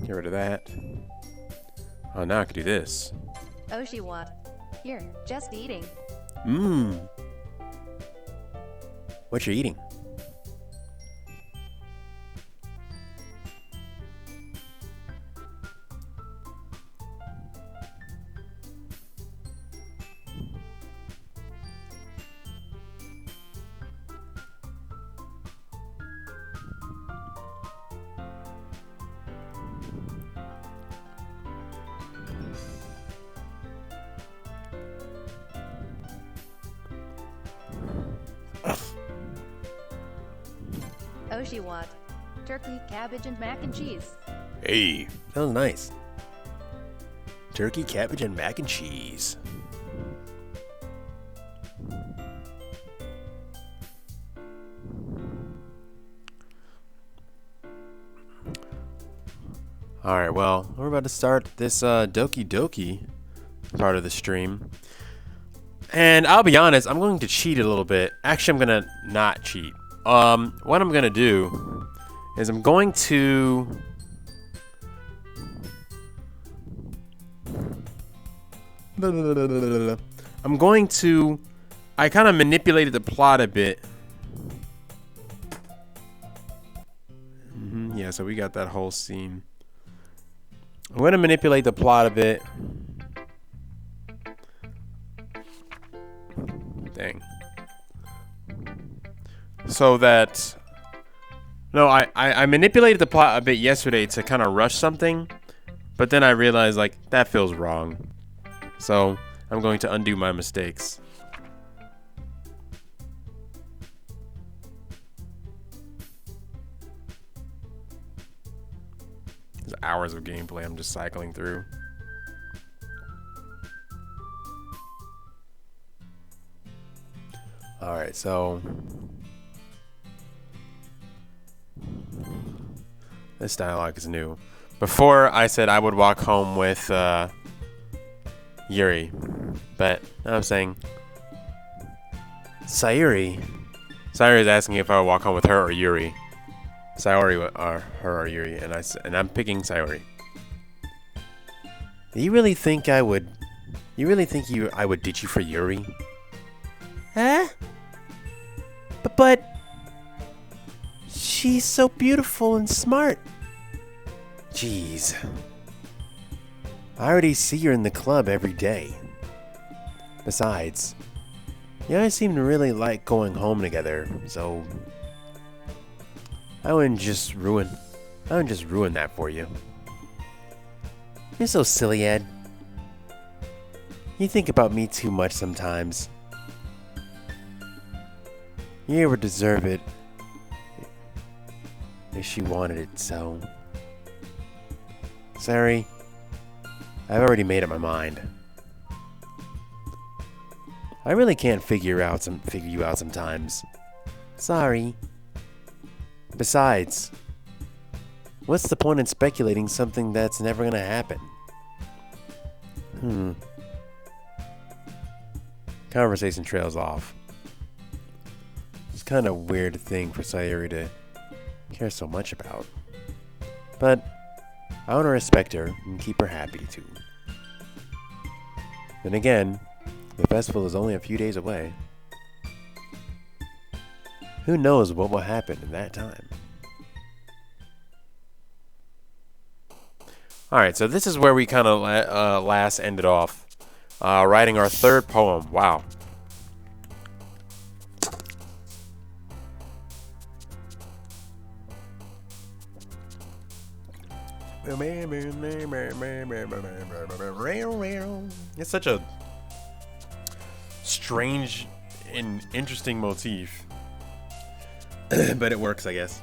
Get rid of that. Oh, now I can do this. Oshiwa. Here, just eating. Mmm. What you eating? Oshiwa. Turkey, cabbage, and mac and cheese. Hey, sounds nice. Turkey, cabbage, and mac and cheese. Alright, well, we're about to start this Doki part of the stream. And I'll be honest, I'm going to cheat a little bit. Actually, I'm going to not cheat. What I'm going to do is I'm going to... I kind of manipulated the plot a bit. Yeah, so we got that whole scene. I'm going to manipulate the plot a bit. Dang. So that... No, I manipulated the plot a bit yesterday to kind of rush something. But then I realized, like, that feels wrong. So, I'm going to undo my mistakes. There's hours of gameplay I'm just cycling through. Alright, so... this dialogue is new. Before, I said I would walk home with Yuri. But now I'm saying... Sayuri? Sayuri is asking if I would walk home with her or Yuri. Sayori or her or Yuri, and I'm picking Sayori. You really think I would? You really think I would ditch you for Yuri? Huh? But she's so beautiful and smart. Jeez. I already see her in the club every day. Besides, you guys seem to really like going home together, so I wouldn't just ruin that for you. You're so silly, Ed. You think about me too much sometimes. You would deserve it if she wanted it so. Sorry, I've already made up my mind. I really can't figure you out sometimes. Sorry. Besides, what's the point in speculating something that's never gonna happen? Conversation trails off. It's kind of weird thing for Sayuri to care so much about. But I want to respect her and keep her happy too. Then again, the festival is only a few days away. Who knows what will happen in that time? Alright, so this is where we kind of last ended off. Writing our third poem. Wow. It's such a strange and interesting motif. But it works, I guess.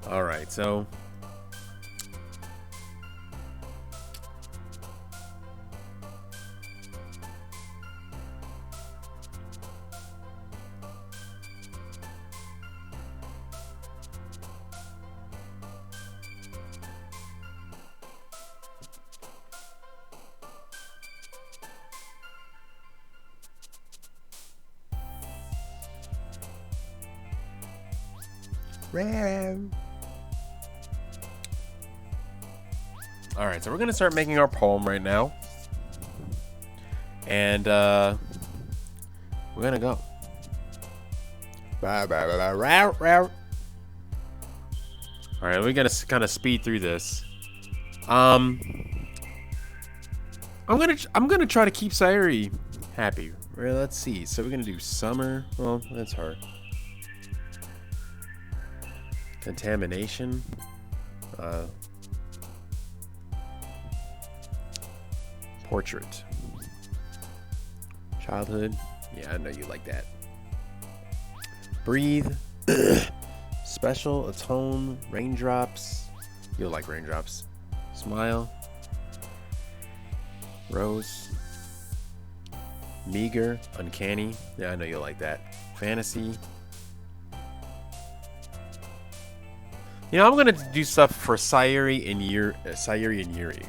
Alright, so Alright, so we're going to start making our poem right now. And, we're going to go. Alright, we got to kind of speed through this. I'm gonna try to keep Sayuri happy. Well, let's see. So we're gonna do summer. Well, that's her. Contamination. Portrait. Childhood. Yeah, I know you like that. Breathe. Special. Atone. Raindrops. You'll like raindrops. Smile. Rose. Meager. Uncanny. Yeah, I know you'll like that. Fantasy. You know, I'm gonna do stuff for Sayuri and Yuri.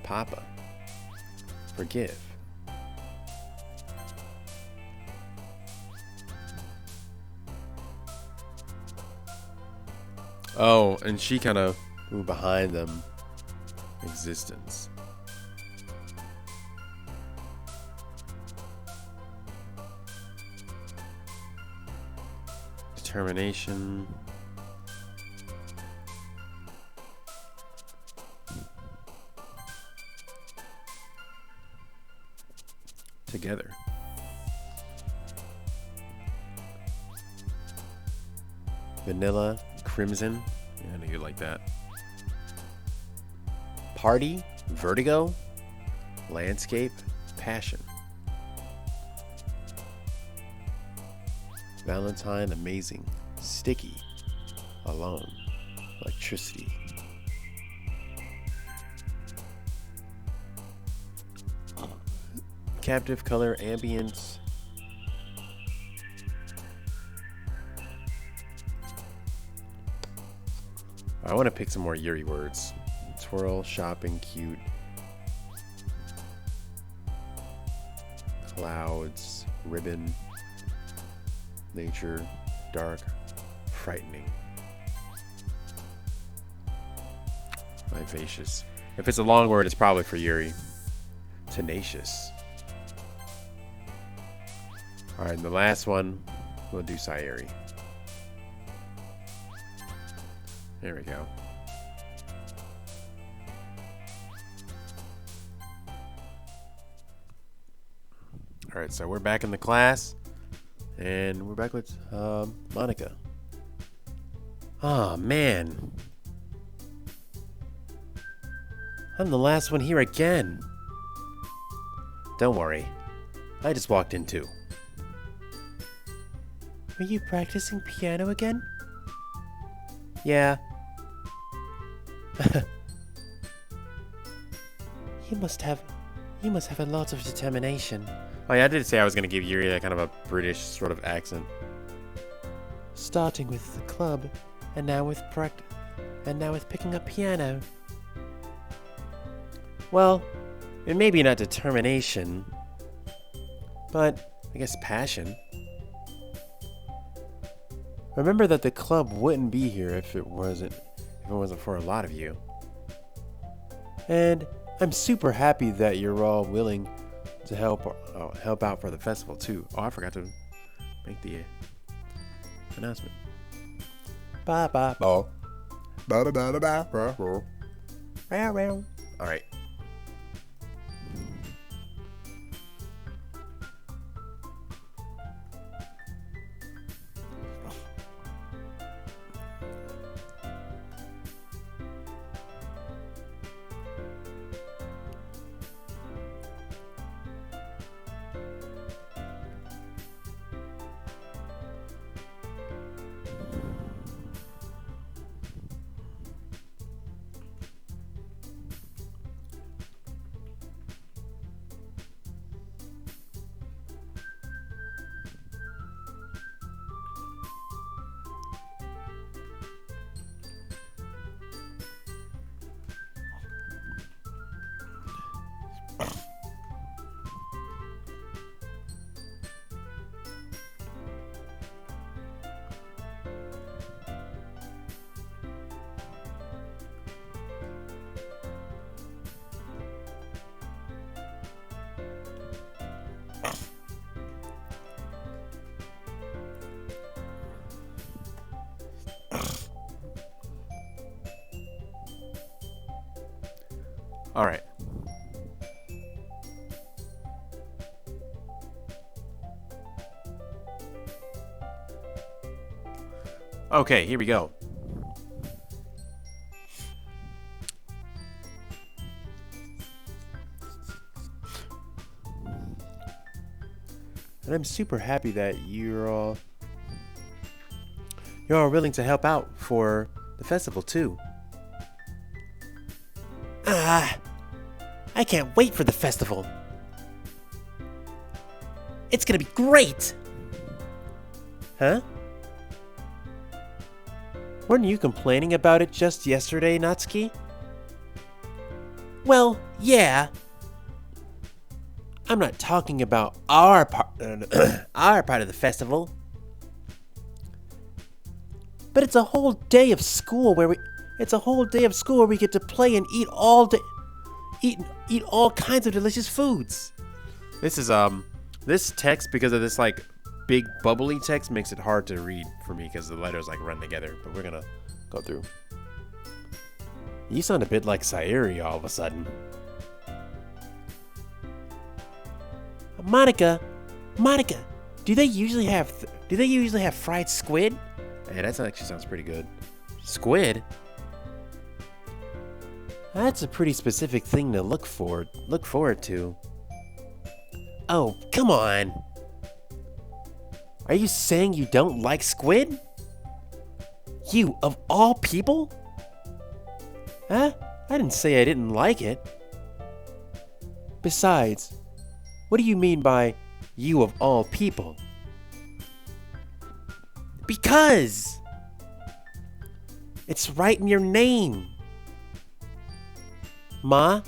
Papa. Forgive. Oh, and she kind of moved behind them. Existence. Determination. Together. Vanilla. Crimson. Yeah, I know you like that. Party. Vertigo. Landscape. Passion. Valentine. Amazing. Sticky. Alone. Electricity. Captive. Color. Ambience. I want to pick some more Yuri words. Twirl, shopping, cute. Clouds, ribbon, nature, dark, frightening. Vivacious. If it's a long word, it's probably for Yuri. Tenacious. Alright, and the last one, we'll do Sayuri. There we go. Alright, so we're back in the class. And we're back with Monica. Oh, man. I'm the last one here again. Don't worry. I just walked in too. Were you practicing piano again? Yeah. You must have a lot of determination. Oh yeah, I did say I was gonna give Yuri that kind of a British sort of accent. Starting with the club, and now with picking up piano. Well, it may be not determination, but I guess passion. Remember that the club wouldn't be here if it wasn't for a lot of you. And I'm super happy that you're all willing to help out for the festival too. Oh, I forgot to make the announcement. Bye bye. Oh. All right. Okay, here we go. And I'm super happy that you're all willing to help out for the festival too. I can't wait for the festival. It's gonna be great. Huh? Weren't you complaining about it just yesterday, Natsuki? Well, yeah. I'm not talking about our part of the festival. But it's a whole day of school where we get to play and eat all day, eat all kinds of delicious foods. This is this text, because of this like big bubbly text, makes it hard to read for me because the letters like run together. But we're gonna go through. You sound a bit like Sayuri all of a sudden. Monica, do they usually have fried squid? Hey, that actually sounds pretty good. Squid? That's a pretty specific thing to look forward to. Oh, come on. Are you saying you don't like squid? You, of all people? Huh? I didn't say I didn't like it. Besides, what do you mean by you of all people? Because it's right in your name. Man,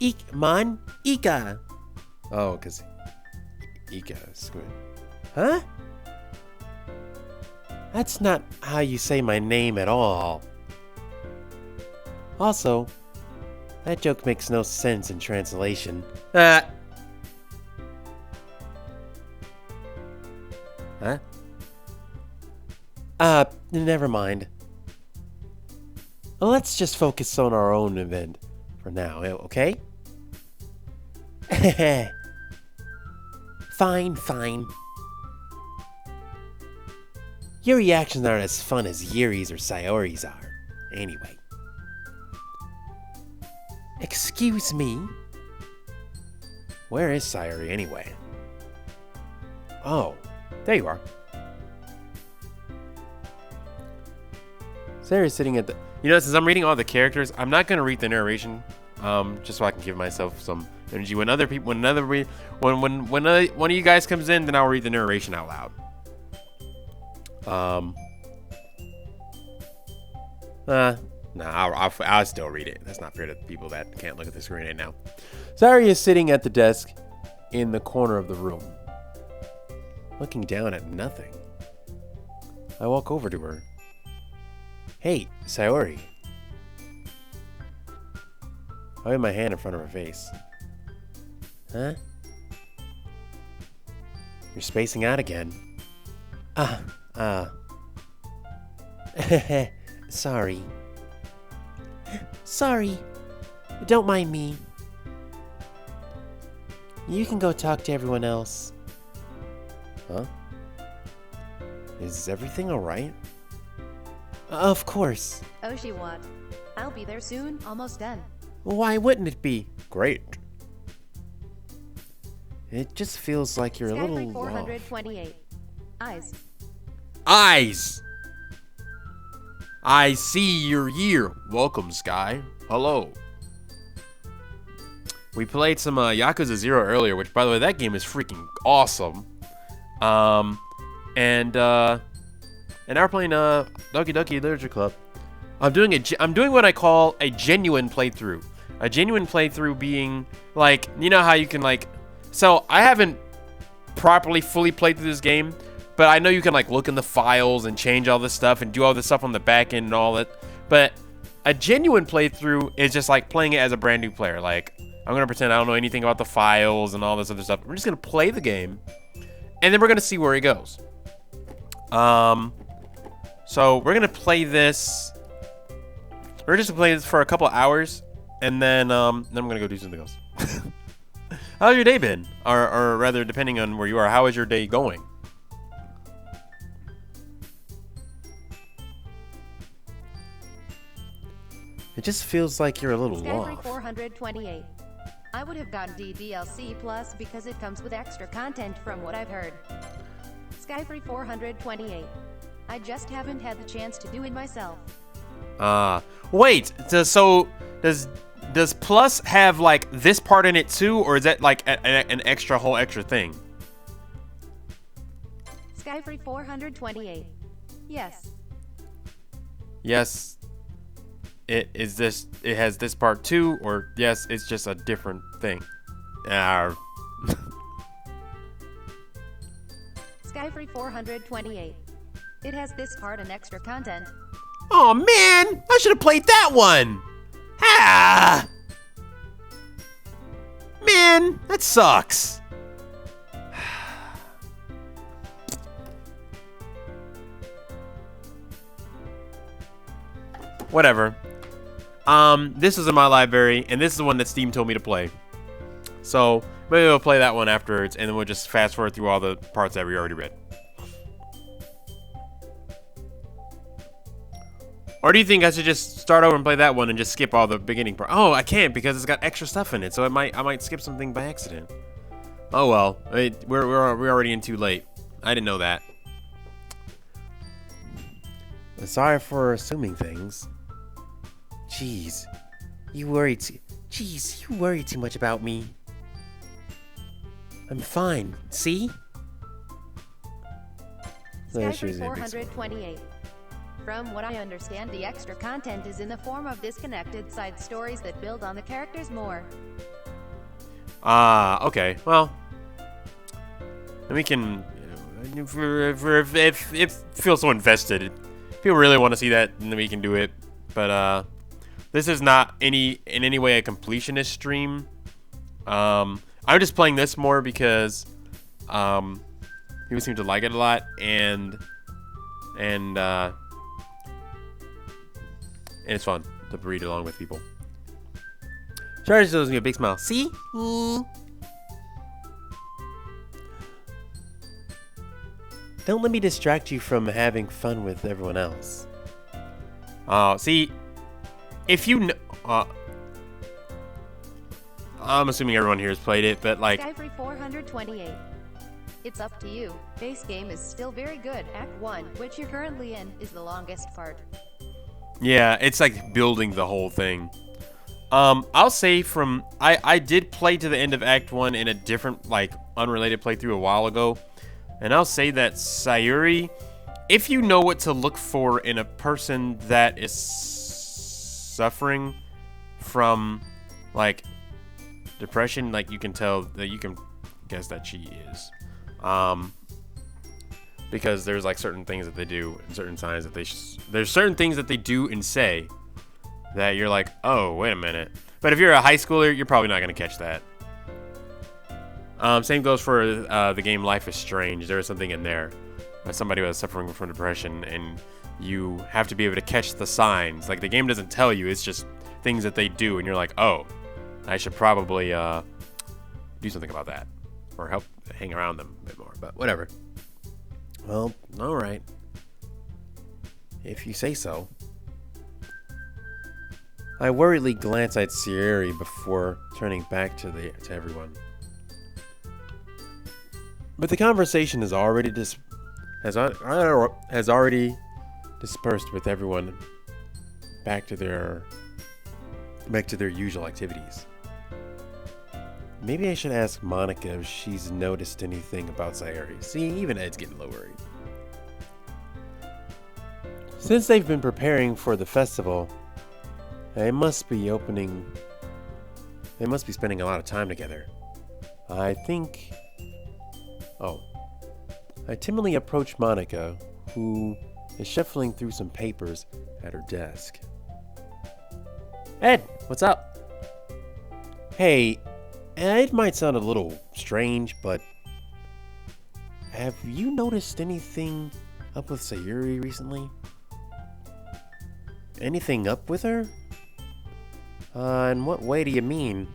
Ika. Oh, because Ika is squid. Huh? That's not how you say my name at all. Also, that joke makes no sense in translation. Huh? Never mind. Let's just focus on our own event for now, okay? Fine. Your reactions aren't as fun as Yuri's or Sayori's are. Anyway. Excuse me? Where is Sayori anyway? Oh, there you are. Sayori's sitting at the... You know, since I'm reading all the characters, I'm not going to read the narration, just so I can give myself some energy. When other people, when one of you guys comes in, then I'll read the narration out loud. I'll still read it. That's not fair to people that can't look at the screen right now. Sayori is sitting at the desk in the corner of the room, looking down at nothing. I walk over to her. Hey, Sayori. I have my hand in front of her face. Huh? You're spacing out again. Sorry. Sorry. Don't mind me. You can go talk to everyone else. Huh? Is everything alright? Of course. Oshiwat. I'll be there soon, almost done. Why wouldn't it be? Great. It just feels like you're a little Skyfree 428. Eyes. Eyes! I see you're here. Welcome, Sky. Hello. We played some Yakuza 0 earlier, which, by the way, that game is freaking awesome. And now we're playing Doki Doki Literature Club. I'm doing what I call a genuine playthrough. A genuine playthrough being like, you know how you can like, so I haven't properly fully played through this game, but I know you can like look in the files and change all this stuff and do all this stuff on the back end and all that. But a genuine playthrough is just like playing it as a brand new player. Like, I'm gonna pretend I don't know anything about the files and all this other stuff. We're just gonna play the game, and then we're gonna see where it goes. So we're gonna play this. We're just gonna play this for a couple hours, and then I'm gonna go do something else. How's your day been? Or rather, depending on where you are, how is your day going? just feels like you're a little Skyfree off. 428. I would have gotten DDLC Plus because it comes with extra content from what I've heard. Skyfree 428. I just haven't had the chance to do it myself. Wait, so does Plus have like this part in it too, or is that like an whole extra thing? Skyfree 428. Yes. Yes. It has this part too, or yes, it's just a different thing. Skyfree 428. It has this part and extra content. Oh man, I should have played that one. Ah! Man, that sucks. Whatever. This is in my library, and this is the one that Steam told me to play. So maybe we'll play that one afterwards, and then we'll just fast forward through all the parts that we already read. Or do you think I should just start over and play that one and just skip all the beginning part? Oh, I can't because it's got extra stuff in it, so I might skip something by accident. Oh well, we're already in too late. I didn't know that. Sorry for assuming things. Jeez, you worry too much about me. I'm fine. See? Skyfree 428. From what I understand, the extra content is in the form of disconnected side stories that build on the characters more. Okay. Well, we can. If feel so invested, if you really want to see that, then we can do it. But this is not in any way a completionist stream. I'm just playing this more because people seem to like it a lot, and it's fun to read along with people. Charlie gives me a big smile. See? Don't let me distract you from having fun with everyone else. See, if you I'm assuming everyone here has played it, but like... Skyfree 428. It's up to you. Base game is still very good. Act 1, which you're currently in, is the longest part. Yeah, it's like building the whole thing. I'll say I did play to the end of Act 1 in a different, like, unrelated playthrough a while ago. And I'll say that Sayuri, if you know what to look for in a person that is suffering from, like, depression, like, you can tell that you can guess that she is. Because there's, like, certain things that they do and certain signs that there's certain things that they do and say that you're like, oh, wait a minute. But if you're a high schooler, you're probably not going to catch that. Same goes for the game Life is Strange. There is something in there. Somebody was suffering from depression, and you have to be able to catch the signs. Like, the game doesn't tell you. It's just things that they do, and you're like, oh, I should probably do something about that. Or help hang around them a bit more. But whatever. Well, alright. If you say so. I worriedly glance at Sayuri before turning back to everyone. But the conversation has already dispersed with everyone back to their usual activities. Maybe I should ask Monica if she's noticed anything about Sayuri. See, even Ed's getting a little worried. Since they've been preparing for the festival, they must be spending a lot of time together. I timidly approach Monica, who is shuffling through some papers at her desk. Ed, what's up? Hey, it might sound a little strange, but have you noticed anything up with Sayuri recently? Anything up with her? In what way do you mean?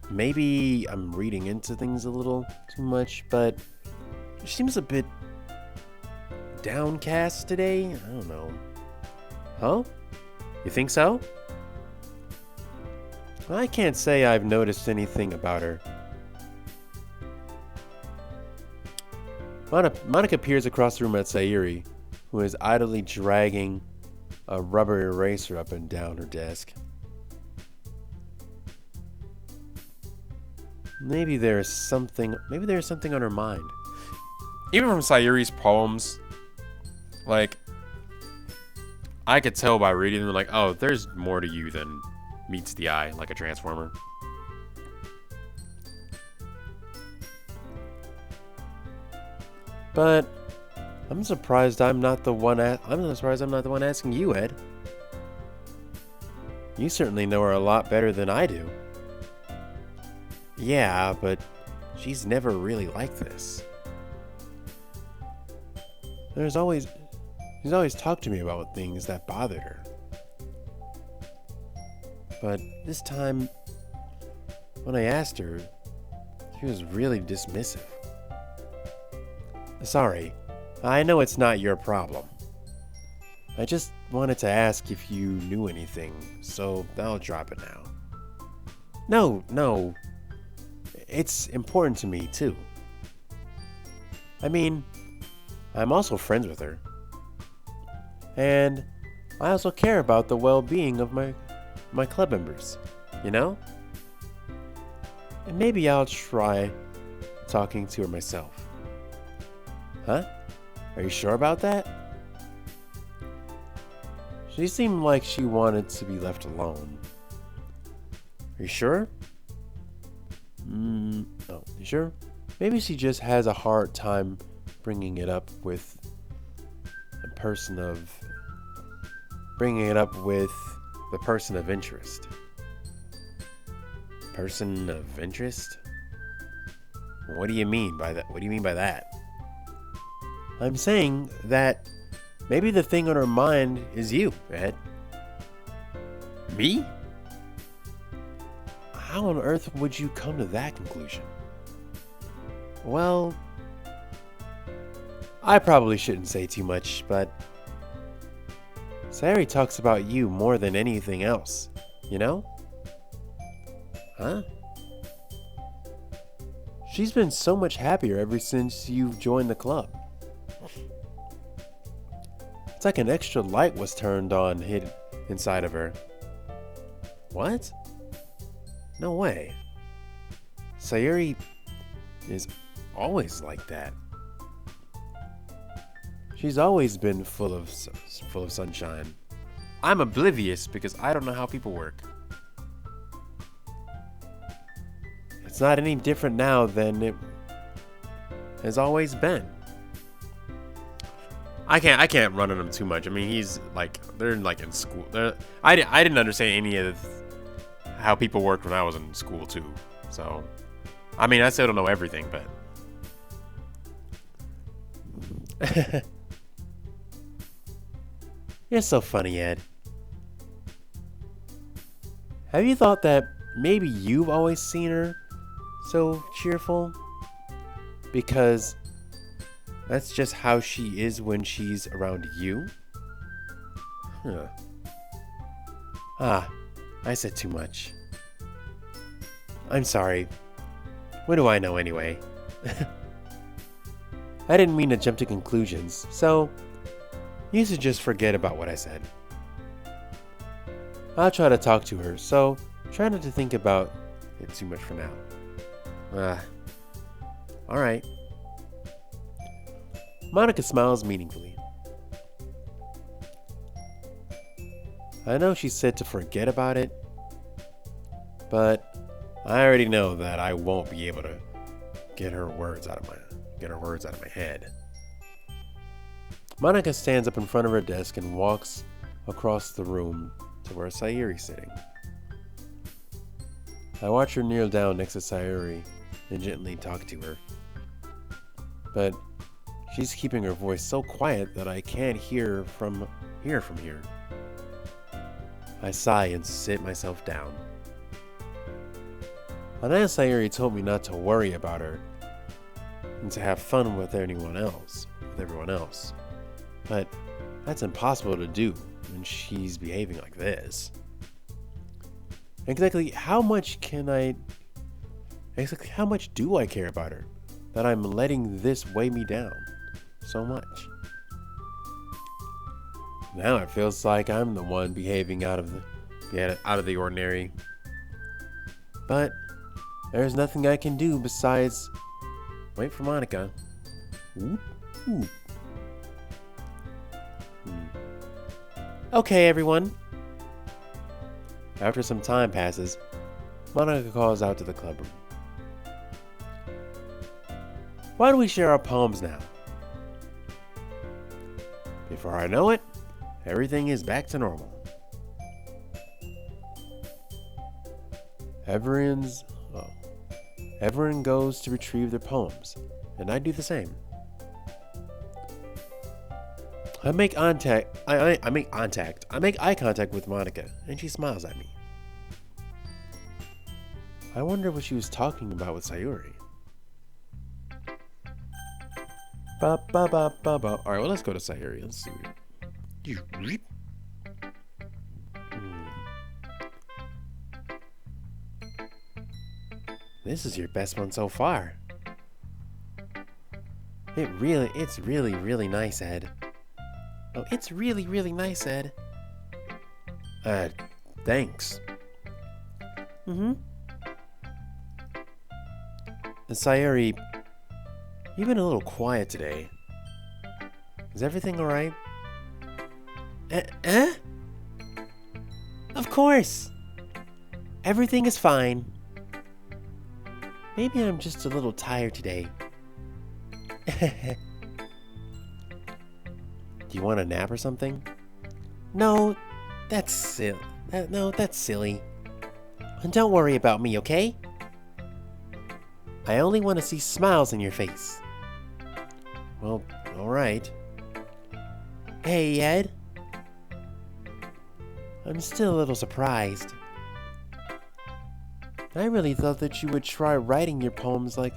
Maybe I'm reading into things a little too much, but she seems a bit downcast today. I don't know. Huh? You think so? I can't say I've noticed anything about her. Monica peers across the room at Sayuri, who is idly dragging a rubber eraser up and down her desk. Maybe there's something on her mind. Even from Sayuri's poems, like, I could tell by reading them, like, oh, there's more to you than meets the eye, like a transformer. But I'm surprised I'm not the one asking you, Ed. You certainly know her a lot better than I do. Yeah, but she's never really like this. She's always talked to me about things that bothered her. But this time, when I asked her, she was really dismissive. Sorry, I know it's not your problem. I just wanted to ask if you knew anything, so I'll drop it now. No. It's important to me, too. I mean, I'm also friends with her. And I also care about the well-being of my club members, you know? And maybe I'll try talking to her myself. Huh? Are you sure about that? She seemed like she wanted to be left alone. Are you sure? Oh, you sure? Maybe she just has a hard time bringing it up with the person of interest. Person of interest? What do you mean by that? I'm saying that maybe the thing on her mind is you, Ed. Me? How on earth would you come to that conclusion? Well, I probably shouldn't say too much, but Sayuri talks about you more than anything else, you know? Huh? She's been so much happier ever since you've joined the club. It's like an extra light was turned on hidden inside of her. What? No way. Sayuri is always like that. She's always been full of sunshine. I'm oblivious because I don't know how people work. It's not any different now than it has always been. I can't run on him too much. I mean, he's like, they're like in school. I didn't understand any of how people worked when I was in school too. So, I mean, I still don't know everything, but You're so funny, Ed. Have you thought that maybe you've always seen her so cheerful? Because that's just how she is when she's around you? Huh. I said too much. I'm sorry. What do I know anyway? I didn't mean to jump to conclusions, so you should just forget about what I said. I'll try to talk to her, so try not to think about it too much for now. Alright. Monica smiles meaningfully. I know she said to forget about it, but I already know that I won't be able to get her words out of my head. Monica stands up in front of her desk and walks across the room to where Sayuri's sitting. I watch her kneel down next to Sayuri and gently talk to her. But she's keeping her voice so quiet that I can't hear from here. I sigh and sit myself down. Anaya Sayuri told me not to worry about her and to have fun with everyone else. But that's impossible to do when she's behaving like this. Exactly how much can I... Exactly how much do I care about her that I'm letting this weigh me down so much? Now it feels like I'm the one behaving out of the ordinary. But there's nothing I can do besides wait for Monica. Whoop, whoop. Okay, everyone. After some time passes, Monica calls out to the club room. Why don't we share our poems now? Before I know it, everything is back to normal. Everyone goes to retrieve their poems, and I do the same. I make eye contact with Monica, and she smiles at me. I wonder what she was talking about with Sayuri. Alright, well, let's go to Sayuri. Let's see. This is your best one so far. It's really, really nice, Ed. Oh, it's really, really nice, Ed. Thanks. And Sayuri, you've been a little quiet today. Is everything alright? Of course. Everything is fine. Maybe I'm just a little tired today. Do you want a nap or something? No, that's silly. That's silly. And don't worry about me, okay? I only want to see smiles on your face. Well, alright. Hey, Ed. I'm still a little surprised. I really thought that you would try writing your poems like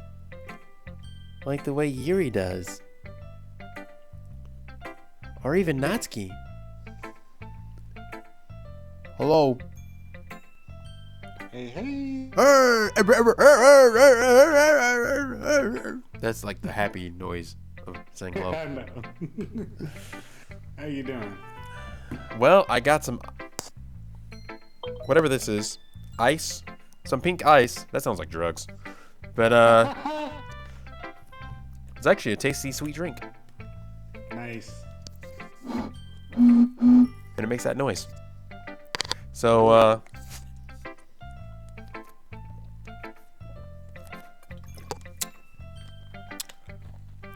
the way Yuri does. Or even Natsuki. Hello. Hey. That's like the happy noise of saying hello. I know. How you doing? Well, I got some... whatever this is. Ice. Some pink ice. That sounds like drugs. But, it's actually a tasty, sweet drink. Nice. And it makes that noise. So,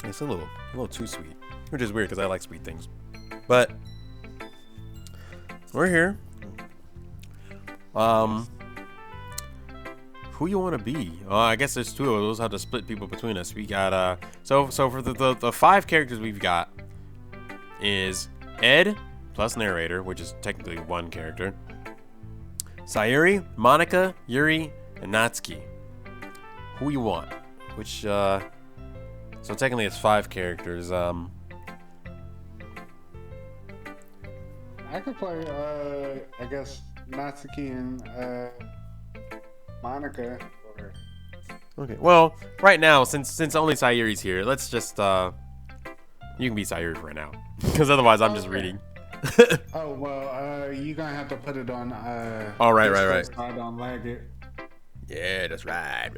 it's a little too sweet. Which is weird because I like sweet things. But, we're here. Who you want to be? I guess there's two of those. How to split people between us. We got so for the 5 characters we've got is Ed plus narrator, which is technically 1 character. Sayuri, Monica, Yuri, and Natsuki. Who you want? Which so technically it's 5 characters. I could play I guess Natsuki and Monica or Okay. Well, right now since only Sayuri's here, let's just you can be Sayuri for right now, because otherwise I'm just reading. Oh well, you're gonna have to put it on. Oh right. So I don't lag it. Yeah, that's right.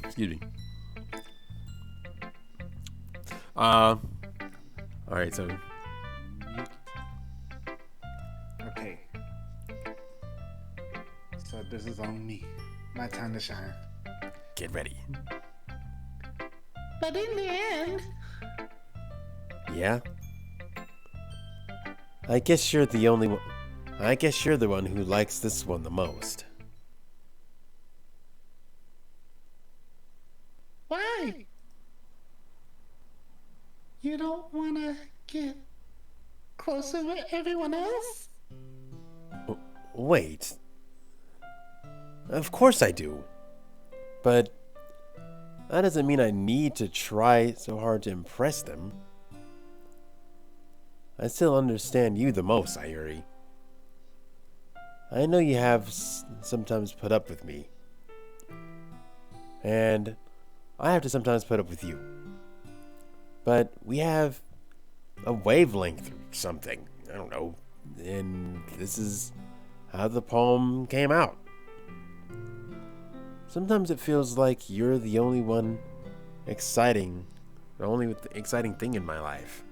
Excuse me. All right, so Okay. So this is on me. My time to shine. get ready. But in the end, Yeah? I guess you're the only one. I guess you're the one who likes this one the most. why? You don't want to get closer with everyone else? Wait. Of course I do. But that doesn't mean I need to try so hard to impress them. I still understand you the most, Sayuri. I know you have sometimes put up with me. And I have to sometimes put up with you. But we have a wavelength or something. I don't know. And this is how the poem came out. Sometimes it feels like you're the only one exciting, the only exciting thing in my life.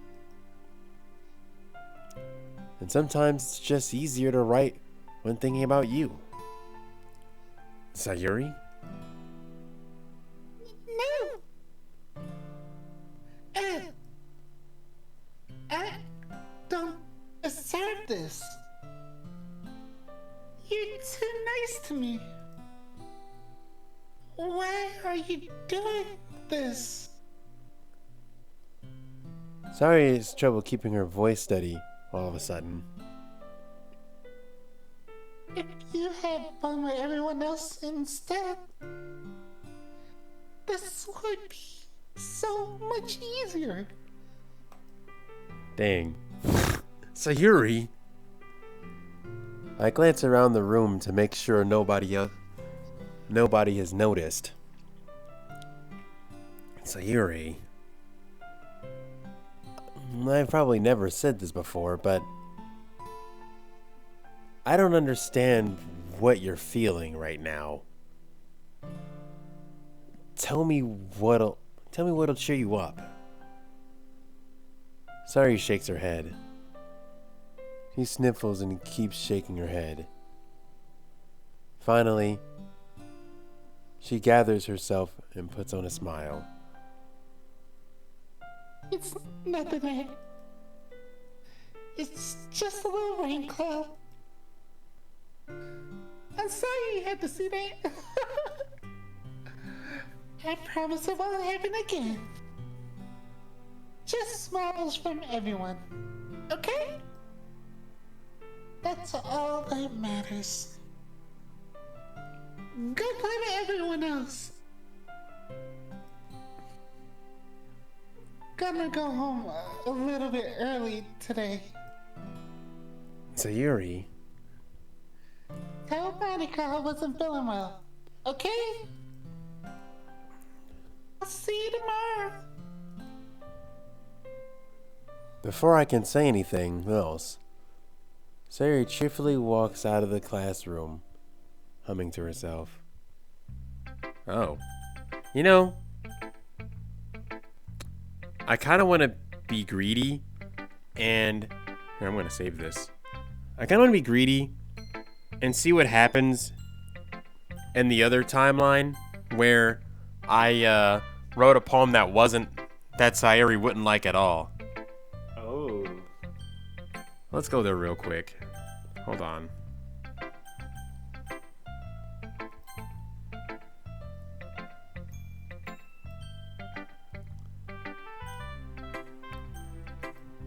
And sometimes it's just easier to write when thinking about you. Sayuri? No! I don't deserve this. You're too nice to me. Why are you doing this? Sayuri has trouble keeping her voice steady all of a sudden. If you had fun with everyone else instead, this would be so much easier. Dang. Sayuri! I glance around the room to make sure nobody has noticed. Sayuri. I've probably never said this before, but I don't understand what you're feeling right now. Tell me what'll cheer you up. Sayuri shakes her head. She sniffles and keeps shaking her head. Finally, she gathers herself and puts on a smile. It's nothing, Ed. It's just a little rain cloud. I'm sorry you had to see that. I promise it won't happen again. Just smiles from everyone, okay? That's all that matters. Go play with everyone else. Gonna go home a little bit early today. Sayuri. Tell Monica I wasn't feeling well, okay? I'll see you tomorrow. Before I can say anything else, Sayuri cheerfully walks out of the classroom, humming to herself. Oh. You know, I kind of want to be greedy, and here, I'm going to save this. I kind of want to be greedy and see what happens in the other timeline where I wrote a poem that Sayuri wouldn't like at all. Oh. Let's go there real quick. Hold on.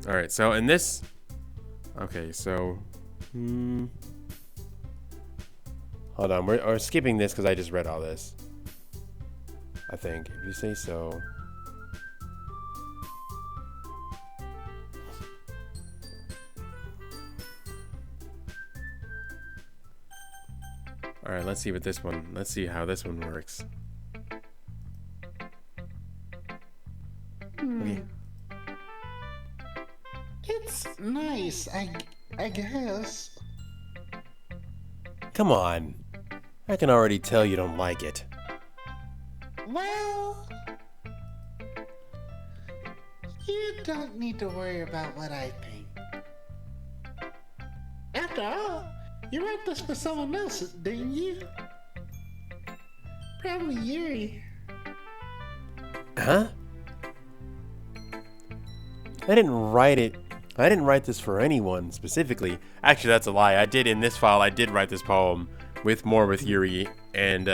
Alright, so in this... Okay, so... Hold on, we're skipping this because I just read all this. I think, if you say so. Alright, let's see how this one works. Okay. It's nice, I guess. Come on. I can already tell you don't like it. Well, you don't need to worry about what I think. After all, you wrote this for someone else, didn't you? Probably Yuri. Huh? I didn't write this for anyone specifically. Actually, that's a lie. I did write this poem with Yuri and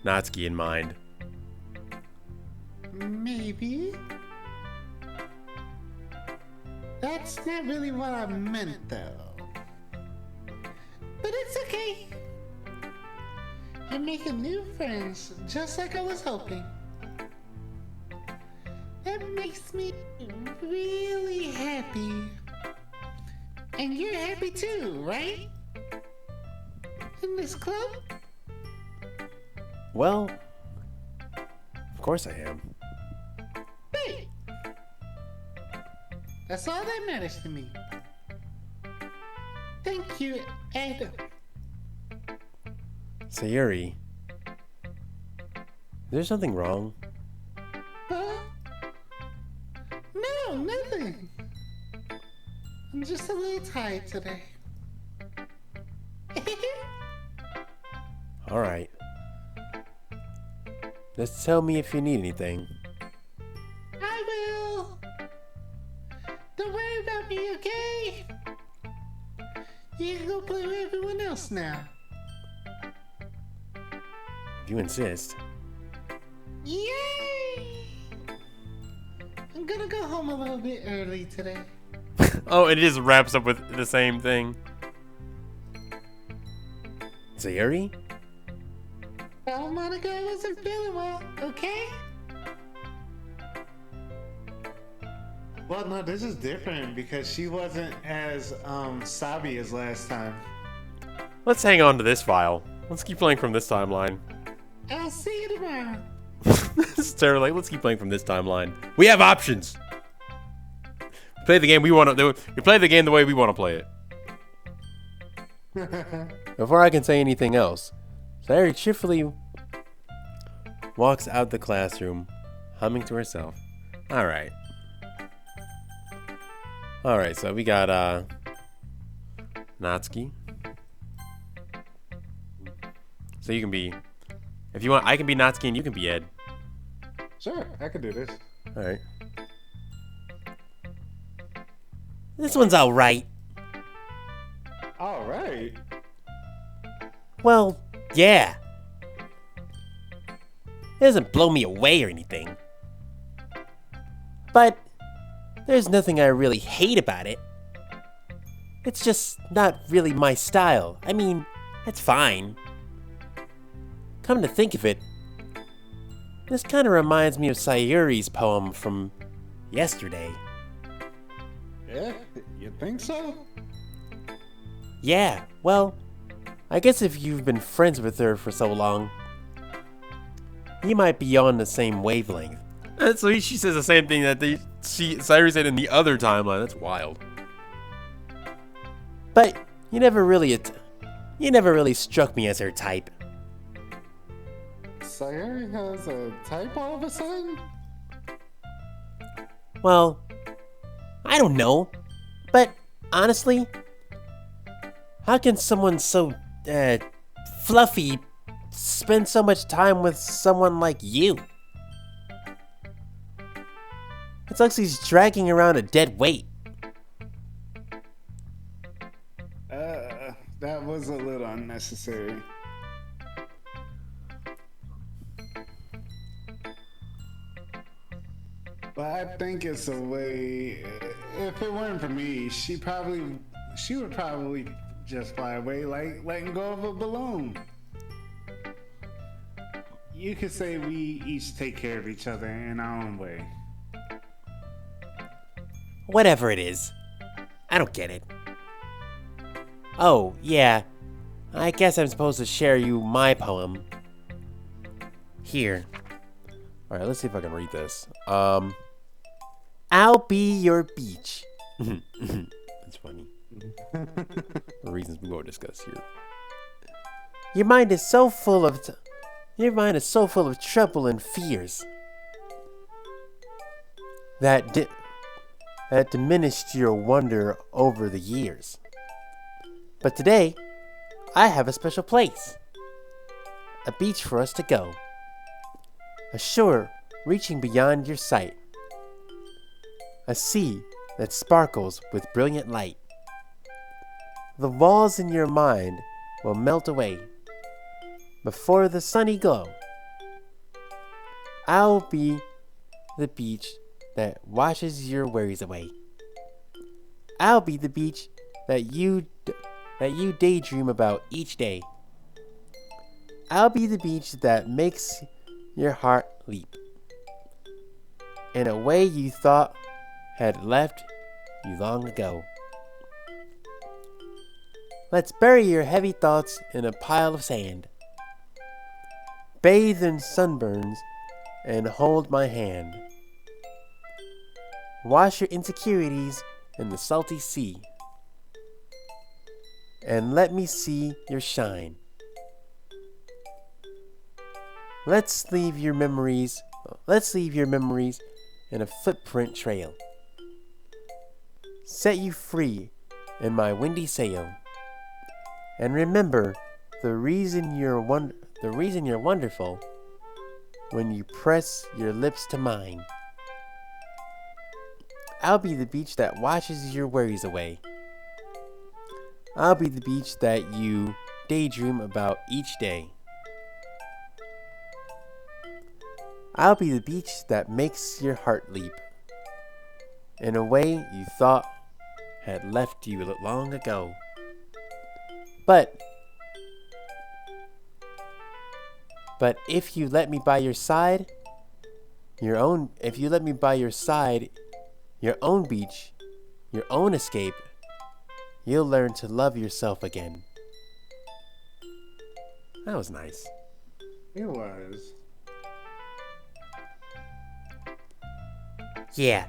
Natsuki in mind. Maybe. That's not really what I meant, though. But it's okay. You're making new friends, just like I was hoping. That makes me really happy. And you're happy too, right? In this club? Well, of course I am. Hey! That's all that matters to me. Thank you, Ed. Sayuri, is there something wrong? Huh? No, nothing. I'm just a little tired today. Alright. Just tell me if you need anything. I will. Don't worry about me, okay? You can go play with everyone else now. If you insist. Yay! I'm gonna go home a little bit early today. Oh, it just wraps up with the same thing. Sayuri? Oh, Monica, I wasn't feeling well, okay? Well, no, this is different because she wasn't as sobby as last time. Let's hang on to this file. Let's keep playing from this timeline. I'll see you tomorrow. This is terrible. Like, let's keep playing from this timeline. We have options. Play the game we want to. We play the game the way we want to play it. Before I can say anything else, Sayuri cheerfully walks out the classroom, humming to herself. Alright. Alright, so we got Natsuki. So you can be, if you want, I can be Natsuki and you can be Ed. Sure, I could do this. Alright. This one's alright. All right. Well, yeah. It doesn't blow me away or anything. But there's nothing I really hate about it. It's just not really my style. I mean, it's fine. Come to think of it, this kind of reminds me of Sayuri's poem from yesterday. Yeah, you think so? Yeah, well, I guess if you've been friends with her for so long, you might be on the same wavelength. So she says the same thing that Sayuri said in the other timeline. That's wild. But you never really struck me as her type. Sayuri has a type all of a sudden? Well, I don't know. But honestly, how can someone so fluffy spend so much time with someone like you? It's like he's dragging around a dead weight. That was a little unnecessary. But I think it's a way. If it weren't for me, she would probably just fly away like letting go of a balloon. You could say we each take care of each other in our own way. Whatever it is. I don't get it. Oh, yeah. I guess I'm supposed to share you my poem. Here. Alright, let's see if I can read this. I'll be your beach. That's funny. The reasons we won't discuss here. Your mind is so full of trouble and fears that diminished your wonder over the years. But today, I have a special place. A beach for us to go. A shore reaching beyond your sight. A sea that sparkles with brilliant light. The walls in your mind will melt away before the sunny glow. I'll be the beach that washes your worries away. I'll be the beach that you daydream about each day. I'll be the beach that makes your heart leap in a way you thought had left you long ago. Let's bury your heavy thoughts in a pile of sand. Bathe in sunburns and hold my hand. Wash your insecurities in the salty sea. And let me see your shine. Let's leave your memories in a footprint trail. Set you free in my windy sail. And remember the reason you're wonderful when you press your lips to mine. I'll be the beach that washes your worries away. I'll be the beach that you daydream about each day. I'll be the beach that makes your heart leap in a way you thought had left you long ago. But if you let me by your side, your own beach, your own escape, you'll learn to love yourself again. That was nice. It was. Yeah.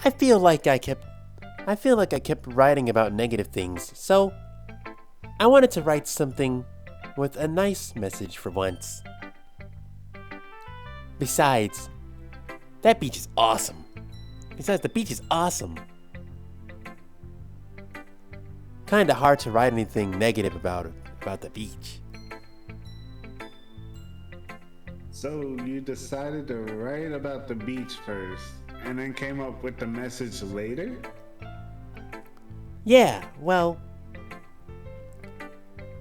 I feel like I kept writing about negative things, so I wanted to write something with a nice message for once. Besides, the beach is awesome. Kinda hard to write anything negative about the beach. So you decided to write about the beach first, and then came up with the message later? Yeah, well,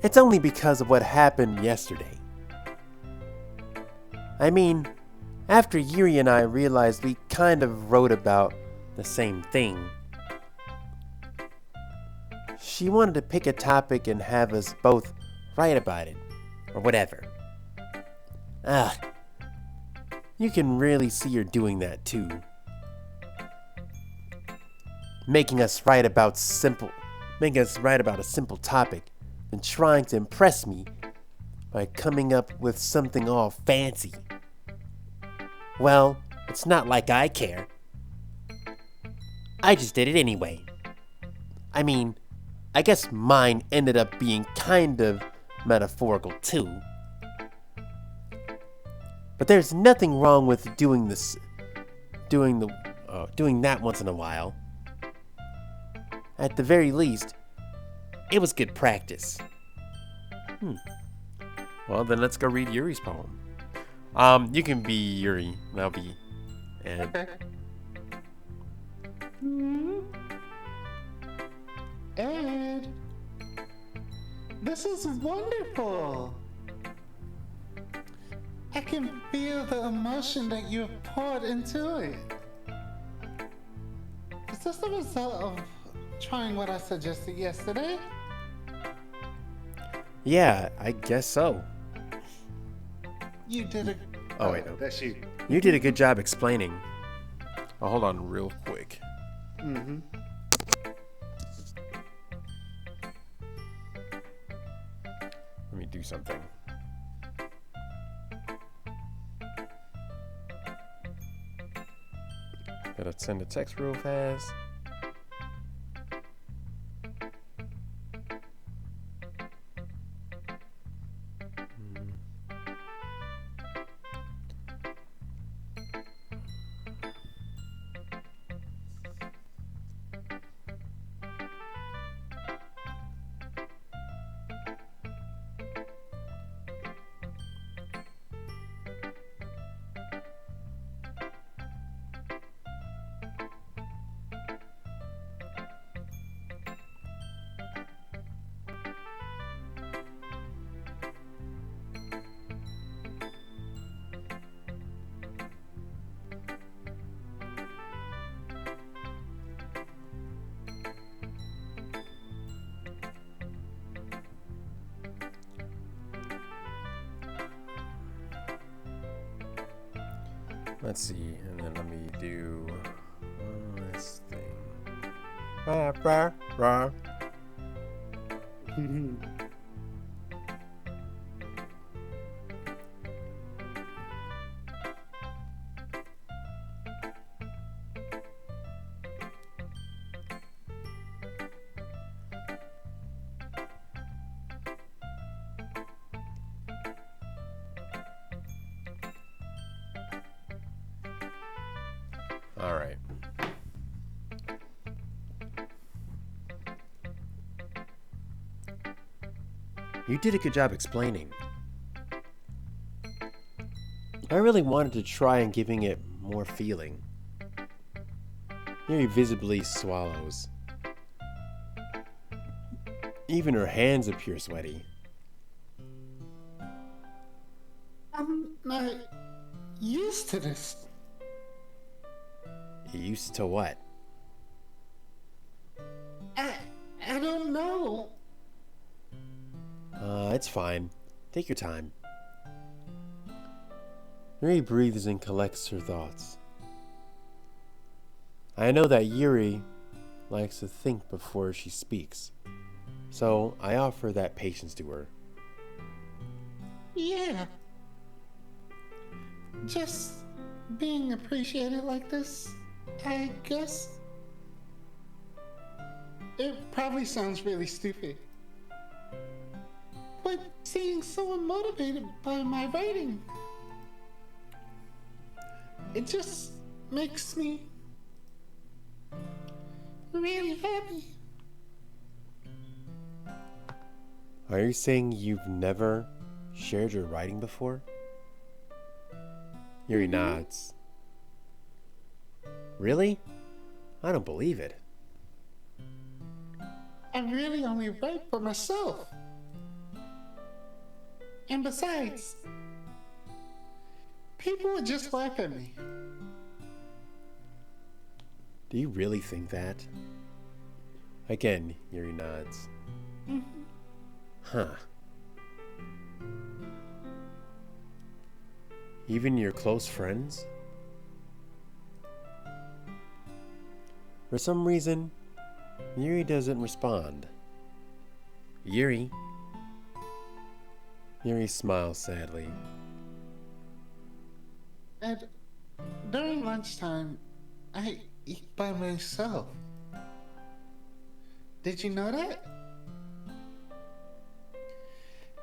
it's only because of what happened yesterday. I mean, after Yuri and I realized we kind of wrote about the same thing, she wanted to pick a topic and have us both write about it, or whatever. You can really see her doing that too. Making us write about a simple topic and trying to impress me by coming up with something all fancy. Well, it's not like I care. I just did it anyway. I mean, I guess mine ended up being kind of metaphorical too. But there's nothing wrong with doing that once in a while. At the very least, it was good practice. Well, then let's go read Yuri's poem. You can be Yuri, and I'll be Ed. Okay. Ed, this is wonderful. I can feel the emotion that you've poured into it. Is this the result of trying what I suggested yesterday? Yeah, I guess so. You did a... Oh, wait, no. That's you. You did a good job explaining. Oh, hold on real quick. Mm-hmm. Let me do something. Gotta send a text real fast. Let's see, and then let me do one last thing. All right. You did a good job explaining. I really wanted to try and giving it more feeling. Yuri visibly swallows. Even her hands appear sweaty. I'm not used to this. Used to what? I don't know. It's fine. Take your time. Yuri breathes and collects her thoughts. I know that Yuri likes to think before she speaks, so I offer that patience to her. Yeah. Just being appreciated like this, I guess. It probably sounds really stupid. But seeing someone motivated by my writing, it just makes me really happy. Are you saying you've never shared your writing before? Yuri nods. Really? I don't believe it. I really only write for myself. And besides, people would just laugh at me. Do you really think that? Again, Yuri nods. Huh. Even your close friends? For some reason, Yuri doesn't respond. Yuri? Yuri smiles sadly. And during lunchtime, I eat by myself. Did you know that?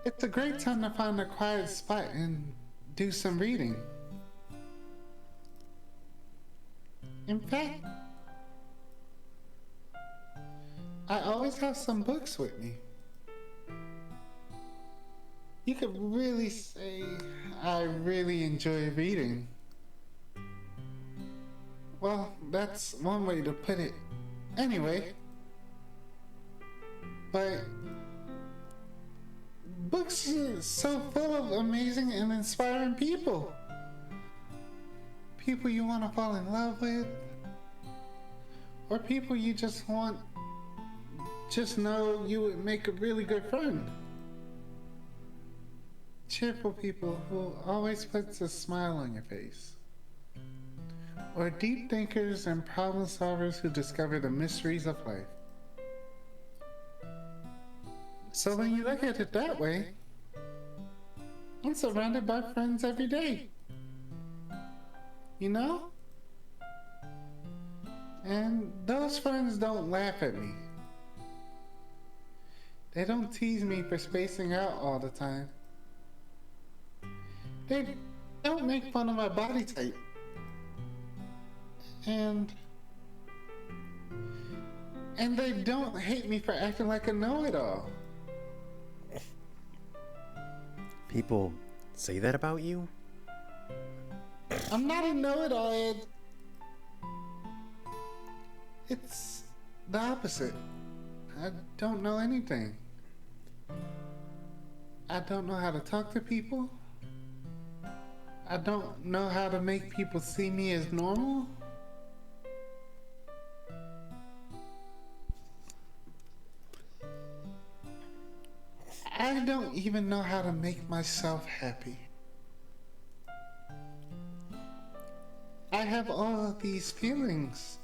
It's a great time to find a quiet spot and do some reading. In fact, I always have some books with me. You could really say I really enjoy reading. Well, that's one way to put it. Anyway, but books are so full of amazing and inspiring people. People you want to fall in love with, or people you just know you would make a really good friend. Cheerful people who always puts a smile on your face. Or deep thinkers and problem solvers who discover the mysteries of life. So when you look at it that way, I'm surrounded by friends every day. You know? And those friends don't laugh at me. They don't tease me for spacing out all the time. They don't make fun of my body type. And they don't hate me for acting like a know-it-all. People say that about you? I'm not a know-it-all, Ed. It's the opposite. I don't know anything. I don't know how to talk to people. I don't know how to make people see me as normal. I don't even know how to make myself happy. I have all of these feelings.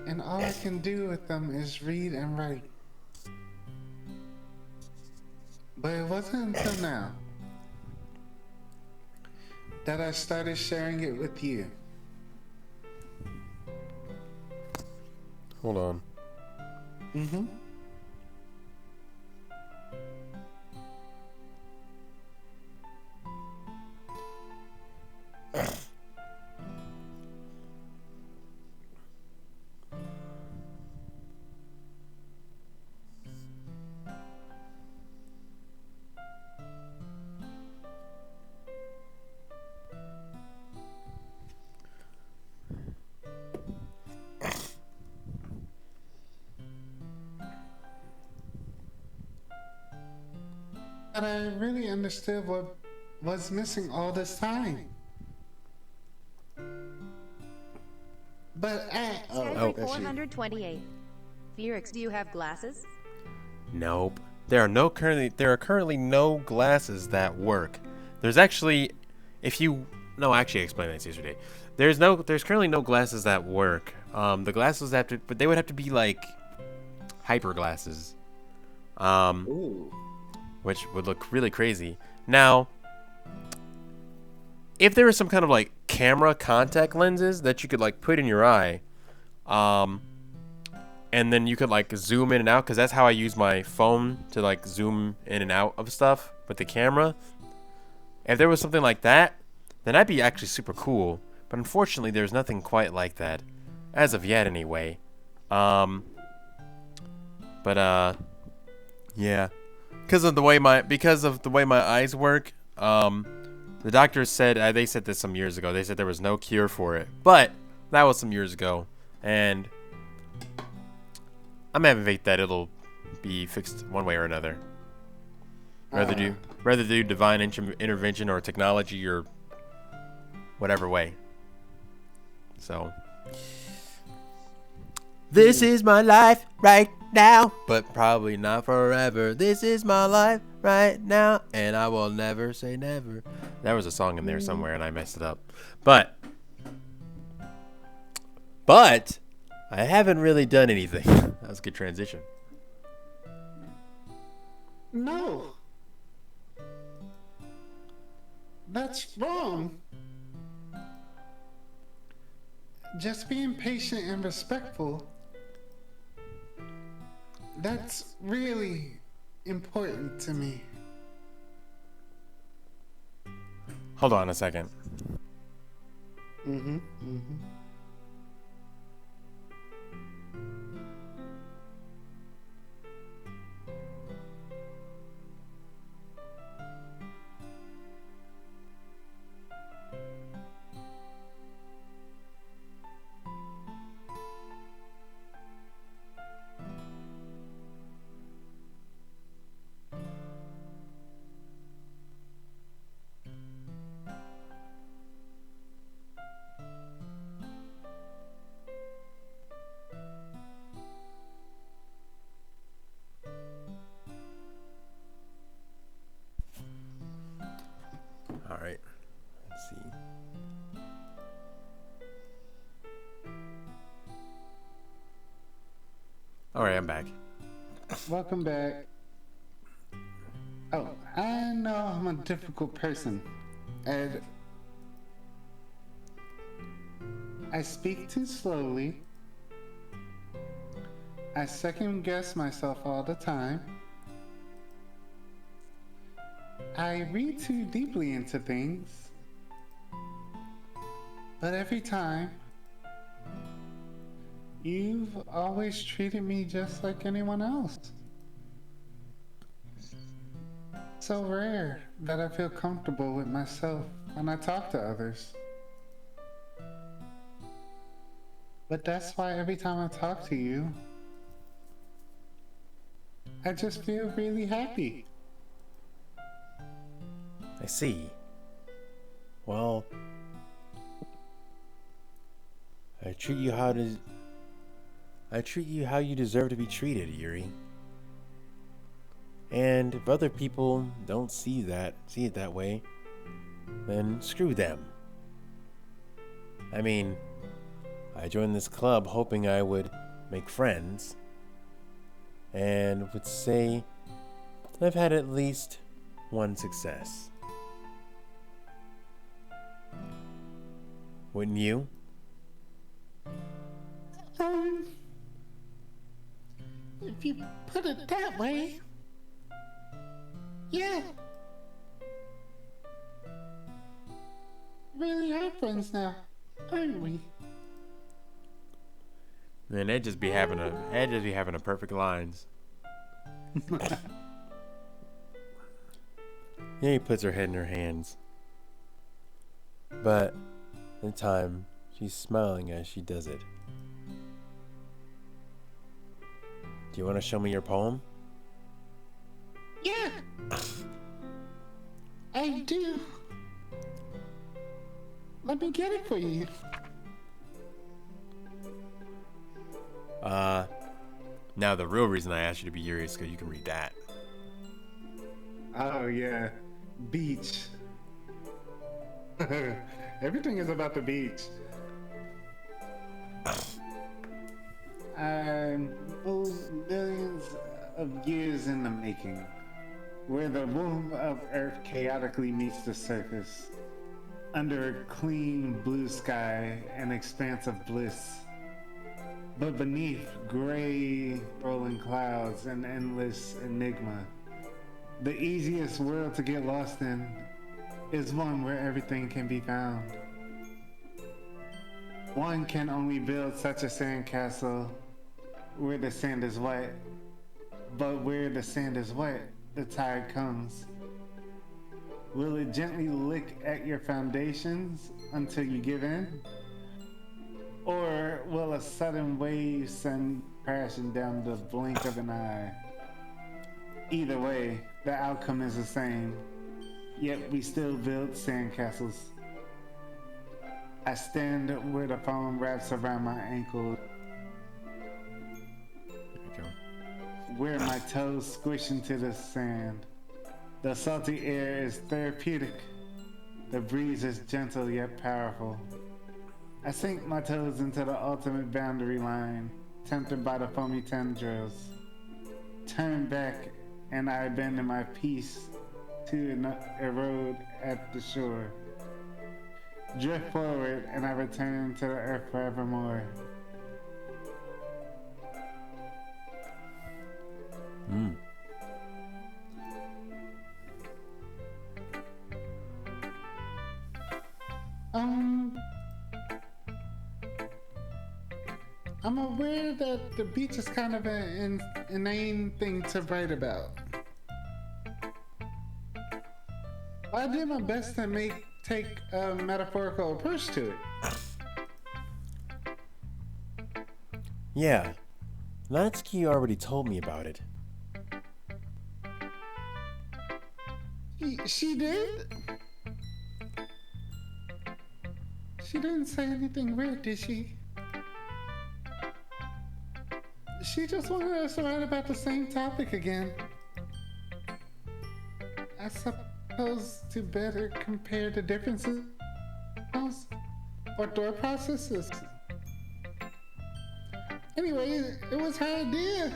and all I can do with them is read and write. But it wasn't until now that I started sharing it with you. Hold on. Mm-hmm. But I really understood what was missing all this time. But Skyfree that's you. 428. Felix, do you have glasses? Nope. There are currently no glasses that work. There's actually, actually I explained that yesterday. There's currently no glasses that work. The glasses but they would have to be like hyper glasses. Ooh. Which would look really crazy. Now, if there was some kind of like camera contact lenses that you could like put in your eye, and then you could like zoom in and out, because that's how I use my phone to like zoom in and out of stuff with the camera. If there was something like that, then that'd be actually super cool. But unfortunately, there's nothing quite like that, as of yet anyway. Yeah. Because of the way my eyes work, the doctors said they said this some years ago. They said there was no cure for it, but that was some years ago, and I'm having faith that it'll be fixed one way or another. Rather do divine intervention or technology or whatever way. So this is my life right now, but probably not forever. This is my life right now, and I will never say never. There was a song in there somewhere, and I messed it up. But I haven't really done anything. That was a good transition. No. That's wrong. Just being patient and respectful. That's really important to me. Hold on a second. Mm-hmm. Mm-hmm. All right. Let's see. All right, I'm back. Welcome back. Oh, I know I'm a difficult person, and I speak too slowly. I second guess myself all the time. I read too deeply into things. But every time, you've always treated me just like anyone else. So rare that I feel comfortable with myself when I talk to others. But that's why every time I talk to you, I just feel really happy. I see. Well, I treat you how you deserve to be treated, Yuri. And if other people don't see it that way, then screw them. I mean, I joined this club hoping I would make friends, and would say I've had at least one success. Wouldn't you? If you put it that way, yeah. Really are friends now, aren't we? Man, Ed just be having a perfect lines. Yeah, he puts her head in her hands. But in time, she's smiling as she does it. Do you want to show me your poem? Yeah. I do. Let me get it for you. Now the real reason I asked you to be here is because you can read that. Oh yeah, beach. Everything is about the beach. Millions of years in the making, where the womb of Earth chaotically meets the surface, under a clean blue sky, an expanse of bliss. But beneath gray rolling clouds, an endless enigma. The easiest world to get lost in is one where everything can be found. One can only build such a sandcastle where the sand is wet. But where the sand is wet, the tide comes. Will it gently lick at your foundations until you give in? Or will a sudden wave send crashing down the blink of an eye? Either way, the outcome is the same, yet we still build sandcastles. I stand where the foam wraps around my ankle, where my toes squish into the sand. The salty air is therapeutic. The breeze is gentle yet powerful. I sink my toes into the ultimate boundary line, tempted by the foamy tendrils. Turn back, and I abandon my peace to erode at the shore. Drift forward, and I return to the earth forevermore. I'm aware that the beach is kind of an inane thing to write about. I did my best to take a metaphorical approach to it. Yeah, Natsuki already told me about it. She did? She didn't say anything weird, did she? She just wanted us to write about the same topic again. I suppose to better compare the differences or thought processes. Anyway, it was her idea.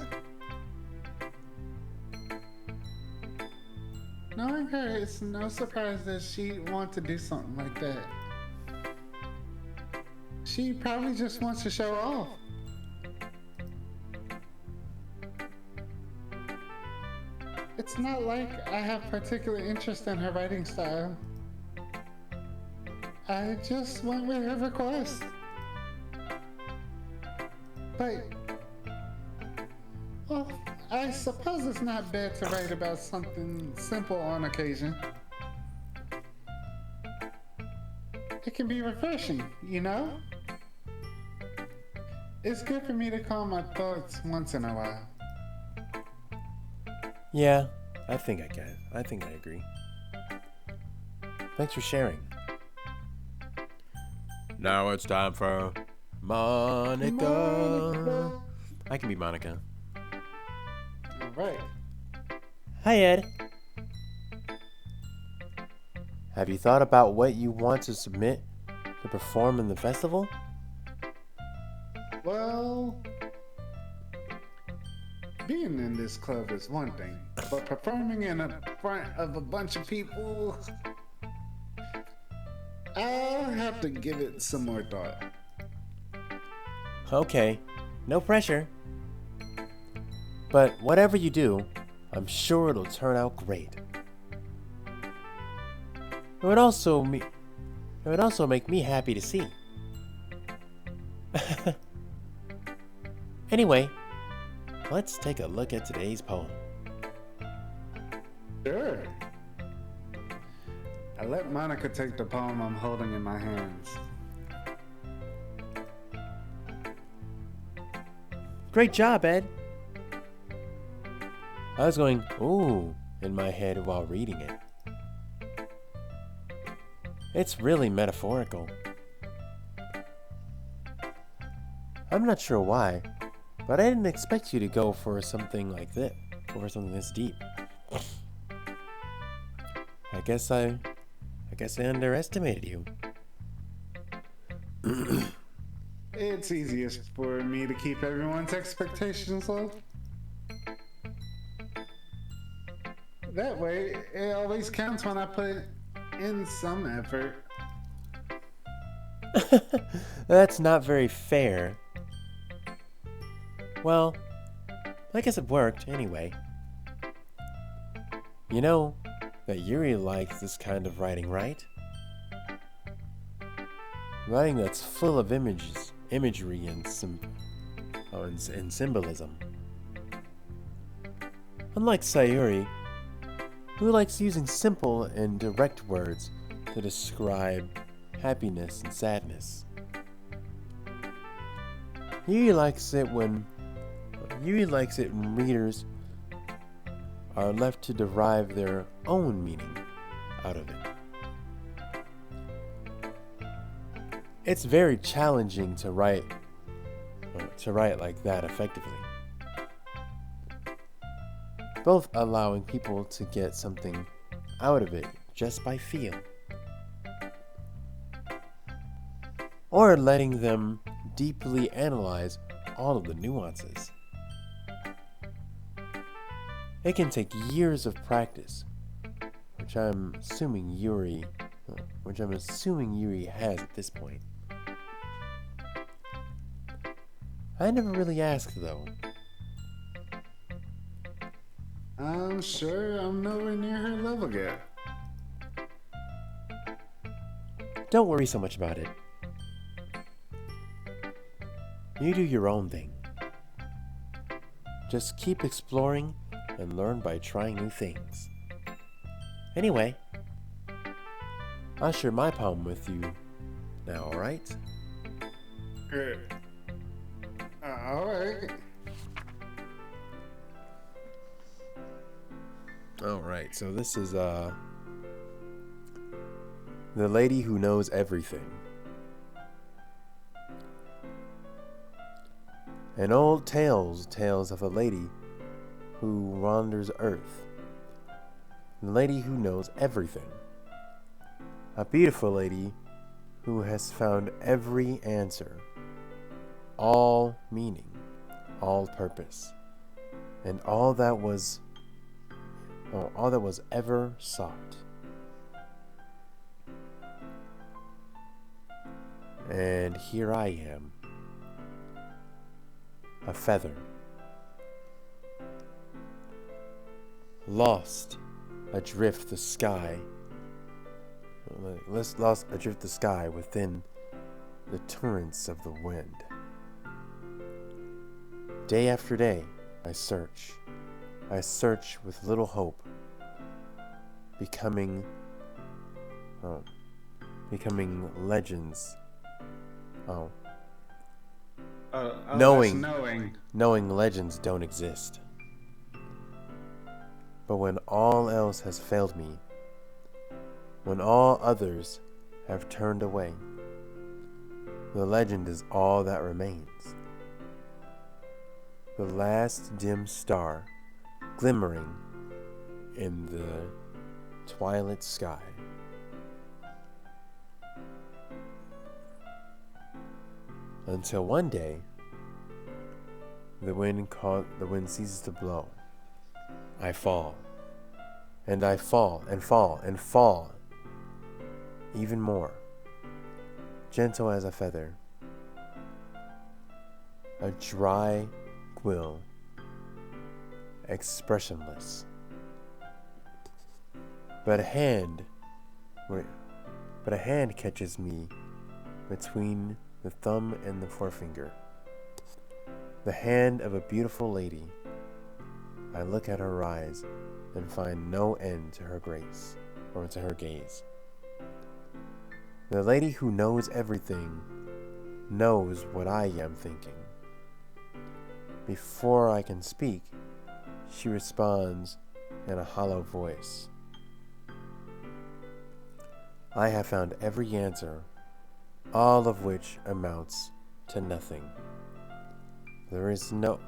Knowing her, it's no surprise that she'd want to do something like that. She probably just wants to show off. It's not like I have particular interest in her writing style. I just went with her request. But, well, I suppose it's not bad to write about something simple on occasion. It can be refreshing, you know? It's good for me to calm my thoughts once in a while. Yeah, I think I can. I think I agree. Thanks for sharing. Now it's time for Monica. I can be Monica. Alright. Hi, Ed. Have you thought about what you want to submit to perform in the festival? Well, being in this club is one thing, but performing in front of a bunch of people, I'll have to give it some more thought. Okay, no pressure. But whatever you do, I'm sure it'll turn out great. It would also make me happy to see. Anyway, let's take a look at today's poem. Sure. I let Monica take the poem I'm holding in my hands. Great job, Ed. I was going, ooh, in my head while reading it. It's really metaphorical. I'm not sure why, but I didn't expect you to go for something like this, for something this deep. I guess I underestimated you. It's easiest for me to keep everyone's expectations low. That way, it always counts when I put in some effort. That's not very fair. Well, I guess it worked anyway. You know that Yuri likes this kind of writing, right? Writing that's full of imagery, and symbolism. Unlike Sayuri, who likes using simple and direct words to describe happiness and sadness. Yuri likes it when readers are left to derive their own meaning out of it. It's very challenging to write like that effectively. Both allowing people to get something out of it just by feel, or letting them deeply analyze all of the nuances. It can take years of practice, which I'm assuming Yuri has at this point. I never really asked though. I'm sure I'm nowhere near her level yet. Don't worry so much about it. You do your own thing. Just keep exploring and learn by trying new things. Anyway, I'll share my poem with you now, alright? Alright. Alright, so this is The Lady Who Knows Everything. An old tales of a lady who wanders earth. The lady who knows everything. A beautiful lady who has found every answer, all meaning, all purpose, and all that was ever sought. And here I am, a feather, lost adrift the sky, within the torrents of the wind. Day after day, I search with little hope, becoming legends. Knowing legends don't exist. But when all else has failed me, when all others have turned away, the legend is all that remains. The last dim star glimmering in the twilight sky. Until one day, The wind ceases to blow. I fall. And I fall and fall and fall. Even more. Gentle as a feather. A dry quill. Expressionless. But a hand catches me between the thumb and the forefinger. The hand of a beautiful lady. I look at her eyes and find no end to her grace, or to her gaze. The lady who knows everything knows what I am thinking. Before I can speak, she responds in a hollow voice. I have found every answer, all of which amounts to nothing. There is no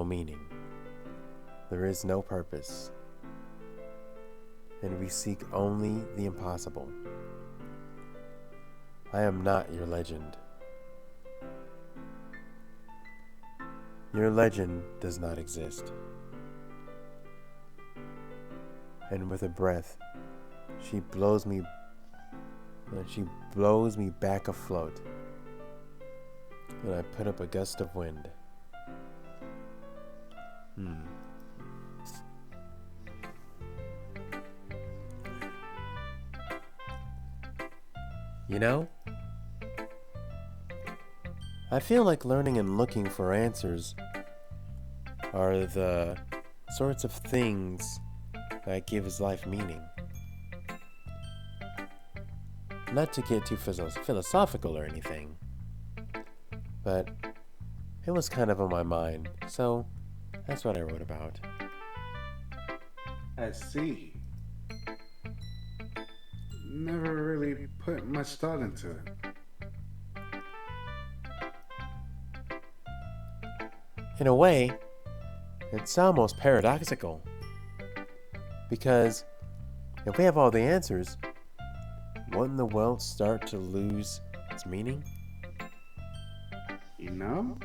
meaning. There is no purpose. And we seek only the impossible. I am not your legend. Your legend does not exist. And with a breath, she blows me back afloat. And I put up a gust of wind. You know, I feel like learning and looking for answers are the sorts of things that gives life meaning. Not to get too philosophical or anything, but it was kind of on my mind, so that's what I wrote about. I see. Never really put much thought into it. In a way, it's almost paradoxical. Because if we have all the answers, wouldn't the world start to lose its meaning? You know,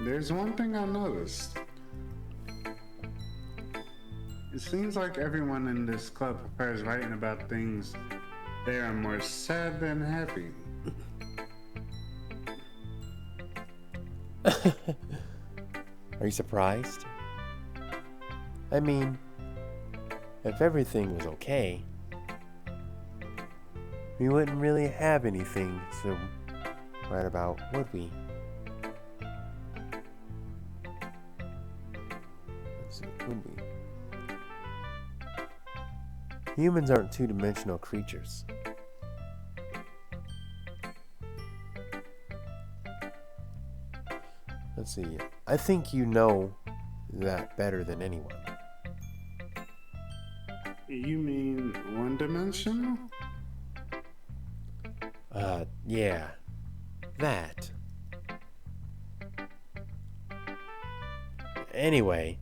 there's one thing I noticed. It seems like everyone in this club prefers writing about things they are more sad than happy. Are you surprised? I mean, if everything was okay, we wouldn't really have anything to write about, would we? Let's see, would we? Humans aren't two-dimensional creatures. Let's see. I think you know that better than anyone. You mean one-dimensional? Yeah. That. Anyway.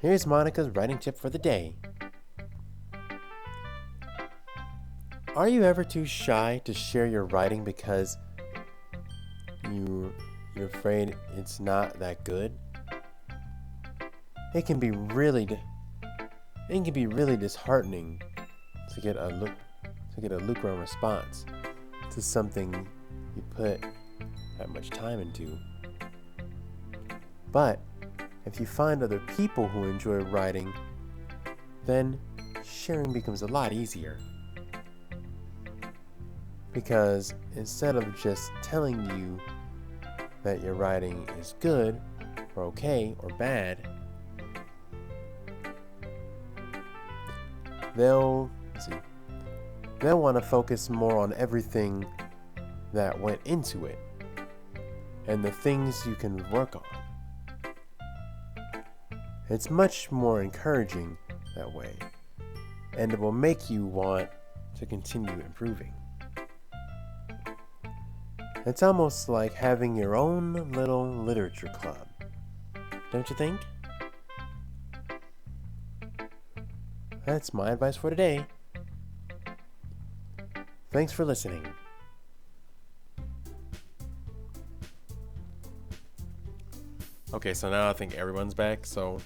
Here's Monica's writing tip for the day. Are you ever too shy to share your writing because you're afraid it's not that good? It can be really disheartening to get a lukewarm response to something you put that much time into. But if you find other people who enjoy writing, then sharing becomes a lot easier. Because instead of just telling you that your writing is good, or okay, or bad, they'll want to focus more on everything that went into it and the things you can work on. It's much more encouraging that way, and it will make you want to continue improving. It's almost like having your own little literature club, don't you think? That's my advice for today. Thanks for listening. Okay, so now I think everyone's back, so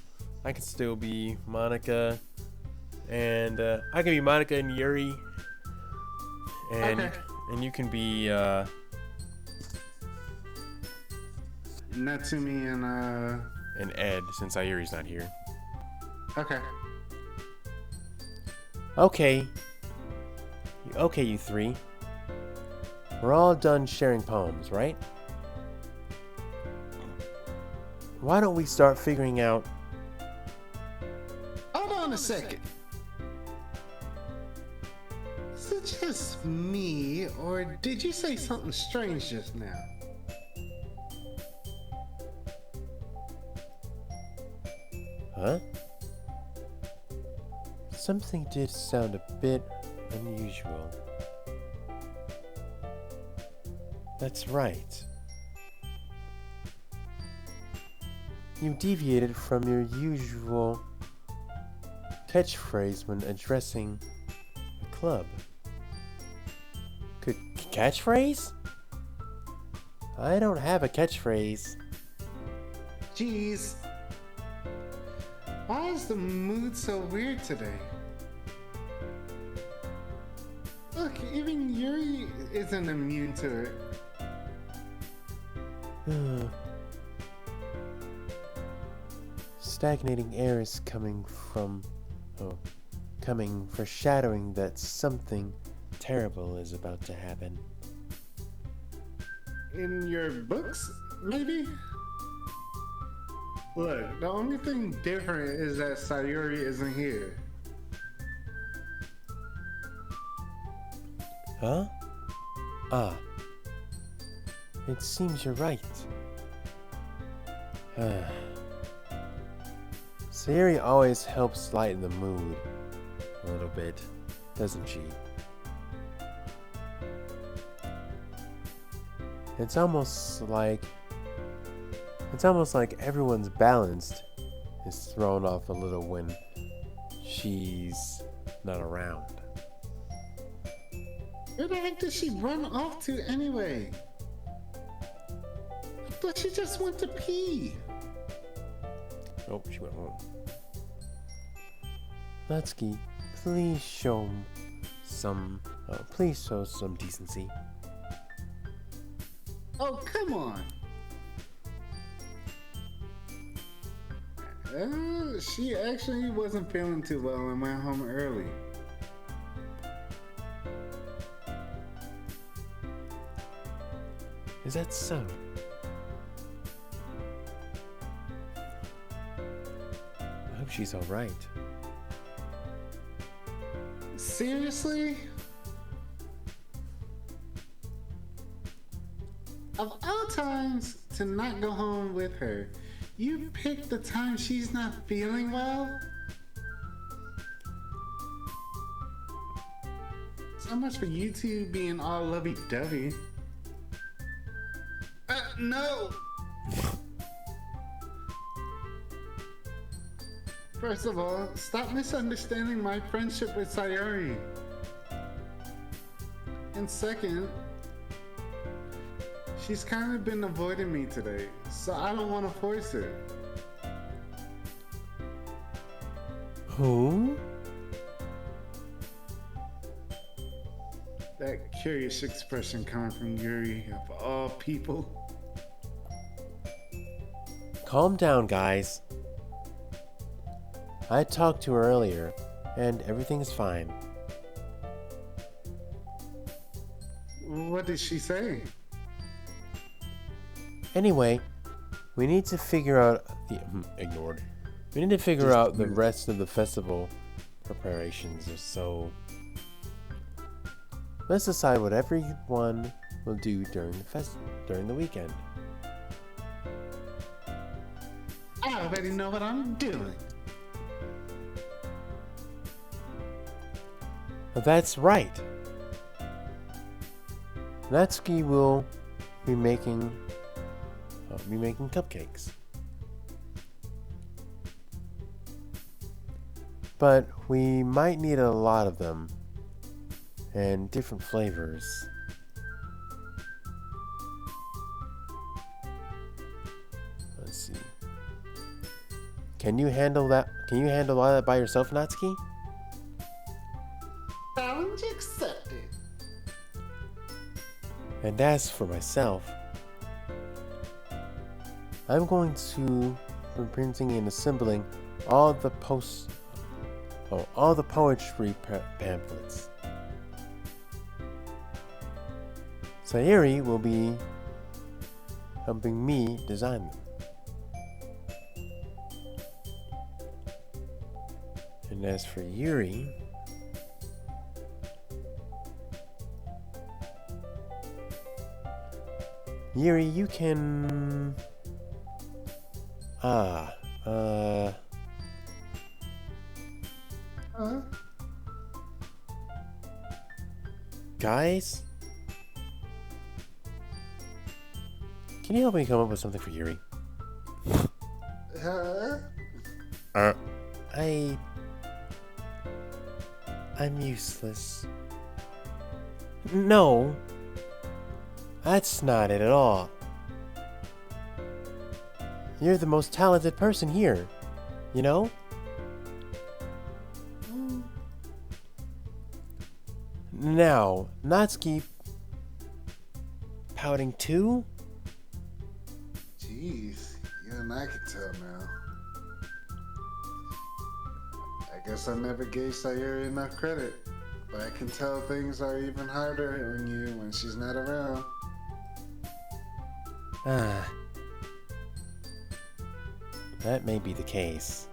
I can still be Monica, and I can be Monica and Yuri, and Okay. and you can be Natsumi and Ed since Sayuri's not here. okay. Okay. Okay, you three. We're all done sharing poems, right? Why don't we start figuring out... Hold on a second. Is it just me, or did you say something strange just now? Huh? Something did sound a bit unusual. That's right. You deviated from your usual catchphrase when addressing the club. Catchphrase? I don't have a catchphrase. Jeez. Why is the mood so weird today? Look, even Yuri isn't immune to it. Stagnating air is foreshadowing that something terrible is about to happen. In your books, maybe? Look, the only thing different is that Sayuri isn't here. Huh? Ah. It seems you're right. Sayuri always helps lighten the mood a little bit, doesn't she? It's almost like everyone's balance is thrown off a little when she's not around. Where the heck did she run off to anyway? I thought she just went to pee. Oh, she went home. Natsuki, please show some decency. Oh, come on. She actually wasn't feeling too well and went home early. Is that so? I hope she's alright. Seriously? Of all times to not go home with her, you picked the time she's not feeling well? So much for you two being all lovey-dovey. No! First of all, stop misunderstanding my friendship with Sayuri. And second, she's kind of been avoiding me today, so I don't want to force it. Who? That curious expression coming from Yuri, of all people. Calm down, guys. I talked to her earlier, and everything's fine. What did she say? Anyway, we need to figure out the ignored. We need to figure out the rest of the festival preparations, so let's decide what everyone will do during the weekend. I already know what I'm doing. That's right. Natsuki will be making cupcakes. But we might need a lot of them and different flavors. Let's see. can you handle that? Can you handle all that by yourself, Natsuki? Challenge accepted. And as for myself, I'm going to be printing and assembling all the poetry pamphlets. Sayuri will be helping me design them. And as for Yuri, you can... Huh? Guys? Can you help me come up with something for Yuri? Huh? I'm useless. No. That's not it at all. You're the most talented person here, you know? Now, Natsuki pouting too? Jeez, even I can tell now. I guess I never gave Sayuri enough credit, but I can tell things are even harder on you when she's not around. That may be the case.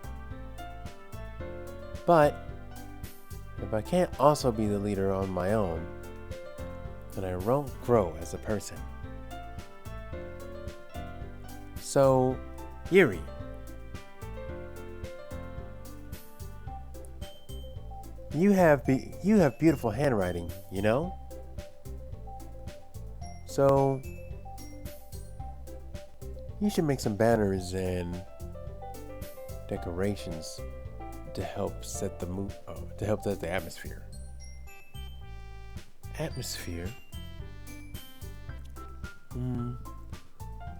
But if I can't also be the leader on my own, then I won't grow as a person. So, Yuri. You have beautiful handwriting, you know? So, you should make some banners and decorations to help set the atmosphere. Atmosphere?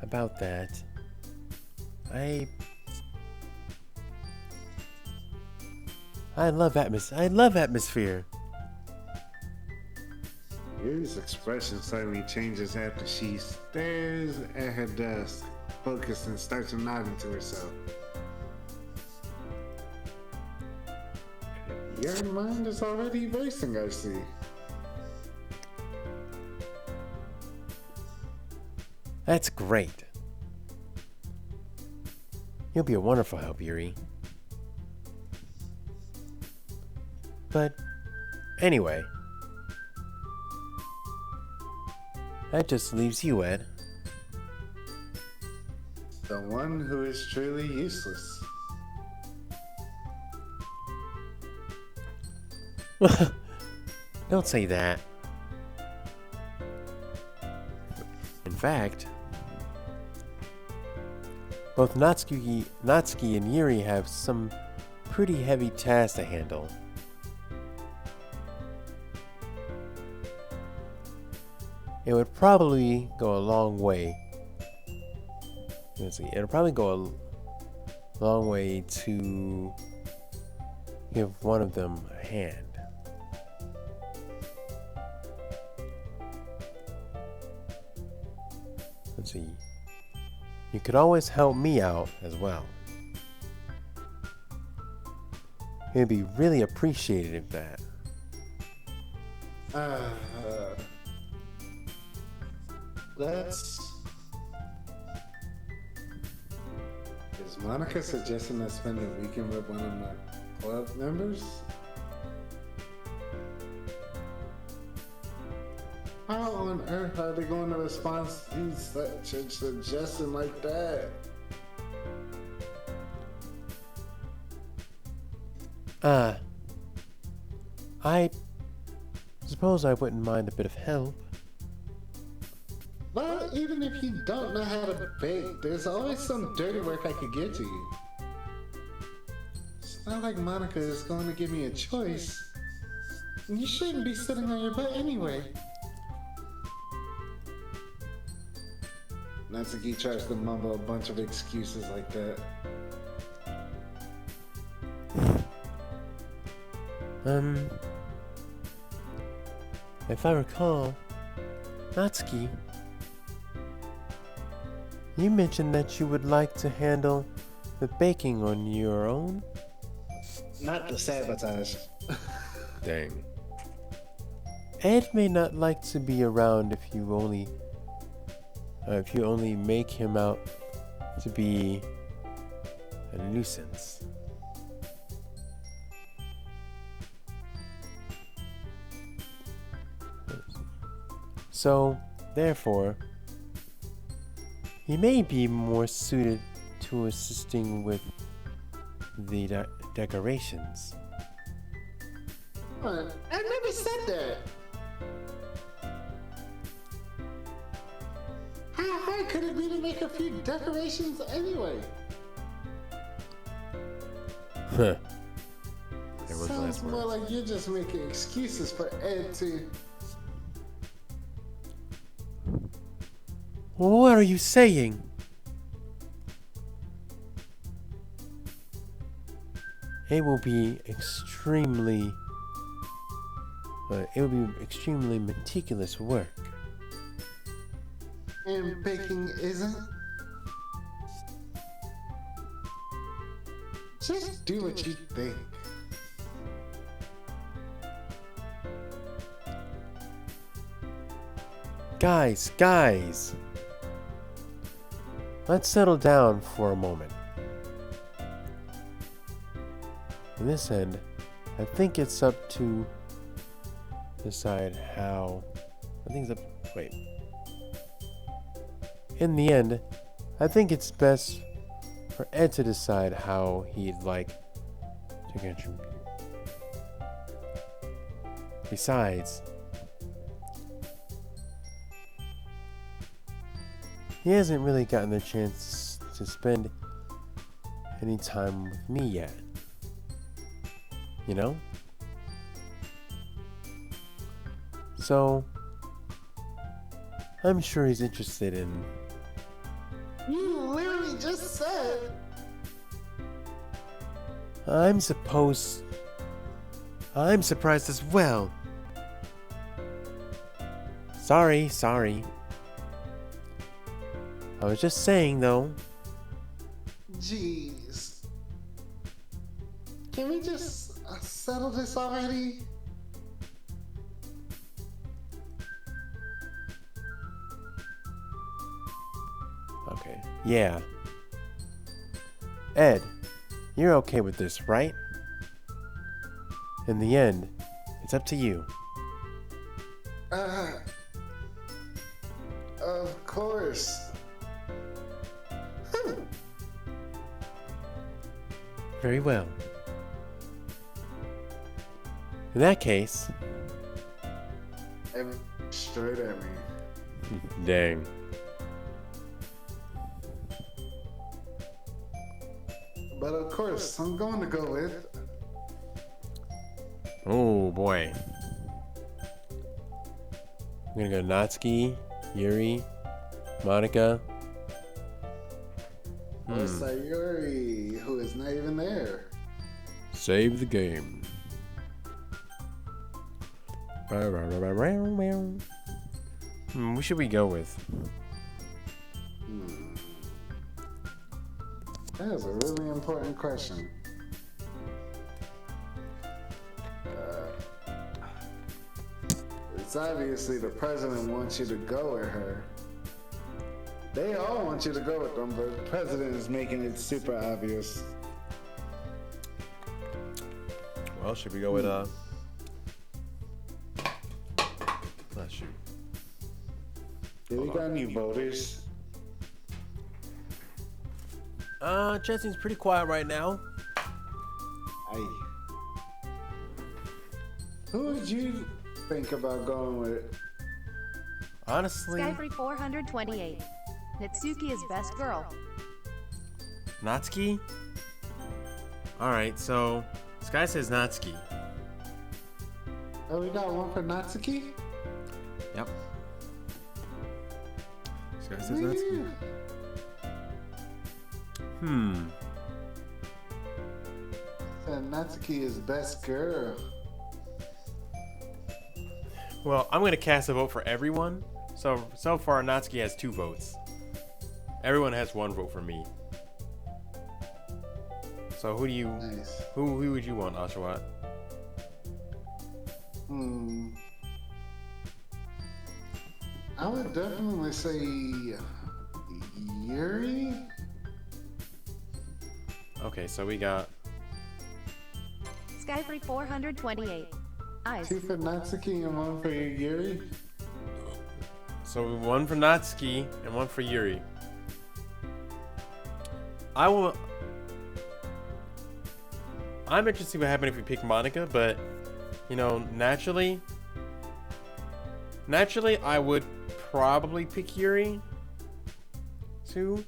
About that, I love atmosphere. Yuri's expression suddenly changes after she stares at her desk, focused, and starts nodding to herself. Your mind is already racing, I see. That's great. You'll be a wonderful help, Yuri. But anyway, that just leaves you, Ed. The one who is truly useless. Don't say that. In fact, both Natsuki and Yuri have some pretty heavy tasks to handle. It would probably go a long way. Let's see. It'll probably go a long way to give one of them a hand. Let's see. You could always help me out as well. It'd be really appreciated if that. Is Monica suggesting I spend a weekend with one of my club members? How on earth are they going to respond to such a suggestion like that? I suppose I wouldn't mind a bit of help. Well, even if you don't know how to bake, there's always some dirty work I could get to you. It's not like Monica is going to give me a choice. You shouldn't be sitting on your butt anyway. Natsuki tries to mumble a bunch of excuses like that. If I recall, Natsuki, you mentioned that you would like to handle the baking on your own? Not the sabotage. Dang. Ed may not like to be around if you only make him out to be a nuisance. So, therefore, he may be more suited to assisting with the decorations. I never said that. How hard could it be to make a few decorations anyway? Huh. Sounds more like you're just making excuses for Ed to. What are you saying? It will be extremely meticulous work. And baking isn't? Just do what you think. Guys! Let's settle down for a moment. On this end, I think it's up to decide how. Wait. In the end, I think it's best for Ed to decide how he'd like to contribute. Besides, he hasn't really gotten the chance to spend any time with me yet. You know? So, I'm sure he's interested in. You literally just said. I'm surprised as well. Sorry. I was just saying, though. Jeez. Can we just settle this already? Okay. Yeah. Ed, you're okay with this, right? In the end, it's up to you. Of course. Very well. In that case. And straight at me. Dang. But of course, I'm going to go with. Oh boy. I'm gonna go Natsuki, Yuri, Monica. Or Sayuri, who is not even there. Save the game. Who should we go with? That is a really important question. It's obviously the president wants you to go with her. They all want you to go with them, but the president is making it super obvious. Well, should we go with shoot. Do we got any voters? Jesse's pretty quiet right now. Who would you think about going with? Honestly, Skyfree 428. Natsuki is best girl. Natsuki? Alright, so Sky says Natsuki. Oh, we got one for Natsuki? Yep. Sky says Natsuki. And Natsuki is best girl. Well, I'm gonna cast a vote for everyone. So far, Natsuki has 2 votes. Everyone has 1 vote for me. So who do you? Nice. Who would you want, Oshawott? I would definitely say Yuri. Okay, so we got Skyfree 428. Eyes. 2 for Natsuki and 1 for Yuri. 1 for Natsuki and 1 for Yuri. I'm interested to see what happens if we pick Monica, but you know, naturally, I would probably pick Yuri too.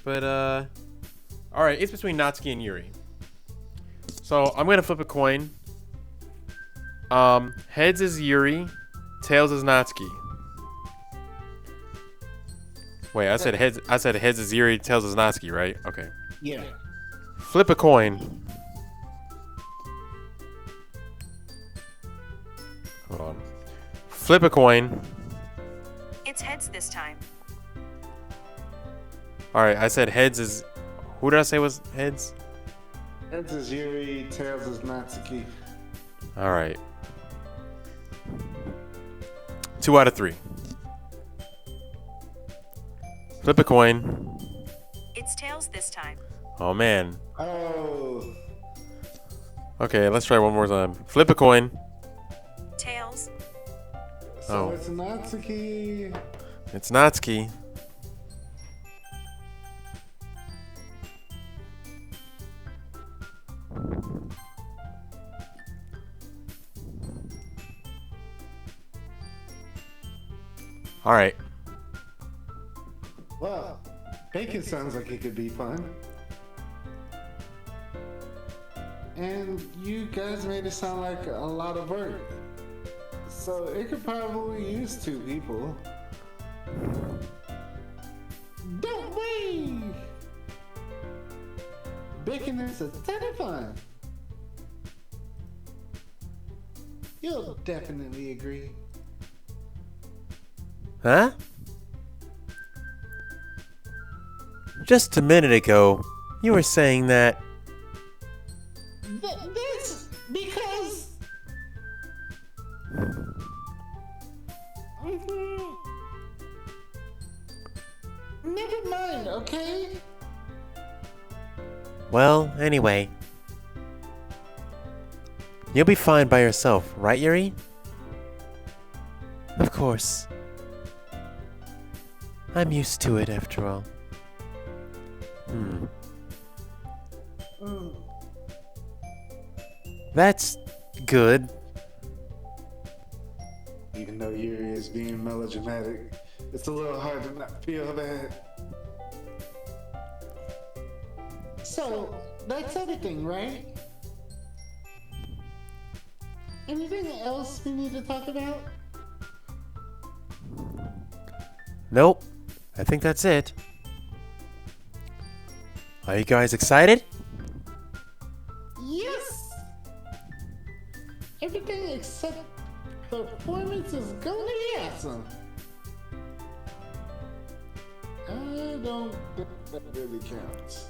But all right, it's between Natsuki and Yuri. So I'm gonna flip a coin. Heads is Yuri, tails is Natsuki. Wait, I said heads. I said heads is Yuri, tails is Natsuki, right? Okay. Yeah. Flip a coin. Hold on. Flip a coin. It's heads this time. All right, I said heads is. Who did I say was heads? Heads is Yuri, tails is Natsuki. All right. 2 out of 3. Flip a coin. It's tails this time. Oh man. Oh. Okay, let's try one more time. Flip a coin. Tails. So Oh. it's Natsuki. It's Natsuki. All right. Well, bacon sounds like it could be fun. And you guys made it sound like a lot of work. So it could probably use 2 people. Don't we? Bacon is a ton of fun. You'll definitely agree. Huh? Just a minute ago, you were saying that. This because. Never mind, okay? Well, anyway. You'll be fine by yourself, right, Yuri? Of course. I'm used to it after all. That's good. Even though Yuri is being melodramatic, it's a little hard to not feel bad. So, that's everything, right? Anything else we need to talk about? Nope. I think that's it. Are you guys excited? Yes! Everything except the performance is gonna be awesome. I don't think that really counts.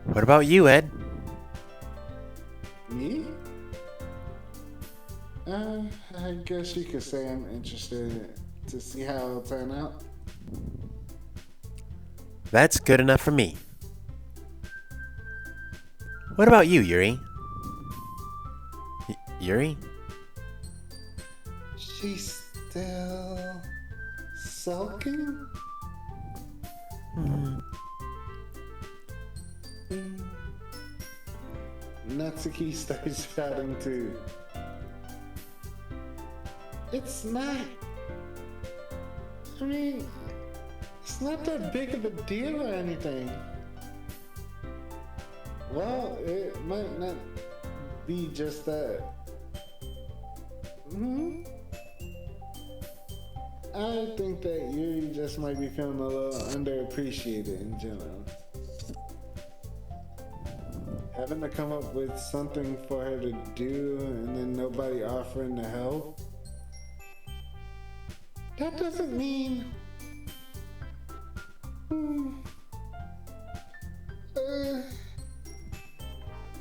What about you, Ed? Me? I guess you could say I'm interested to see how it'll turn out. That's good enough for me. What about you, Yuri? Yuri? She's still sulking? Natsuki starts shouting too. It's not. I mean, it's not that big of a deal or anything. Well, it might not be just that. I think that Yuri just might be feeling a little underappreciated in general. Having to come up with something for her to do and then nobody offering to help? That doesn't mean...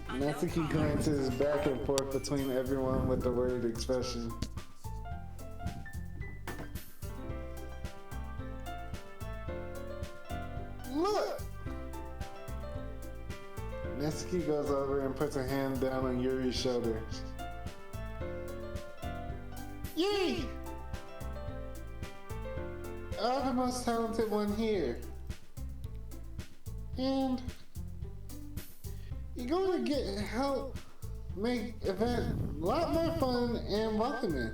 Natsuki glances back and forth between everyone with the worried expression. Look! Natsuki goes over and puts a hand down on Yuri's shoulder. Yuri! I'm the most talented one here. And you're going to get help make event a lot more fun and welcoming.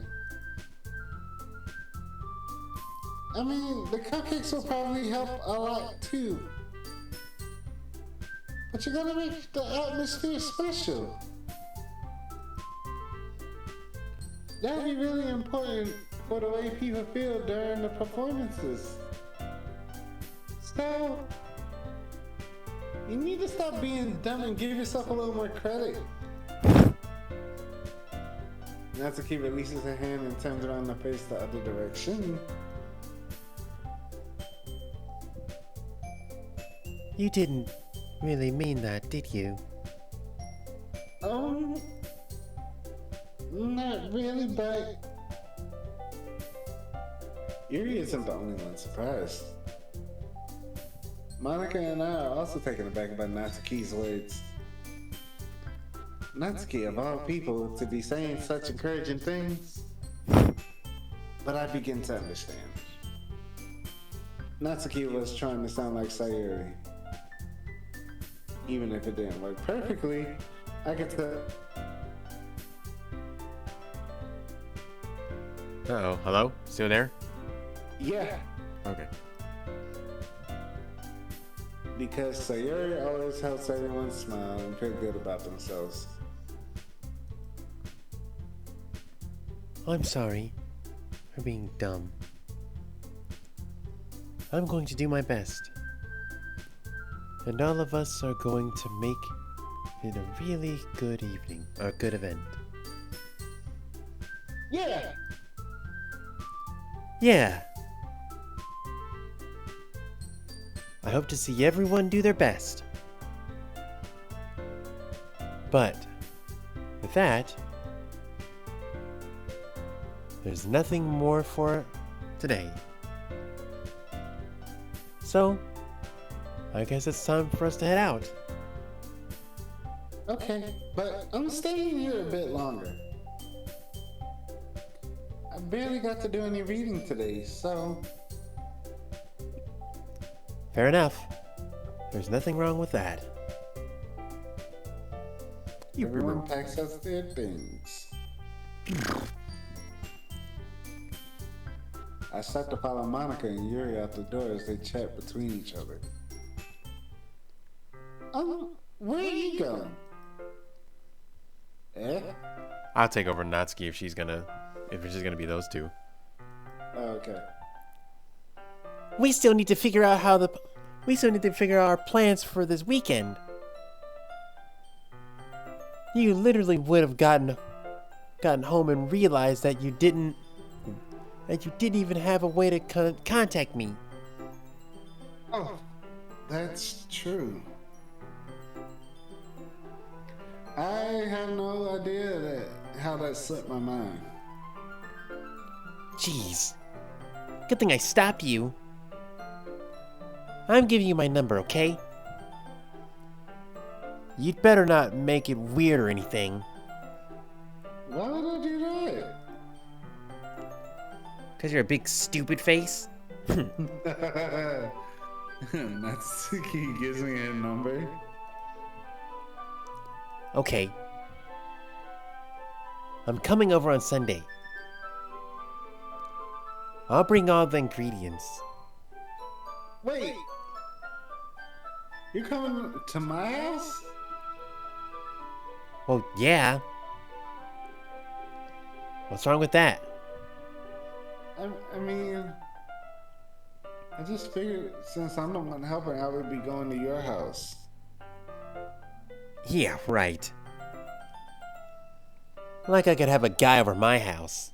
I mean, the cupcakes will probably help a lot too. But you're gonna make the atmosphere special. That'd be really important for the way people feel during the performances. So, you need to stop being dumb and give yourself a little more credit. Natsuki releases her hand and turns around to face the other direction. You didn't really mean that, did you? Not really, but Yuri isn't the only one surprised. Monica and I are also taken aback by Natsuki's words. Natsuki, of all people, to be saying such encouraging things. But I begin to understand. Natsuki was trying to sound like Sayuri. Even if it didn't work perfectly, I could tell. Uh-oh. Hello? Still there? Yeah, Okay. because Sayuri always helps everyone smile and feel good about themselves. I'm sorry for being dumb. I'm going to do my best. And all of us are going to make it a really good evening, or a good event. Yeah! Yeah! I hope to see everyone do their best. But, with that, there's nothing more for today. So, I guess it's time for us to head out. Okay, but I'm staying here a bit longer. I barely got to do any reading today, so... Fair enough. There's nothing wrong with that. Everyone packs up their things. I start to follow Monica and Yuri out the door as they chat between each other. Where are you going? Eh? I'll take over Natsuki if it's just gonna be those two. Oh, okay. We still need to figure out our plans for this weekend. You literally would have gotten home and realized that you didn't even have a way to contact me. Oh, that's true. I have no idea how that slipped my mind. Jeez. Good thing I stopped you. I'm giving you my number, okay? You'd better not make it weird or anything. Why would I do that? 'Cause you're a big stupid face? Natsuki gives me a number. Okay. I'm coming over on Sunday. I'll bring all the ingredients. Wait! You're coming to my house? Well, yeah. What's wrong with that? I mean, I just figured since I'm the one helping, I would be going to your house. Yeah, right. Like I could have a guy over my house.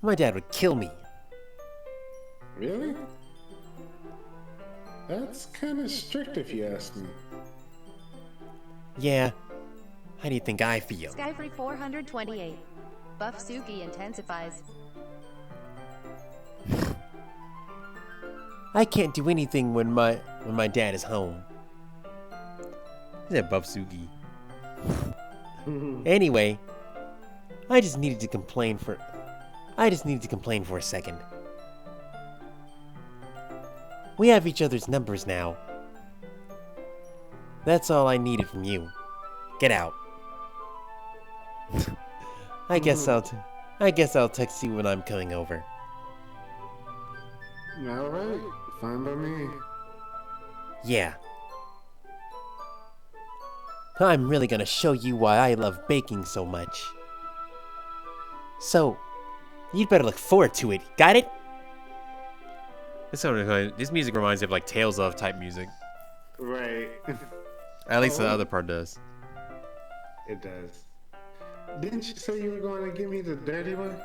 My dad would kill me. Really? That's kind of strict if you ask me. Yeah. How do you think I feel? Skyfree 428. Buff Suki intensifies. I can't do anything when my dad is home. Is that Buff Sugi? Anyway, I just needed to complain for a second. We have each other's numbers now. That's all I needed from you. Get out. I guess I'll text you when I'm coming over. Alright, fine by me. Yeah. I'm really gonna show you why I love baking so much. So, you'd better look forward to it. Got it? This music reminds me of like Tales of type music. Right. At least the other part does. It does. Didn't you say you were going to give me the dirty work?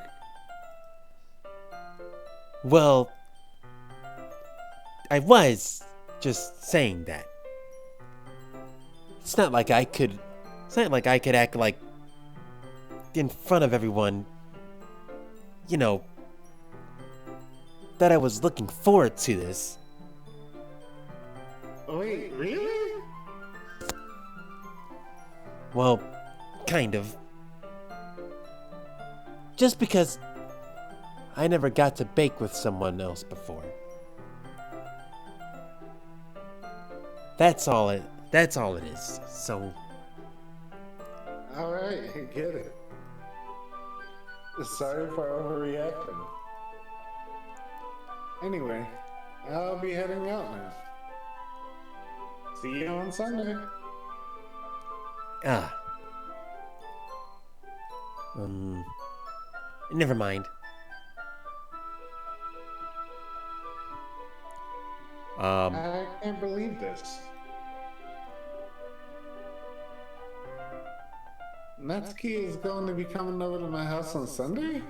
Well, I was just saying that. It's not like I could act like in front of everyone, you know, that I was looking forward to this. Wait, really? Well, kind of. Just because I never got to bake with someone else before. That's all it is. So, Alright, I get it. Sorry for overreacting. Anyway, I'll be heading out now. See you on Sunday. Never mind. I can't believe this. Natsuki is going to be coming over to my house on Sunday?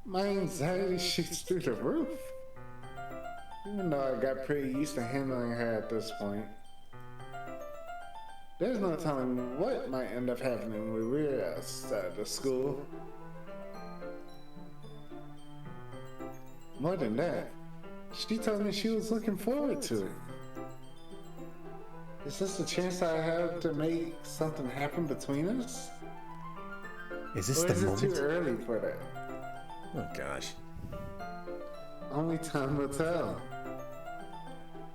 My anxiety shoots through the roof. Even though I got pretty used to handling her at this point. There's no telling what might end up happening when we're outside of school. More than that, she told me she was looking forward to it. Is this a chance I have to make something happen between us? Is this Or the is it moment? too early for that? Oh gosh. Only time will tell.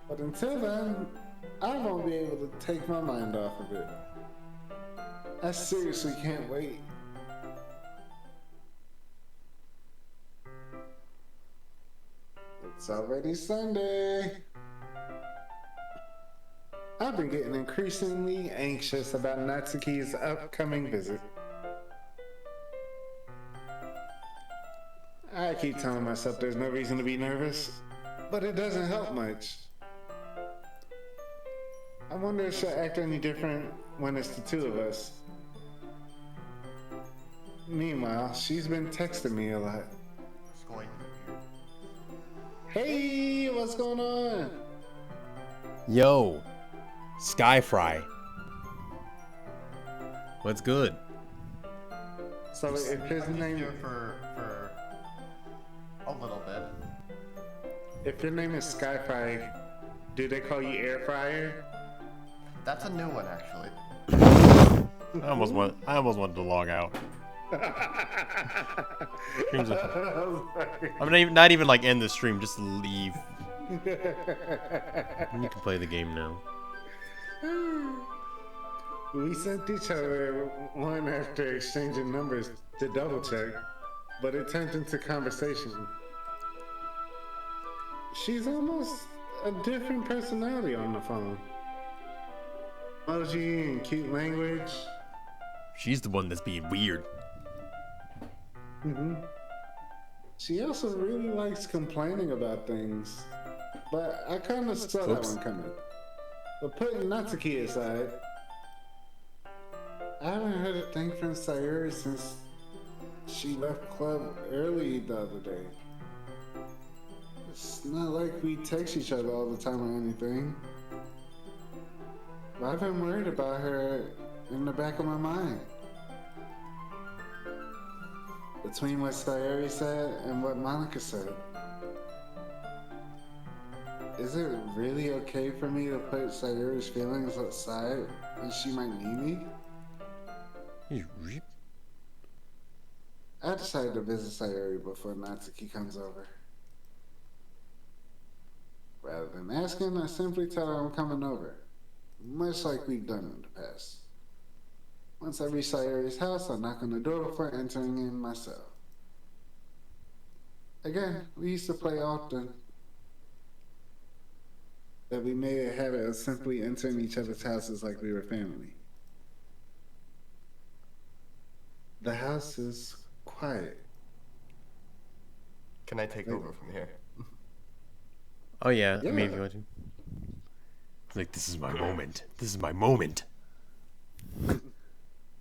But until then, I won't be able to take my mind off of it. I seriously can't wait. It's already Sunday. I've been getting increasingly anxious about Natsuki's upcoming visit. I keep telling myself there's no reason to be nervous, but it doesn't help much. I wonder if she'll act any different when it's the two of us. Meanwhile, she's been texting me a lot. Hey, what's going on? Yo, Skyfry. What's good? So if his name, for a little bit. if your name is Skyfry, do they call you Air Fryer? That's a new one, actually. I almost wanted to log out. I'm not even like end the stream, just leave. You can play the game now. We sent each other one after exchanging numbers to double check, but it turned into conversation. She's almost a different personality on the phone. Emoji and cute language. She's the one that's being weird. She also really likes complaining about things, but I kind of saw that one coming. But putting Natsuki aside, I haven't heard a thing from Sayuri since she left club early the other day. It's not like we text each other all the time or anything. But I've been worried about her in the back of my mind. Between what Sayuri said and what Monica said. Is it really okay for me to put Sayuri's feelings aside when she might need me? I decided to visit Sayuri before Natsuki comes over. Rather than asking, I simply tell her I'm coming over, much like we've done in the past. Once I reach Sayuri's house, I knock on the door before entering in myself. Again, we used to play often, but we made a habit of simply entering each other's houses like we were family. The house is quiet. Can I take over from here? Oh yeah, I mean, Yeah. if you want to. It's like, this is my moment. This is my moment.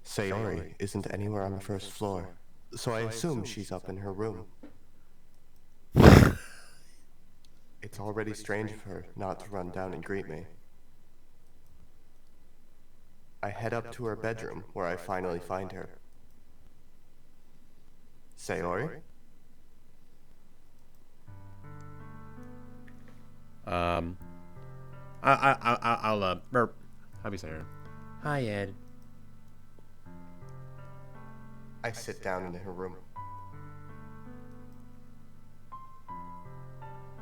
Sayori isn't anywhere on the first floor, so I assume she's up in her room. It's already strange of her not to run down and greet me. I head up to her bedroom, where I finally find her. Sayori? I'll burp. How do you say her? Hi, Ed. I sit down in her room.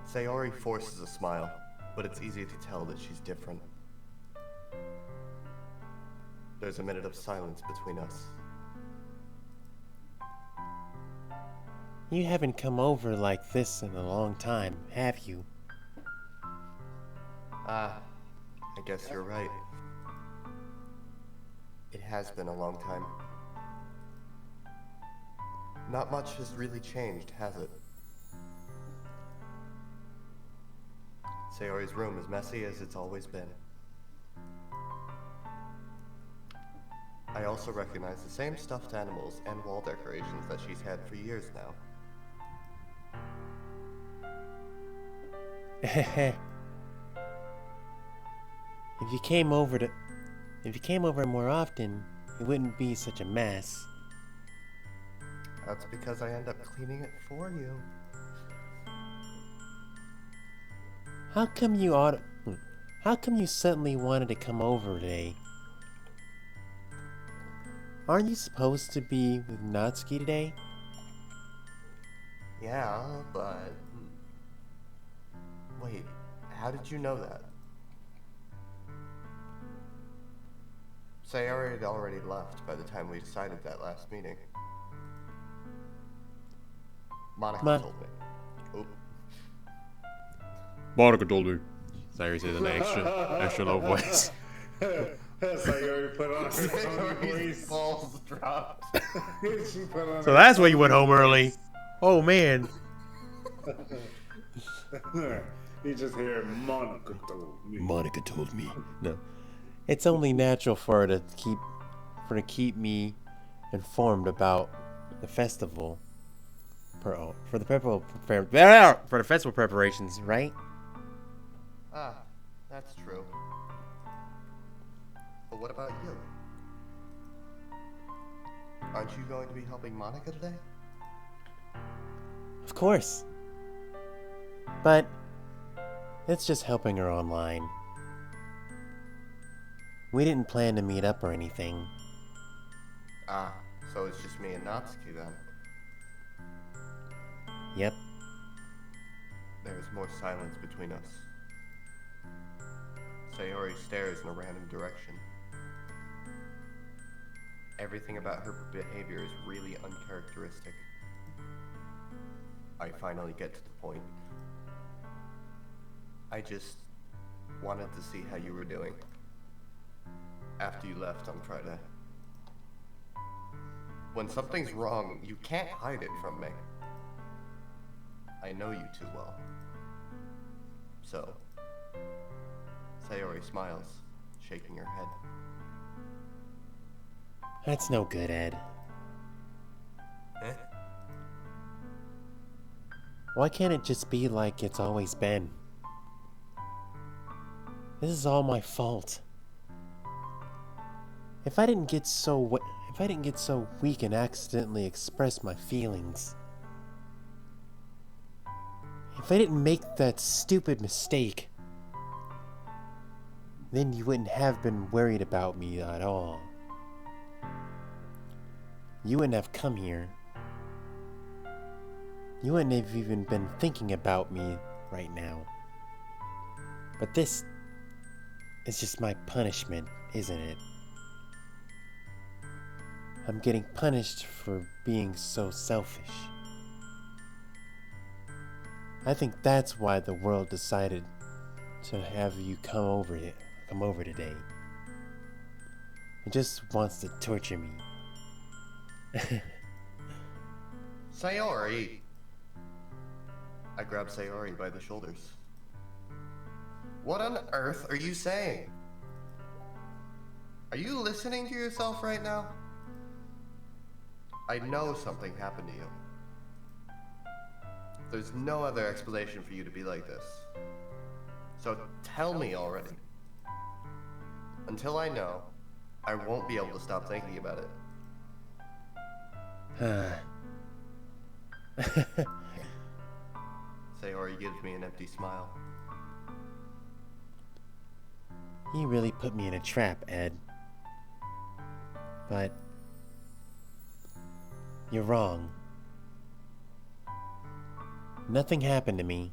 Sayori forces a smile, but it's easy to tell that she's different. There's a minute of silence between us. You haven't come over like this in a long time, have you? I guess you're right. It has been a long time. Not much has really changed, has it? Sayori's room is messy as it's always been. I also recognize the same stuffed animals and wall decorations that she's had for years now. If you came over more often, it wouldn't be such a mess. That's because I end up cleaning it for you. How come you suddenly wanted to come over today? Aren't you supposed to be with Natsuki today? Yeah, but... Wait, how did you know that? Sayori had already left by the time we decided that last meeting. Monica told me. Oop. Monica told me. Sorry, says in an extra low voice. Sayuri put on her Sayori's balls dropped. She put on So that's why you went home early. Oh man. You just hear Monica told me. Monica told me. No. It's only natural for her to keep me informed about the festival. For the festival preparations, right? Ah, that's true. But what about you? Aren't you going to be helping Monica today? Of course. But it's just helping her online. We didn't plan to meet up or anything. Ah, so it's just me and Natsuki then. Yep. There is more silence between us. Sayori stares in a random direction. Everything about her behavior is really uncharacteristic. I finally get to the point. I just wanted to see how you were doing after you left on Friday. When something's wrong, you can't hide it from me. I know you too well. So Sayori smiles, shaking her head. That's no good, Ed. Eh? Why can't it just be like it's always been? This is all my fault. If I didn't get so weak and accidentally express my feelings, if I didn't make that stupid mistake, then you wouldn't have been worried about me at all. You wouldn't have come here. You wouldn't have even been thinking about me right now. But this is just my punishment, isn't it? I'm getting punished for being so selfish. I think that's why the world decided to have you come over today. It just wants to torture me. Sayori! I grab Sayori by the shoulders. What on earth are you saying? Are you listening to yourself right now? I know something happened to you. There's no other explanation for you to be like this. So tell me already. Until I know, I won't be able to stop thinking about it. Sayori gives me an empty smile. You really put me in a trap, Ed. But you're wrong. Nothing happened to me.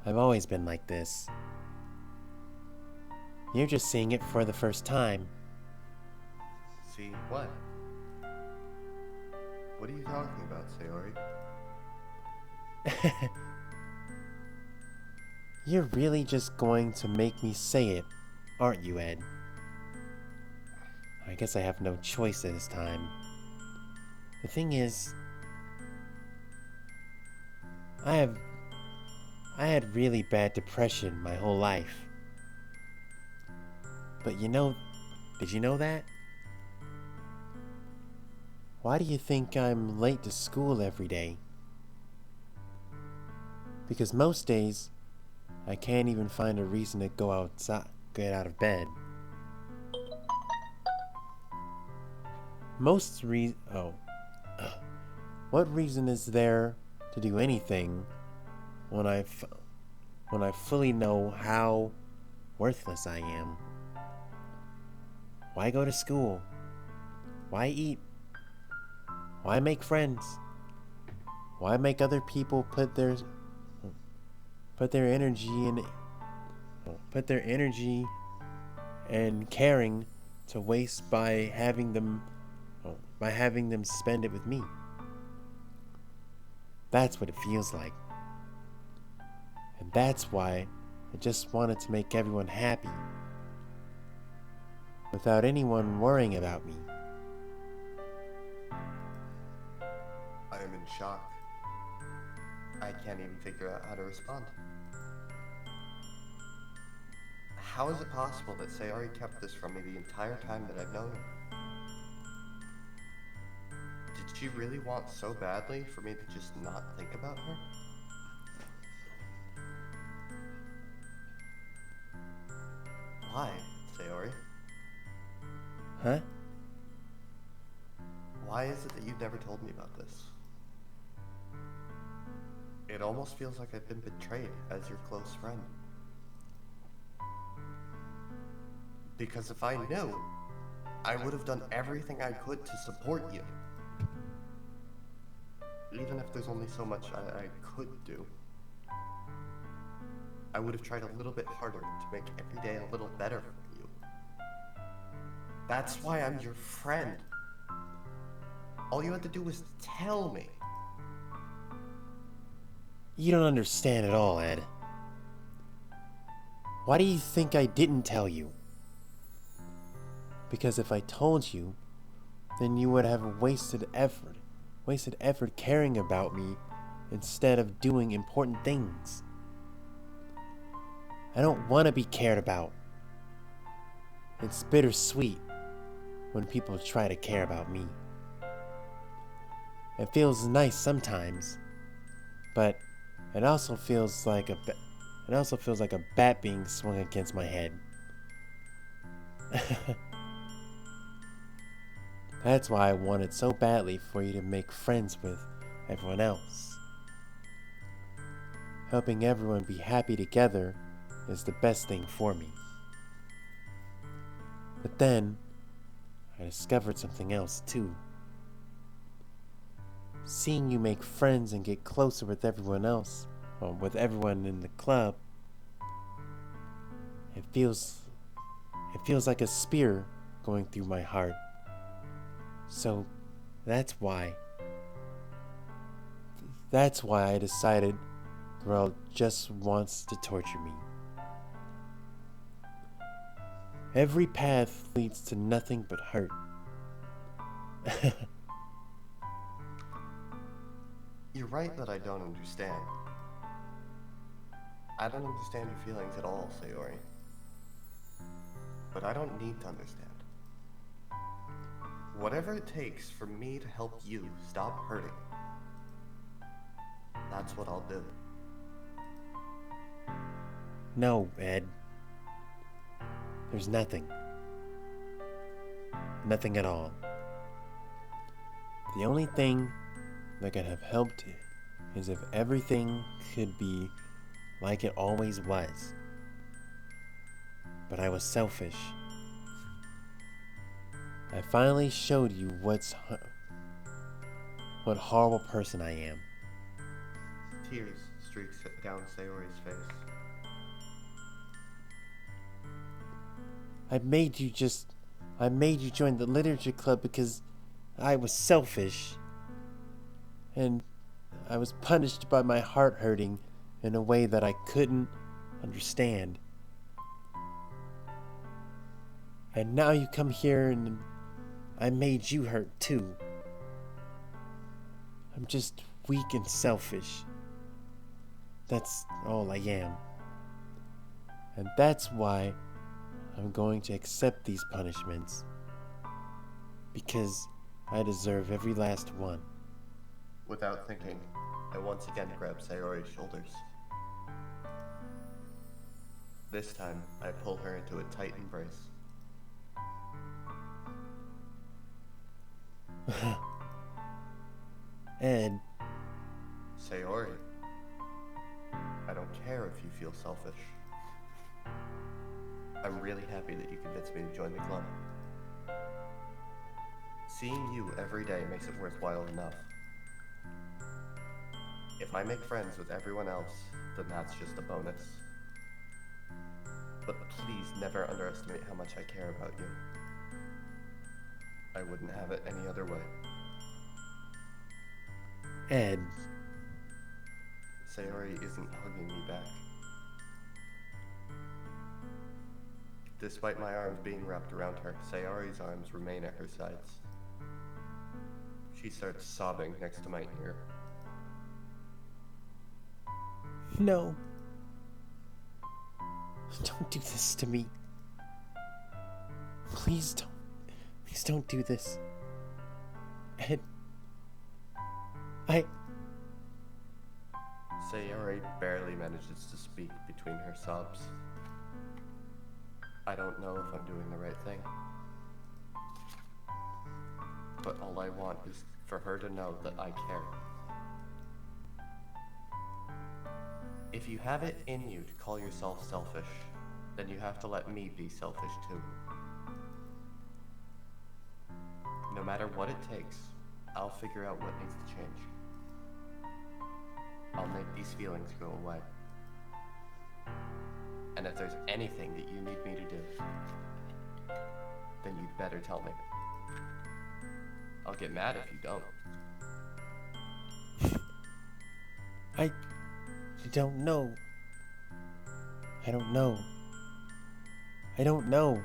I've always been like this. You're just seeing it for the first time. See what? What are you talking about, Sayori? You're really just going to make me say it, aren't you, Ed? I guess I have no choice this time. The thing is, I had really bad depression my whole life. But did you know that? Why do you think I'm late to school every day? Because most days, I can't even find a reason to get out of bed. What reason is there to do anything when I fully know how worthless I am? Why go to school? Why eat? Why make friends? Why make other people put their energy and caring to waste by having them spend it with me? That's what it feels like. And that's why I just wanted to make everyone happy without anyone worrying about me. I am in shock. I can't even figure out how to respond. How is it possible that Sayori kept this from me the entire time that I've known her? Did she really want so badly for me to just not think about her? Why, Sayori? Huh? Why is it that you've never told me about this? It almost feels like I've been betrayed as your close friend. Because if I knew, I would have done everything I could to support you. Even if there's only so much I could do. I would have tried a little bit harder to make every day a little better for you. That's why I'm your friend. All you had to do was tell me. You don't understand at all, Ed. Why do you think I didn't tell you? Because if I told you, then you would have wasted effort caring about me instead of doing important things. I don't want to be cared about. It's bittersweet when people try to care about me. It feels nice sometimes, but it also feels like a bat being swung against my head. That's why I wanted so badly for you to make friends with everyone else. Helping everyone be happy together is the best thing for me. But then, I discovered something else too. Seeing you make friends and get closer with everyone else, or with everyone in the club, it feels like a spear going through my heart. So that's why I decided Grell just wants to torture me. Every path leads to nothing but hurt. You're right that I don't understand. I don't understand your feelings at all, Sayori. But I don't need to understand. Whatever it takes for me to help you stop hurting, that's what I'll do. No, Ed. There's nothing. Nothing at all. The only thing that could have helped is if everything could be like it always was. But I was selfish. I finally showed you what horrible person I am. Tears streaks down Sayori's face. I made you join the literature club because I was selfish. And I was punished by my heart hurting in a way that I couldn't understand. And now you come here and I made you hurt too. I'm just weak and selfish. That's all I am. And that's why I'm going to accept these punishments. Because I deserve every last one. Without thinking, I once again grab Sayori's shoulders. This time, I pull her into a tight embrace. Ed. Sayori, I don't care if you feel selfish. I'm really happy that you convinced me to join the club. Seeing you every day makes it worthwhile enough. If I make friends with everyone else, then that's just a bonus. But please never underestimate how much I care about you. I wouldn't have it any other way. Ed. Sayori isn't hugging me back. Despite my arms being wrapped around her, Sayori's arms remain at her sides. She starts sobbing next to my ear. No. Don't do this to me. Please don't do this. Ed. Sayori barely manages to speak between her sobs. I don't know if I'm doing the right thing. But all I want is for her to know that I care. If you have it in you to call yourself selfish, then you have to let me be selfish too. No matter what it takes, I'll figure out what needs to change. I'll make these feelings go away. And if there's anything that you need me to do, then you'd better tell me. I'll get mad if you don't. I don't know. I don't know. I don't know.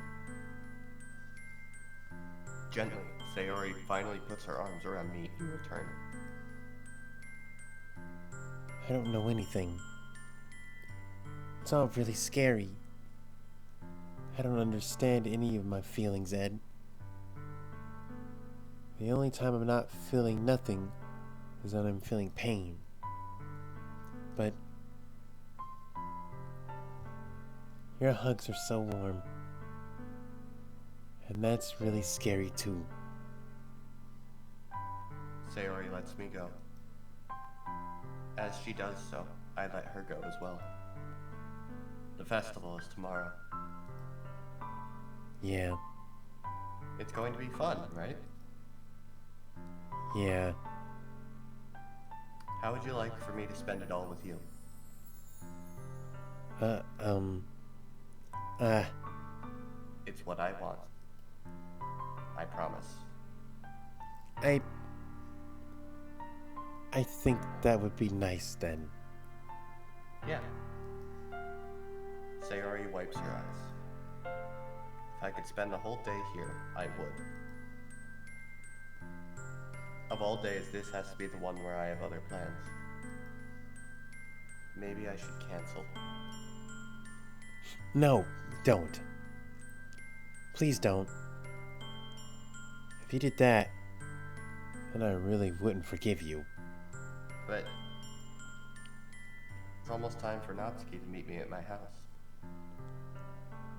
Gently, Sayori finally puts her arms around me in return. I don't know anything. It's all really scary. I don't understand any of my feelings, Ed. The only time I'm not feeling nothing is when I'm feeling pain. But your hugs are so warm. And that's really scary too. Sayori lets me go. As she does so, I let her go as well. The festival is tomorrow. Yeah, It's going to be fun, right? yeah. How would you like for me to spend it all with you? It's what I want. I promise. I think that would be nice then. Yeah. Sayori wipes her eyes. If I could spend the whole day here, I would. Of all days, this has to be the one where I have other plans. Maybe I should cancel. No, don't. Please don't. If you did that, then I really wouldn't forgive you. But it's almost time for Natsuki to meet me at my house.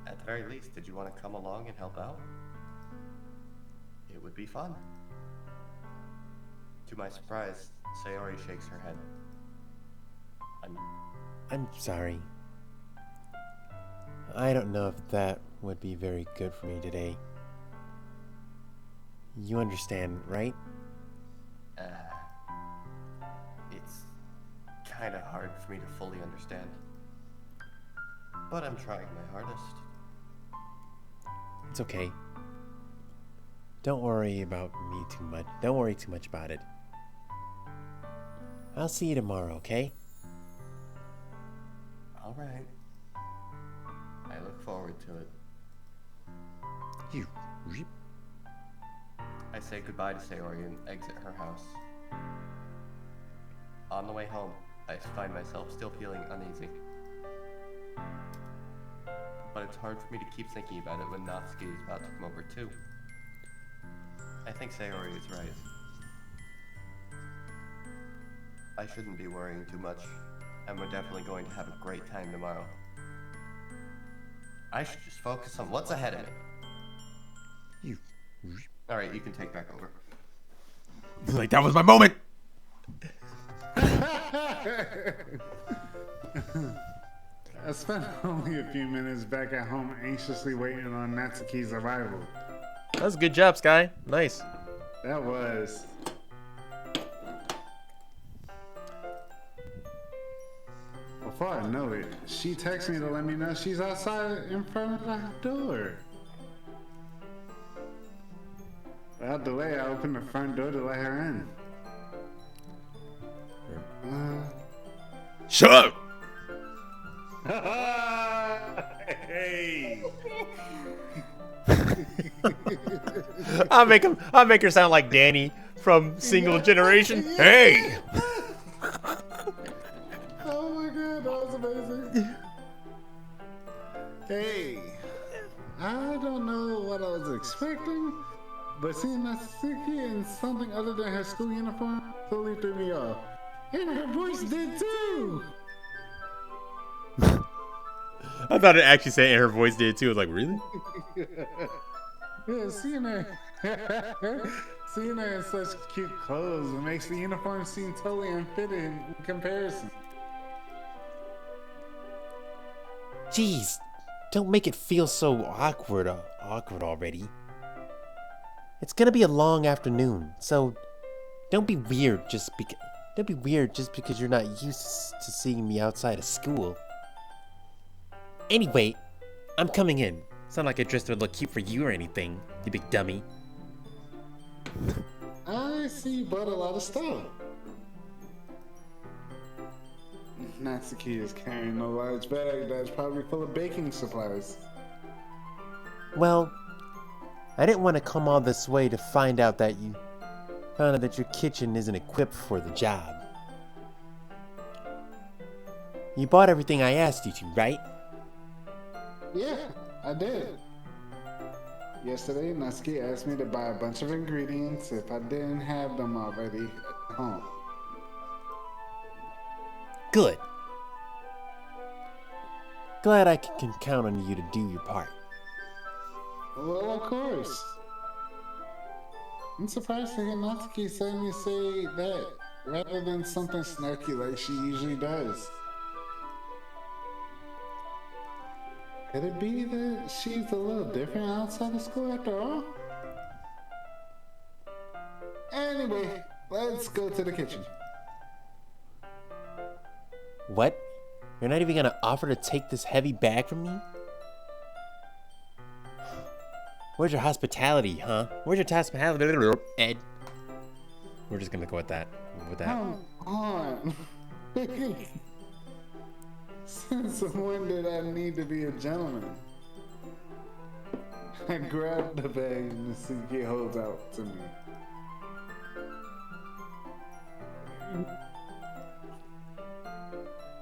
At the very least, did you want to come along and help out? It would be fun. To my surprise, Sayori shakes her head. I'm sorry. I don't know if that would be very good for me today. You understand, right? It's kind of hard for me to fully understand. But I'm trying my hardest. It's okay. Don't worry about me too much. Don't worry too much about it. I'll see you tomorrow, okay? Alright. I look forward to it. You. I say goodbye to Sayori and exit her house. On the way home, I find myself still feeling uneasy. But it's hard for me to keep thinking about it when Natsuki is about to come over too. I think Sayori is right. I shouldn't be worrying too much, and we're definitely going to have a great time tomorrow. I should just focus on what's ahead of me. You. Alright, you can take back over. Like, that was my moment! I spent only a few minutes back at home anxiously waiting on Natsuki's arrival. That was a good job, Sky. Nice. That was. Before I know it, she texts me to let me know she's outside in front of the door. Without delay, I opened the front door to let her in. Shut up! Hey! I'll make her sound like Danny from Single Generation. Hey! Oh my god, that was amazing. Hey, I don't know what I was expecting, but seeing Natsuki in something other than her school uniform totally threw me off. And her voice did too! I thought it actually said, and her voice did too. I was like, really? Yeah, seeing her, seeing her in such cute clothes makes the uniform seem totally unfitting in comparison. Jeez, don't make it feel so awkward already. It's gonna be a long afternoon, so don't be weird just because you're not used to seeing me outside of school. Anyway, I'm coming in. It's not like I dressed to look cute for you or anything, you big dummy. I see you bought a lot of stuff. Natsuki is carrying a large bag that's probably full of baking supplies. Well, I didn't want to come all this way to find out that your kitchen isn't equipped for the job. You bought everything I asked you to, right? Yeah, I did. Yesterday, Natsuki asked me to buy a bunch of ingredients if I didn't have them already at home. Good. Glad I can count on you to do your part. Well, of course. I'm surprised to hear Natsuki suddenly say that rather than something snarky like she usually does. Could it be that she's a little different outside of school after all? Anyway, let's go to the kitchen. What? You're not even gonna offer to take this heavy bag from me? Where's your hospitality, huh? Where's your hospitality, Ed? We're just gonna go with that. Come on. Since when did I need to be a gentleman? I grabbed the bag Natsuki holds out to me.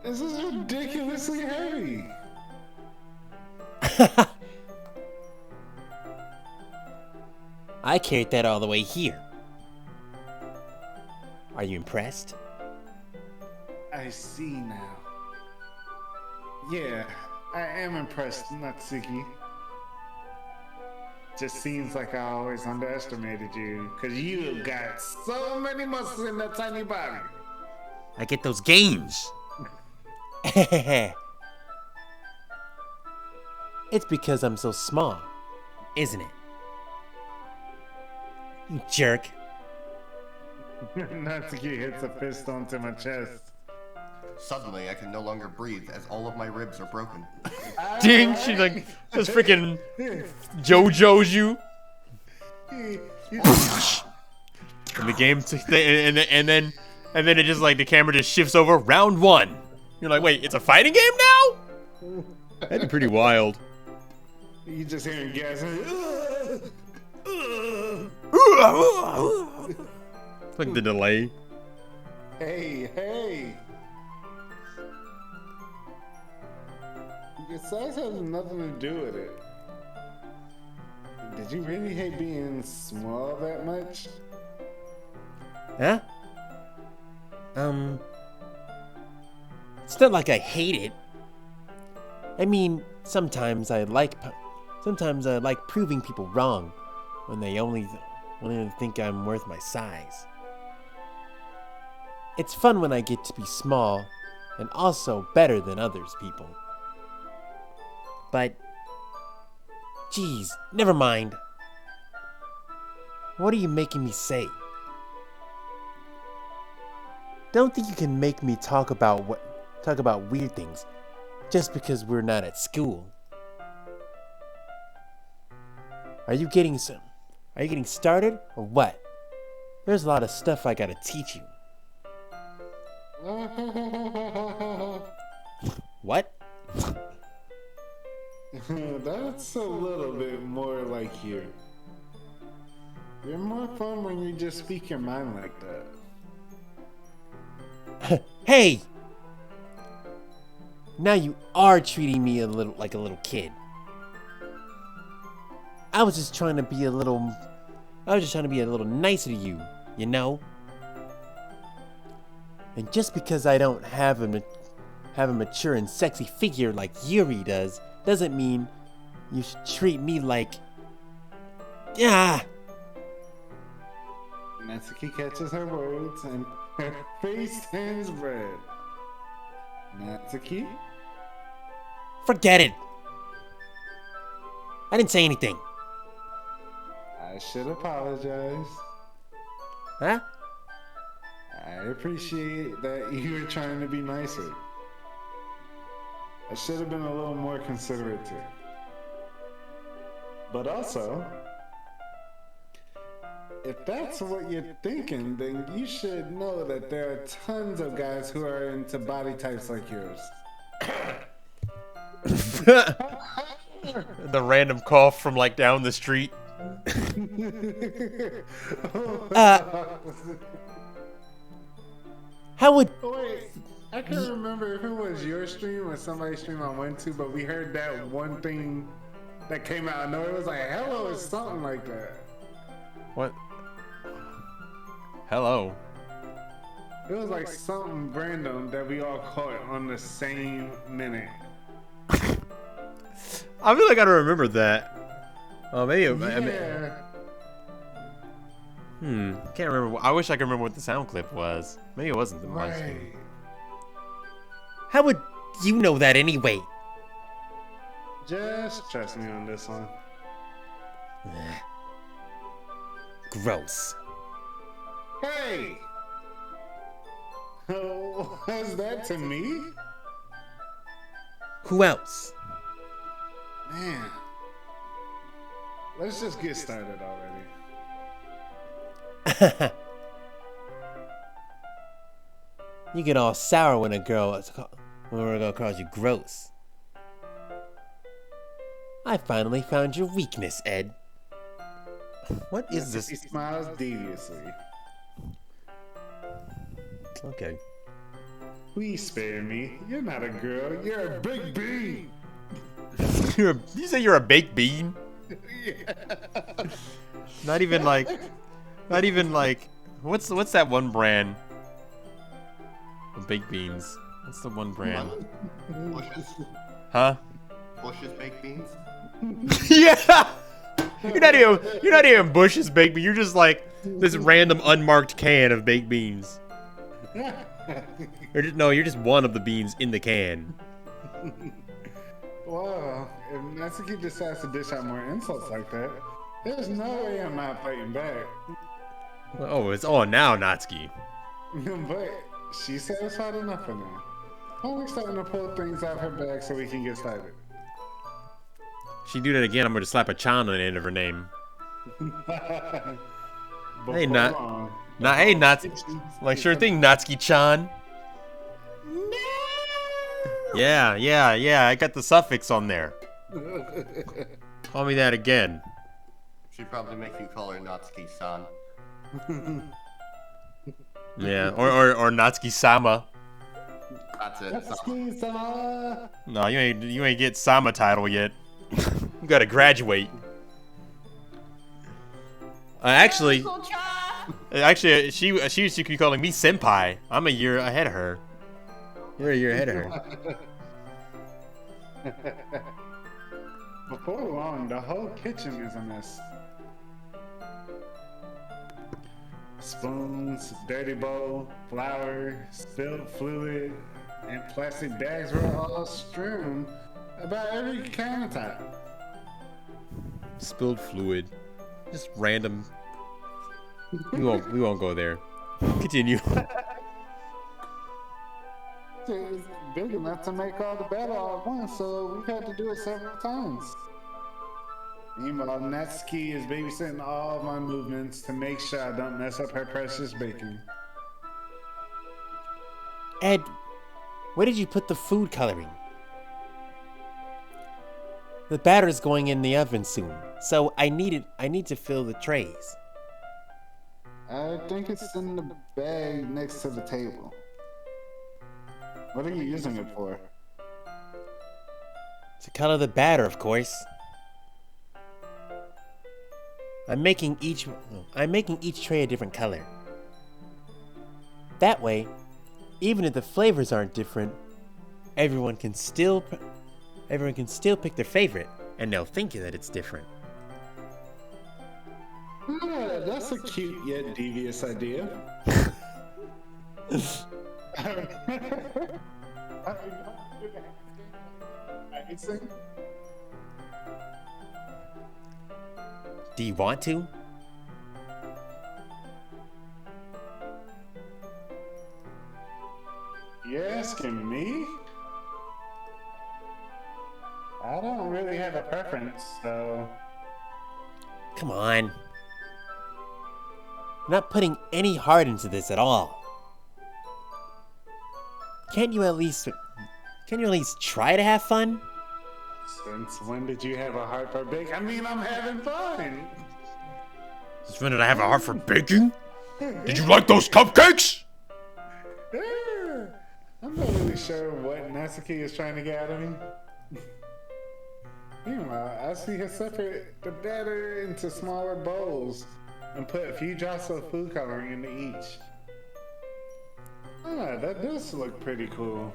This is ridiculously heavy. I carried that all the way here. Are you impressed? I see now. Yeah, I am impressed, Natsuki. Just seems like I always underestimated you, cause you got so many muscles in that tiny body. I get those games. It's because I'm so small, isn't it? You jerk. Natsuki hits a fist onto my chest. Suddenly, I can no longer breathe as all of my ribs are broken. Ding! She like just freaking JoJo's you. And the game, and then it just like the camera just shifts over round one. You're like, wait, it's a fighting game now? That'd be pretty wild. You just hearing gas. It's like the delay. Hey. Your size has nothing to do with it. Did you really hate being small that much? Huh? It's not like I hate it. I mean, sometimes I like proving people wrong when they only think I'm worth my size. It's fun when I get to be small and also better than others people. But, geez, never mind. What are you making me say? Don't think you can make me talk about weird things just because we're not at school. Are you getting started or what? There's a lot of stuff I gotta teach you. What? That's a little bit more like you. You're more fun when you just speak your mind like that. Hey! Now you are treating me like a little kid. I was just trying to be a little nicer to you, you know? And just because I don't have a mature and sexy figure like Yuri does, doesn't mean you should treat me like... Yeah. Natsuki catches her words and her face turns red. Natsuki? Forget it. I didn't say anything. I should apologize. Huh? I appreciate that you were trying to be nicer. I should have been a little more considerate too. But also, if that's what you're thinking, then you should know that there are tons of guys who are into body types like yours. The random cough from like down the street. How would... Wait, I I can't remember if it was your stream or somebody's stream I went to, but we heard that one thing that came out. I know it was like hello or something like that. What? Hello. It was like something random that we all caught on the same minute. I feel like I don't remember that. Oh, maybe. Yeah. Can't remember. I wish I could remember what the sound clip was. Maybe it wasn't the live stream. Right. How would you know that anyway? Just trust me on this one. Gross. Hey! Was that to me? Who else? Man. Let's just get started already. You get all sour when a girl calls you gross. I finally found your weakness, Ed. What is this? He smiles deviously. Okay. Please spare me. You're not a girl. You're a big bean. You say you're a baked bean? Not even like. What's that one brand? Of baked beans. What's the one brand? Bush's. Huh? Bush's baked beans. Yeah. You're not even Bush's baked bean. You're just like this random unmarked can of baked beans. You're just one of the beans in the can. Well, if Natsuki decides to dish out more insults like that, there's no way I'm not fighting back. Oh, it's on now, Natsuki. But she's satisfied enough for now. Only starting to pull things out her bag so we can get started. She do that again, I'm gonna slap a Chan on the end of her name. Hey, hey, Natsuki. Like, sure thing, Natsuki-chan. No! Yeah, I got the suffix on there. Call me that again. She'd probably make you call her Natsuki-san. Yeah, or Natsuki-sama. That's it. Natsuki-sama! No, you ain't get Sama title yet. You gotta graduate. Actually, she used to be calling me senpai. I'm a year ahead of her. You're a year ahead of her. Before long, the whole kitchen is a mess. Spoons, dirty bowl, flour, spilled fluid, and plastic bags were all strewn about every countertop. Spilled fluid. Just random. We won't go there. Continue. It's big enough to make all the batter all at once, so we had to do it several times. Meanwhile, Natsuki is babysitting all of my movements to make sure I don't mess up her precious baking. Ed, where did you put the food coloring? The batter's going in the oven soon, so I need to fill the trays. I think it's in the bag next to the table. What are you using it for? To color the batter, of course. I'm making each tray a different color. That way, even if the flavors aren't different, everyone can still pick their favorite, and they'll think that it's different. Yeah, that's a cute yet devious idea. Do you want to? You're asking me? I don't really have a preference, so... Come on. I'm not putting any heart into this at all. Can't you at least try to have fun? Since when did you have a heart for bacon? I mean, I'm having fun! Since when did I have a heart for baking? Did you like those cupcakes? Yeah, I'm ready really sure what Natsuki is trying to get out of me. Meanwhile, I see her separate the batter into smaller bowls and put a few drops of food coloring into each. Ah, that does look pretty cool.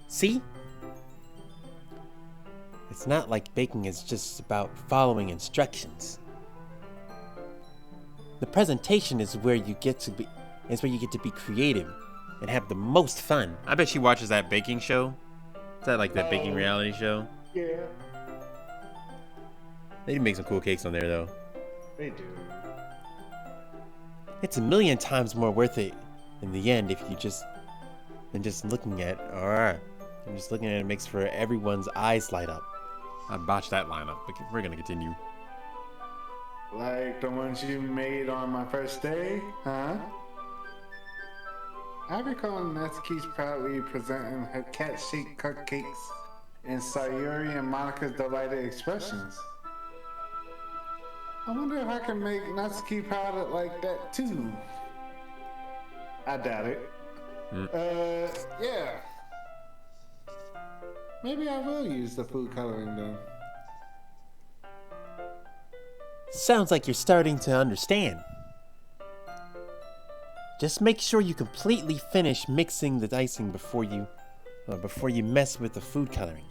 See? It's not like baking is just about following instructions. The presentation is where you get to be creative and have the most fun. I bet she watches that baking show. Is that like that baking reality show? Yeah, They do make some cool cakes on there though. they do. It's a million times more worth it in the end if you just looking at it makes for everyone's eyes light up. I botched that lineup, but we're gonna continue. Like the ones you made on my first day, huh? I recall Natsuki's proudly presenting her cat-shaped cupcakes and Sayuri and Monika's delighted expressions. I wonder if I can make Natsuki proud like that too. I doubt it. Yeah. Maybe I will use the food coloring then. Sounds like you're starting to understand. Just make sure you completely finish mixing the icing before you mess with the food coloring.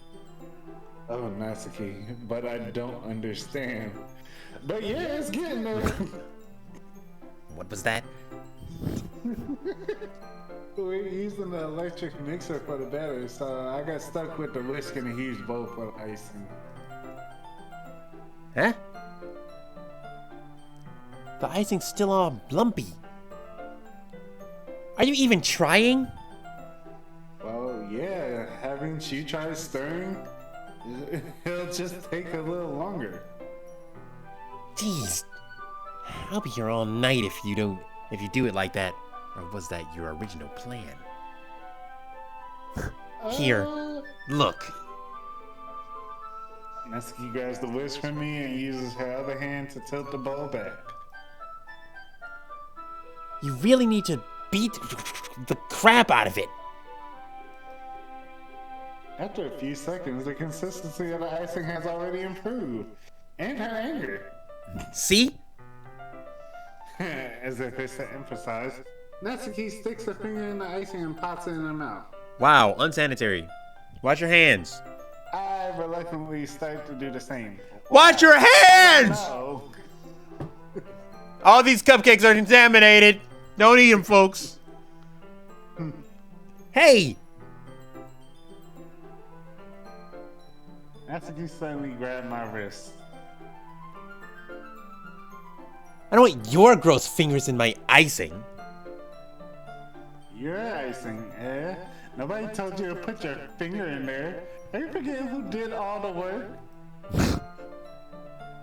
Oh, Natsuki, but I don't understand. But yeah, it's getting there. What was that? We're using the electric mixer for the batter, so I got stuck with the whisk and a huge bowl for icing. Huh? The icing's still all lumpy. Are you even trying? Well, yeah, haven't you tried stirring? It'll just take a little longer. Jeez. I'll be here all night if you do it like that. Or was that your original plan? Here, look. Natsuki grabs the whisk from me and uses her other hand to tilt the bowl back. You really need to beat the crap out of it. After a few seconds, the consistency of the icing has already improved. And her anger. See? As if it's to emphasize, Natsuki sticks a finger in the icing and pops it in her mouth. Wow, unsanitary. Wash your hands. I reluctantly start to do the same. Wash your hands! No. All these cupcakes are contaminated. Don't eat them, folks. Hey! Natsuki suddenly grabbed my wrist. I don't want your gross fingers in my icing. Your icing, eh? Nobody told you to put your finger in there. Are you forgetting who did all the work?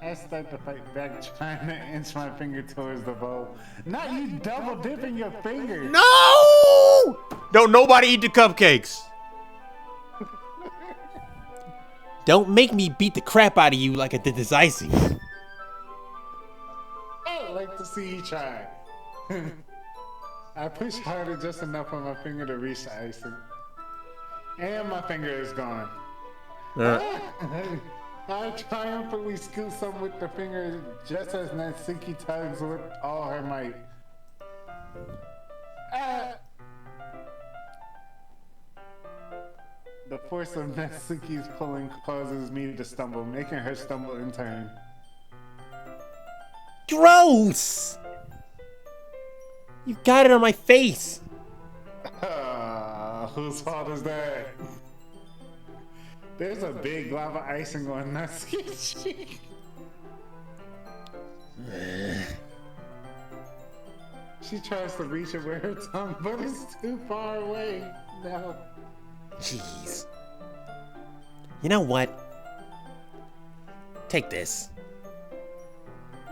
I start to fight back, trying to inch my finger towards the bowl. Not you double dipping your finger. No! Don't nobody eat the cupcakes. Don't make me beat the crap out of you like I did this icing. I'd like to see you try. I push harder just enough for my finger to reach the icing. And my finger is gone. I triumphantly scoop some with the finger just as Natsuki tugs with all her might. The force of Natsuki's pulling causes me to stumble, making her stumble in turn. Gross! You've got it on my face. Whose fault is that? There's a big glob of icing on Natsuki's cheek. She tries to reach it with her tongue, but it's too far away. No. Jeez. You know what? Take this.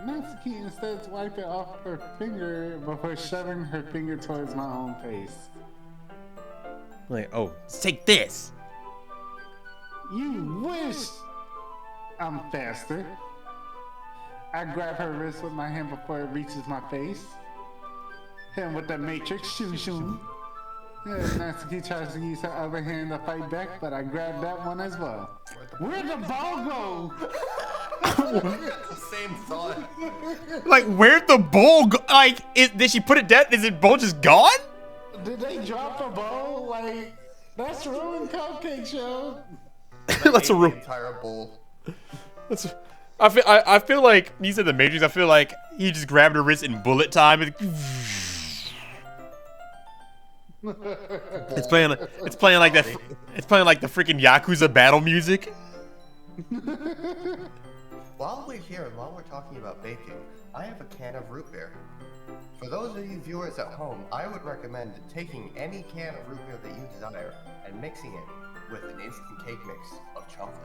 Natsuki instead wiped it off her finger before shoving her finger towards my own face. Like, oh, take this. You wish! I'm faster. I grab her wrist with my hand before it reaches my face. Hit him with the matrix shoo shoo. Yeah, Natsuki tries to use her other hand to fight back, but I grabbed that one as well. Where'd the ball go? It's the same thought. Like, where'd the bowl go? Like, did she put it down? Is the bowl just gone? Did they drop the ball? Like, that's ruined Cupcake Show. That's a The real. entire bowl. I feel like you said the Matrix. I feel like he just grabbed her wrist in bullet time. And it's playing like that. It's playing like the freaking Yakuza battle music. While we're here and while we're talking about baking, I have a can of root beer. For those of you viewers at home, I would recommend taking any can of root beer that you desire and mixing it with an instant cake mix of chocolate.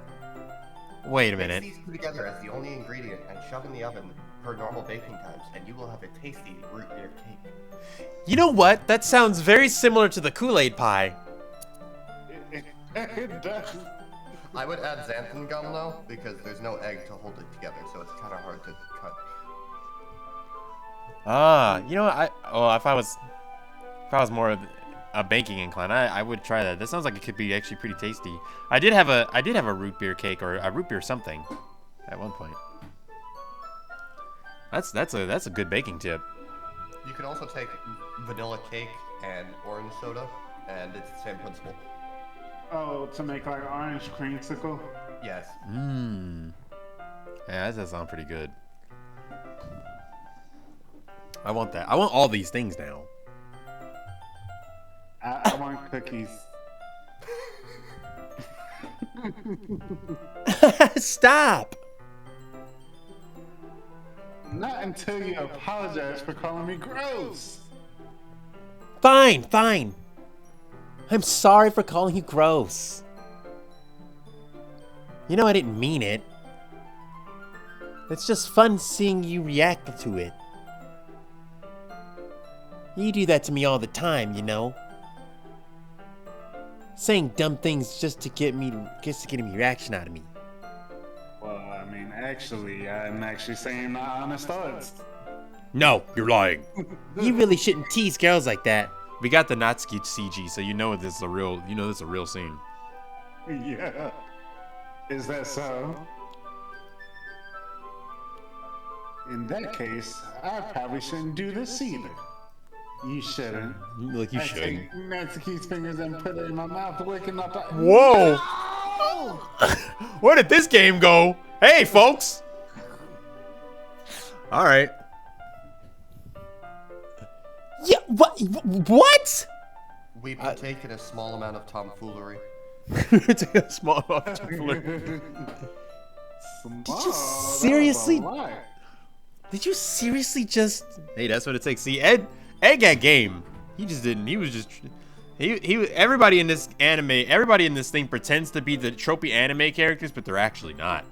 Wait a Mix minute. these two together as the only ingredient and shove in the oven per normal baking times, and you will have a tasty root beer cake. You know what? That sounds very similar to the Kool-Aid pie. It does. I would add xanthan gum though, because there's no egg to hold it together, so it's kind of hard to cut. Ah, you know what? If I was more a baking inclined, I would try that. That sounds like it could be actually pretty tasty. I did have a root beer cake or a root beer something at one point. That's a good baking tip. You can also take vanilla cake and orange soda, and it's the same principle. Oh, to make like orange creamsicle? Yes. Mmm. Yeah, that does sound pretty good. I want that. I want all these things now. I want cookies. Stop! Not until you apologize for calling me gross. Fine, fine. I'm sorry for calling you gross. You know I didn't mean it. It's just fun seeing you react to it. You do that to me all the time, you know. Saying dumb things just to get a reaction out of me. Well, I mean, actually, I'm actually saying my honest thoughts. No, you're lying. You really shouldn't tease girls like that. We got the Natsuki CG, so you know this is a real. You know this is a real scene. Yeah. Is that so? In that case, I probably shouldn't do this either. You shouldn't. Like you I should. take Natsuki's fingers and put it in my mouth, waking up. Whoa! Where did this game go? Hey, folks! All right. Yeah, what? We partake in a small amount of tomfoolery. Take a small tomfoolery. Did you seriously just... Hey, that's what it takes. See, Ed got game. He just didn't. He was just. Everybody in this anime, everybody in this thing pretends to be the tropey anime characters, but they're actually not.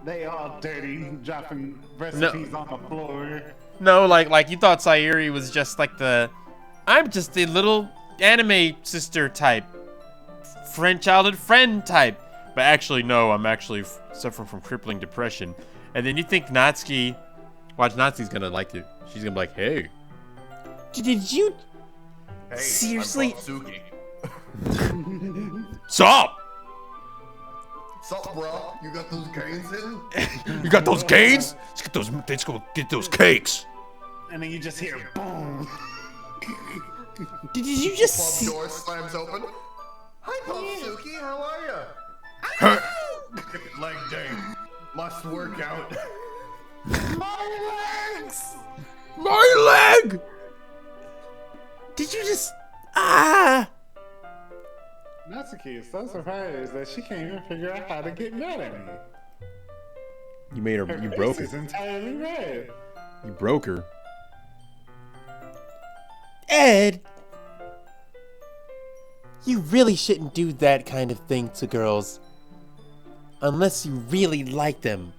They all dirty, dropping recipes on the floor. No, like you thought Sayuri was just like I'm just a little anime sister type, childhood friend type. But actually, no, I'm actually suffering from crippling depression. And then you think Natsuki, watch, Natsuki's gonna like it. She's gonna be like, hey. Did you... Hey, Seriously? I'm Suki. Sup? Sup, bro? You got those gains in? You got those gains? Let's go get those cakes. And then you just hear boom. Did you just Club see... door slams open. Hi, Pop Suki. How are ya? Leg day. Must work out. My legs! My leg! Did you just... Natsuki is so surprised that she can't even figure out how to get mad at me. You made her. Her You broke face is her. entirely red. You broke her. Ed! You really shouldn't do that kind of thing to girls. Unless you really like them.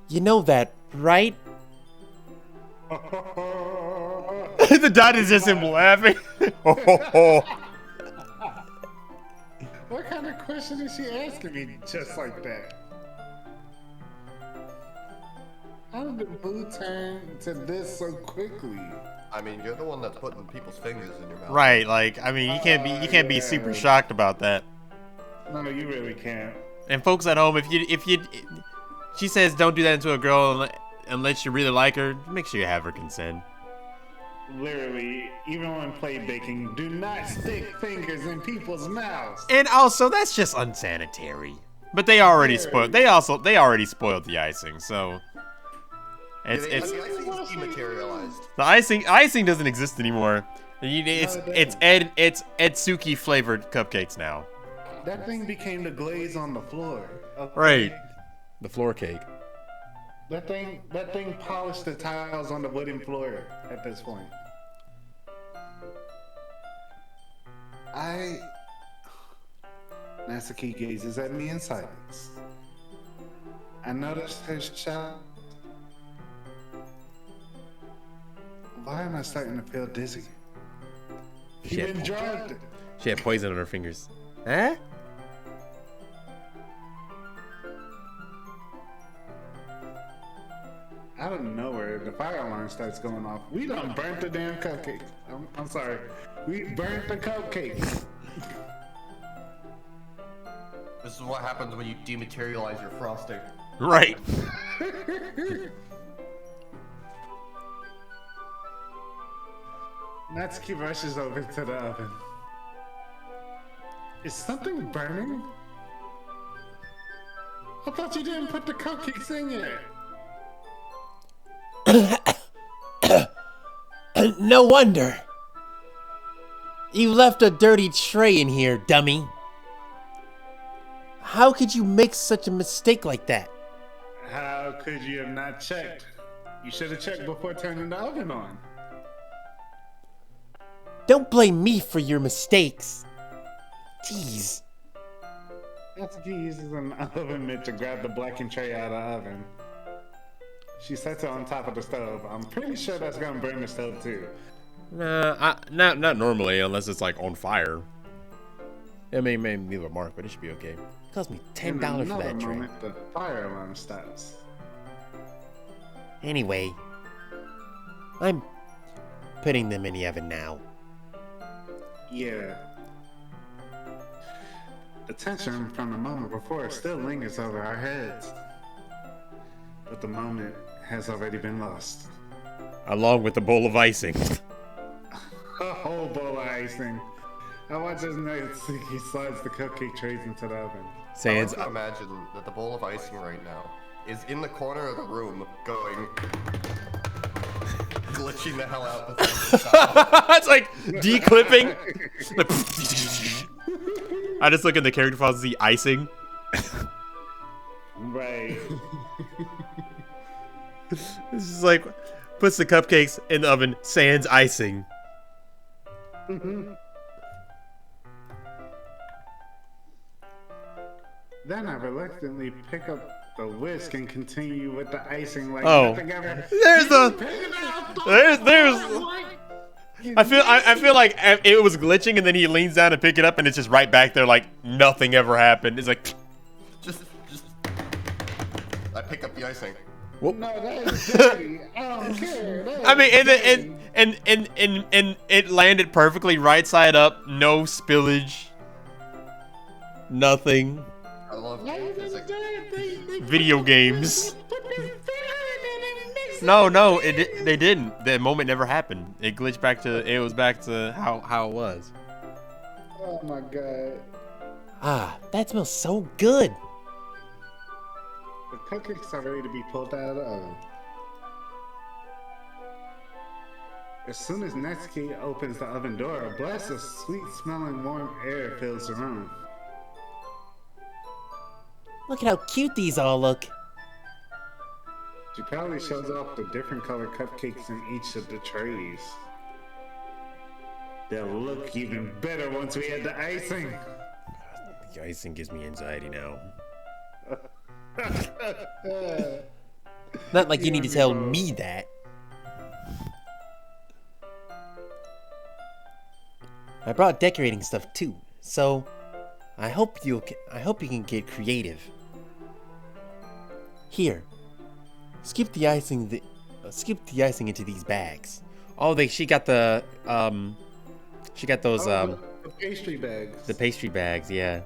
You know that, right? The dot is just him laughing. What kind of question is she asking me just like that? How did the mood turn to this so quickly? I mean, you're the one that's putting people's fingers in your mouth. Right, like, I mean, you can't be super shocked about that. No, you really can't. And folks at home, she says don't do that to a girl unless you really like her, make sure you have her consent. Literally, even when play baking, do not stick fingers in people's mouths. And also, that's just unsanitary. But they already spoiled the icing, so it's The icing is dematerialized. the icing doesn't exist anymore. It's Suki flavored cupcakes now. That thing became the glaze on the floor. Okay? Right. The floor cake. That thing polished the tiles on the wooden floor at this point. Natsuki gazes at me in silence. I noticed her shot. Why am I starting to feel dizzy? She been drugged. She had poison on her fingers. Huh? Out of nowhere, the fire alarm starts going off. We done burnt the damn cupcakes. I'm sorry. We burnt the cupcakes. This is what happens when you dematerialize your frosting. Right. Natsuki rushes over to the oven. Is something burning? I thought you didn't put the cupcakes in yet. No wonder. You left a dirty tray in here, dummy. How could you make such a mistake like that? How could you have not checked? You should have checked before turning the oven on. Don't blame me for your mistakes. Jeez. Natsuki uses an oven mitt to grab the blackened tray out of the oven. She sets it on top of the stove. I'm pretty sure that's gonna burn the stove too. Nah, not normally unless it's like on fire. It may leave a mark, but it should be okay. It cost me $10 In for another that tray. moment, the fire alarm stops. Anyway, I'm putting them in the oven now. Yeah. The tension from the moment before still lingers over our heads. But the moment has already been lost. Along with the bowl of icing. A whole bowl of icing. I watch as Natsuki slides the cupcake trays into the oven. I like to imagine that the bowl of icing right now is in the corner of the room going... glitching the hell out. It's like declipping. I just look in the character files and see icing. Right. It's just like, puts the cupcakes in the oven, sans icing. Then I reluctantly pick up the whisk and continue with the icing like nothing ever. There's I feel like it was glitching and then he leans down to pick it up and it's just right back there like nothing ever happened. It's like just I pick up the icing. No, that is dirty. I don't care. I mean, and it landed perfectly right side up, no spillage, nothing. I love physics. Video games. No, they didn't. The moment never happened. It glitched back to. It was back to how it was. Oh my god. Ah, that smells so good. The cupcakes are ready to be pulled out of the oven. As soon as Natsuki opens the oven door, a blast of sweet-smelling warm air fills the room. Look at how cute these all look. She proudly shows off the different colored cupcakes in each of the trays. They'll look even better once we add the icing. The icing gives me anxiety now. Not like you need to tell me that. I brought decorating stuff too, so I hope you can get creative. Here, skip the icing into these bags, Oh, she got the she got those The pastry bags. the pastry bags. Yeah.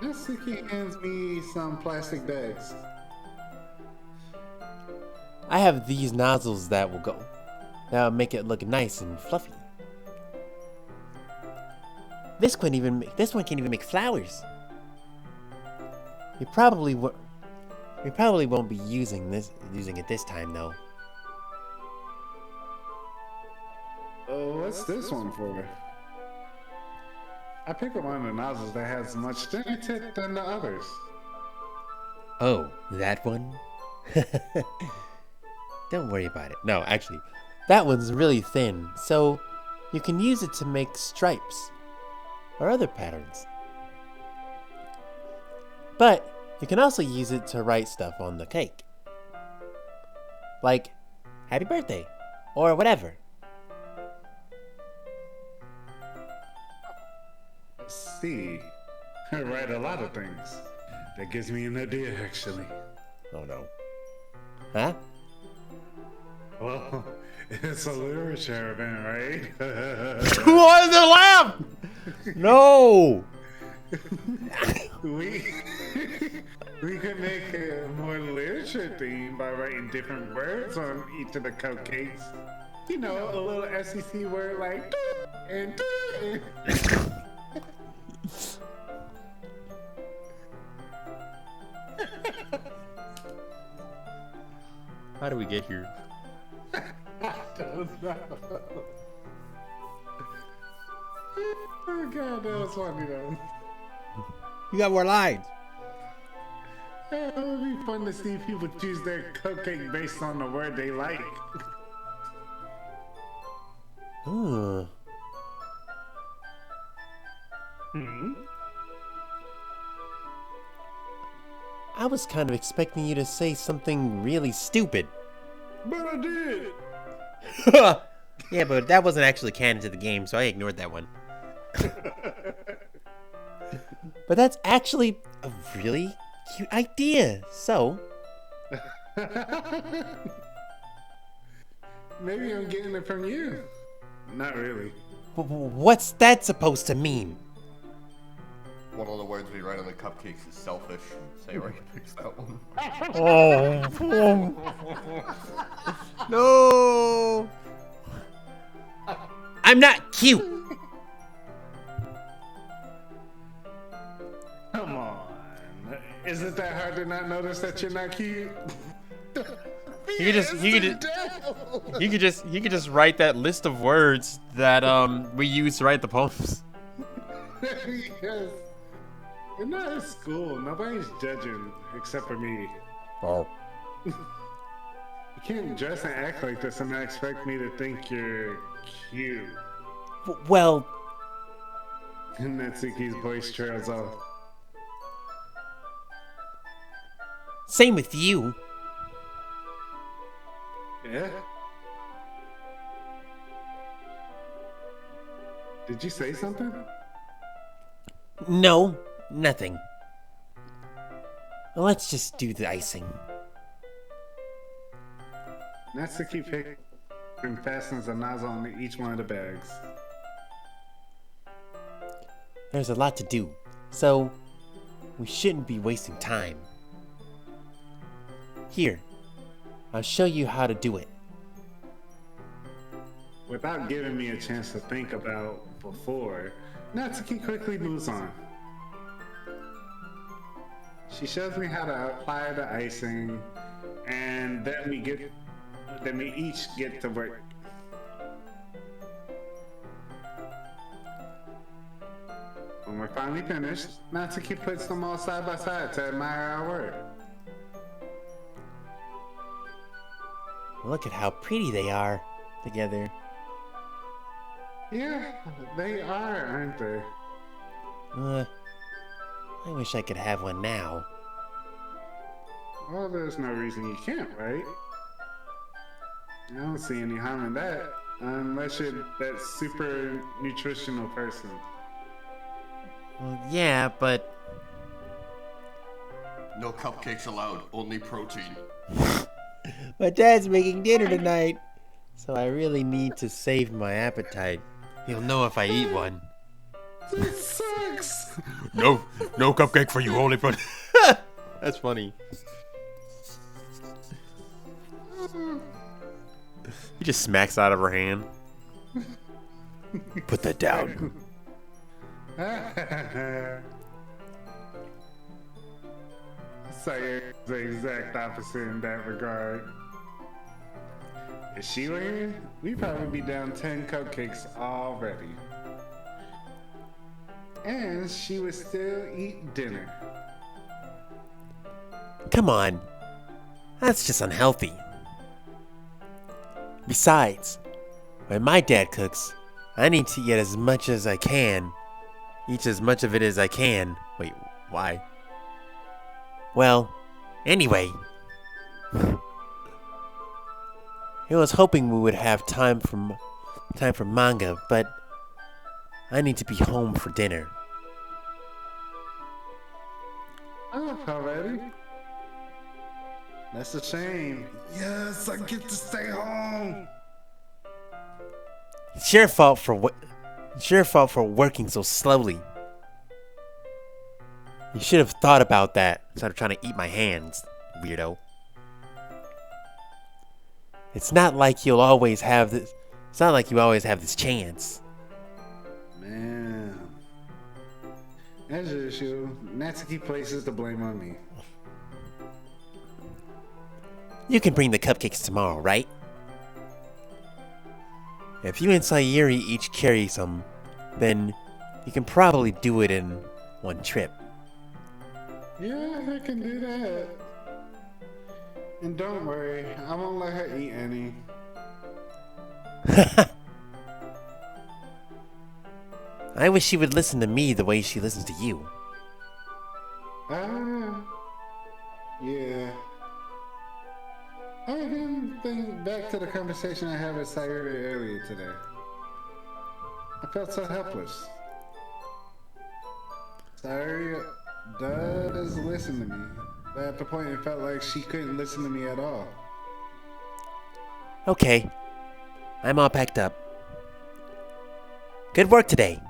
Natsuki hands me some plastic bags. I have these nozzles that will make it look nice and fluffy. This one can even make flowers. We probably won't be using it this time though. Oh, what's this one for? I picked up one of the nozzles that has much thinner tip than the others. Oh, that one? Don't worry about it. No, actually, that one's really thin, so you can use it to make stripes or other patterns. But you can also use it to write stuff on the cake. Like, happy birthday, or whatever. See, I write a lot of things. That gives me an idea, actually. Oh no. Huh? Well, it's a literature event, right? Why is it laugh? No! we could make a more literature theme by writing different words on each of the cupcakes. You know, a little SEC word like and. How do we get here? Oh god, that was funny though. You got more lines. It would be fun to see people choose their cupcake based on the word they like. Hmm. I was kind of expecting you to say something really stupid. But I did. Yeah, but that wasn't actually canon to the game, so I ignored that one. But that's actually a really cute idea, so... Maybe I'm getting it from you. Not really. What's that supposed to mean? One of the words we write on the cupcakes is selfish. Say right picks that one. Oh. No. I'm not cute. Come on. Is it that hard to not notice that you're not cute? You could just write that list of words that we use to write the poems. Because we're not at school. Nobody's judging except for me. Oh. You can't dress and act like this and not expect me to think you're cute. Well, And Natsuki's voice trails off. same with you. Yeah? Did you say something? No, nothing. Let's just do the icing. Natsuki picks and fastens a nozzle on each one of the bags. There's a lot to do, so we shouldn't be wasting time. Here, I'll show you how to do it. Without giving me a chance to think about before, Natsuki quickly moves on. She shows me how to apply the icing, and then we each get to work. When we're finally finished, Natsuki puts them all side by side to admire our work. Look at how pretty they are together. Yeah, they are, aren't they? I wish I could have one now. Well, there's no reason you can't, right? I don't see any harm in that, unless you're that super nutritional person. Well, yeah, but No cupcakes allowed, only protein. my dad's making dinner tonight. So I really need to save my appetite. He'll know if I eat one. This sucks. No cupcake for you, holy brother. That's funny. He just smacks out of her hand. Put that down. Sayer is the exact opposite in that regard. If she were here, we'd probably be down 10 cupcakes already. And she would still eat dinner. Come on. That's just unhealthy. Besides, when my dad cooks, I need to eat as much as I can. Eat as much of it as I can. Wait, why? Well, anyway. I was hoping we would have time for manga, but I need to be home for dinner. Oh, already? That's a shame. Yes, I get to stay home. It's your fault for working so slowly. You should have thought about that instead of trying to eat my hands, weirdo. It's not like you always have this chance. Man. As usual, Natsuki places the blame on me. You can bring the cupcakes tomorrow, right? If you and Sayuri each carry some, then you can probably do it in one trip. Yeah, I can do that. And don't worry, I won't let her eat any. I wish she would listen to me the way she listens to you. Yeah. I didn't think back to the conversation I had with Sayuri earlier today. I felt so helpless. Sayuri does listen to me, but at the point it felt like she couldn't listen to me at all. Okay. I'm all packed up. Good work today.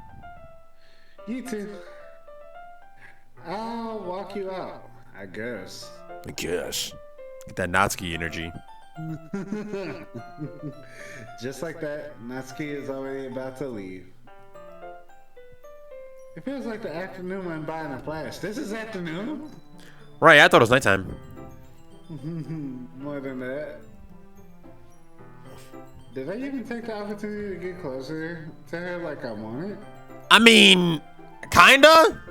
You too. I'll walk you out, I guess. I guess. Get that Natsuki energy. Just like that, Natsuki is already about to leave. It feels like the afternoon went by in a flash. This is afternoon? Right, I thought it was nighttime. More than that. Did I even take the opportunity to get closer to her like I wanted? I mean, kinda?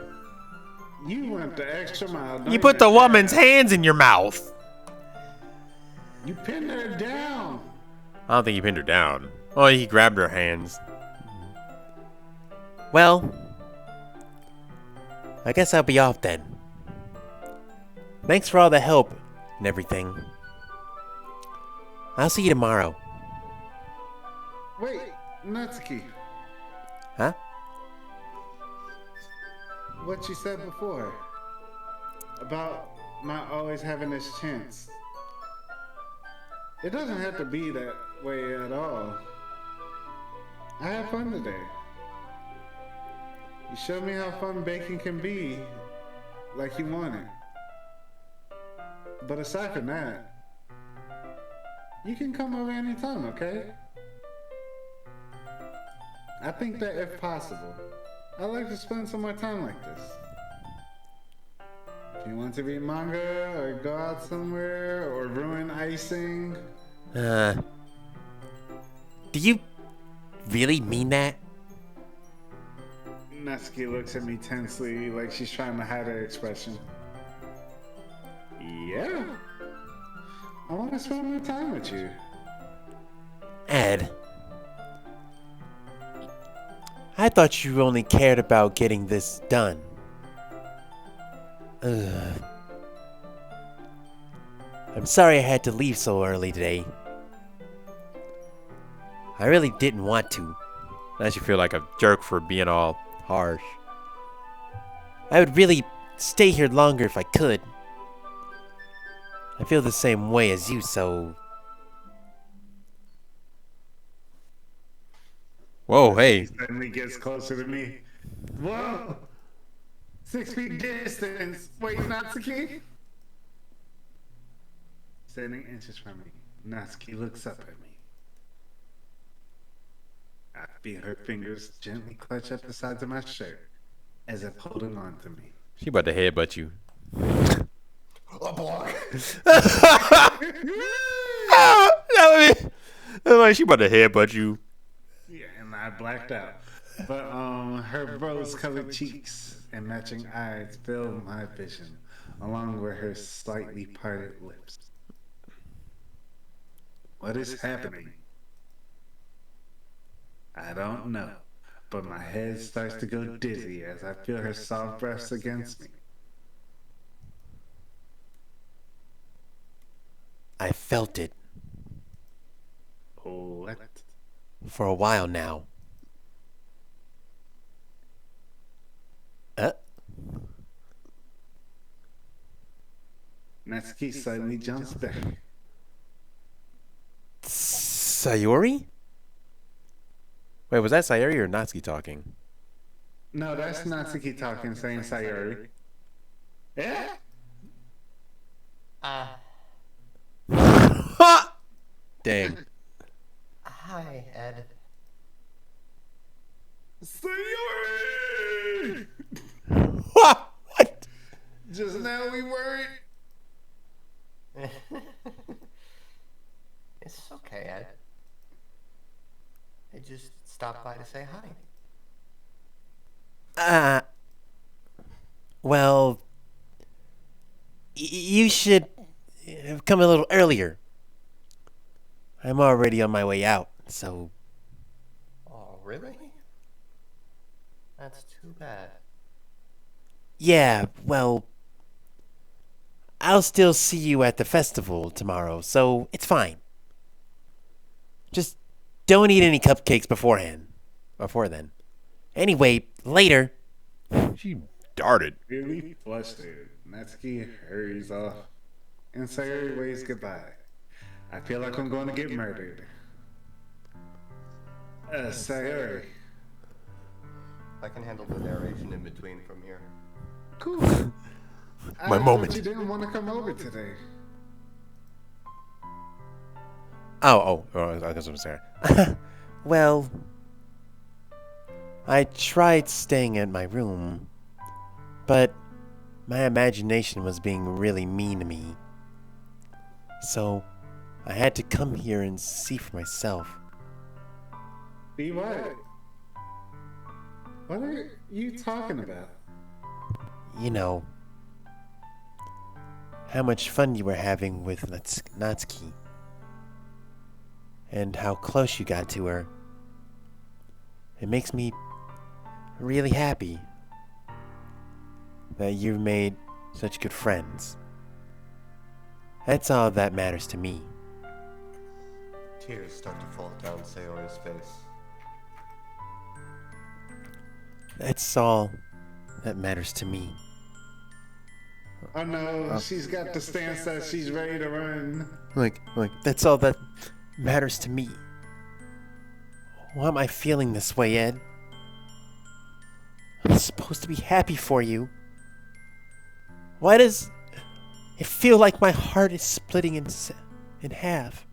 You went the extra mile. You put the woman's hands in your mouth. You pinned her down. I don't think he pinned her down. Oh, he grabbed her hands. Well, I guess I'll be off then. Thanks for all the help and everything. I'll see you tomorrow. Wait, Natsuki. Huh? What you said before about not always having this chance. It doesn't have to be that way at all. I had fun today. You showed me how fun baking can be, like you wanted. But aside from that, you can come over anytime, okay? I think that if possible, I'd like to spend some more time like this. If you want to read manga, or go out somewhere, or ruin icing. Do you really mean that? Natsuki looks at me tensely, like she's trying to hide her expression. Yeah. I want to spend more time with you. Ed. I thought you only cared about getting this done. Ugh. I'm sorry I had to leave so early today. I really didn't want to. Now you feel like a jerk for being all harsh. I would really stay here longer if I could. I feel the same way as you, so... Whoa, hey. He suddenly gets closer to me. Whoa! 6 feet distance. Wait, Natsuki? Standing inches from me, Natsuki looks up at me. I feel her fingers gently clutch at the sides of my shirt, as if holding on to me. She about to headbutt you. A block. She about to headbutt you. Yeah, and I blacked out. But her rose-colored cheeks and matching eyes filled my vision, along with her slightly parted lips. What is happening? I don't know, but my head starts to go dizzy as I feel her soft breaths against me. I felt it What? for a while now. Natsuki suddenly jumps back. Sayori? Wait, was that Sayori or Natsuki talking? No, that's Natsuki talking, saying Sayori. Yeah? Dang. Hi, Ed. Sayori! What? Just now we weren't. It's okay, Ed. I just stopped by to say hi. Well, you should have come a little earlier. I'm already on my way out, so... Oh, really? That's too bad. Yeah, well... I'll still see you at the festival tomorrow, so it's fine. Just don't eat any cupcakes beforehand. Before then. Anyway, later. She darted. Really flustered, Natsuki hurries off, and Sayori waves goodbye. I feel like I'm going to get murdered. Sayori. I can handle the narration in between from here. Cool. My moment. You didn't want to come over today. Oh, I guess I'm sorry. Well, I tried staying at my room, but my imagination was being really mean to me. So, I had to come here and see for myself. See what? What are you talking about? You know, how much fun you were having with Natsuki. And how close you got to her. It makes me really happy that you've made such good friends. That's all that matters to me. Tears start to fall down Sayori's face. That's all that matters to me. Oh no, she's got the stance that she's ready to run. Like, that's all that matters to me. Why am I feeling this way, Ed? I'm supposed to be happy for you. Why does it feel like my heart is splitting in half?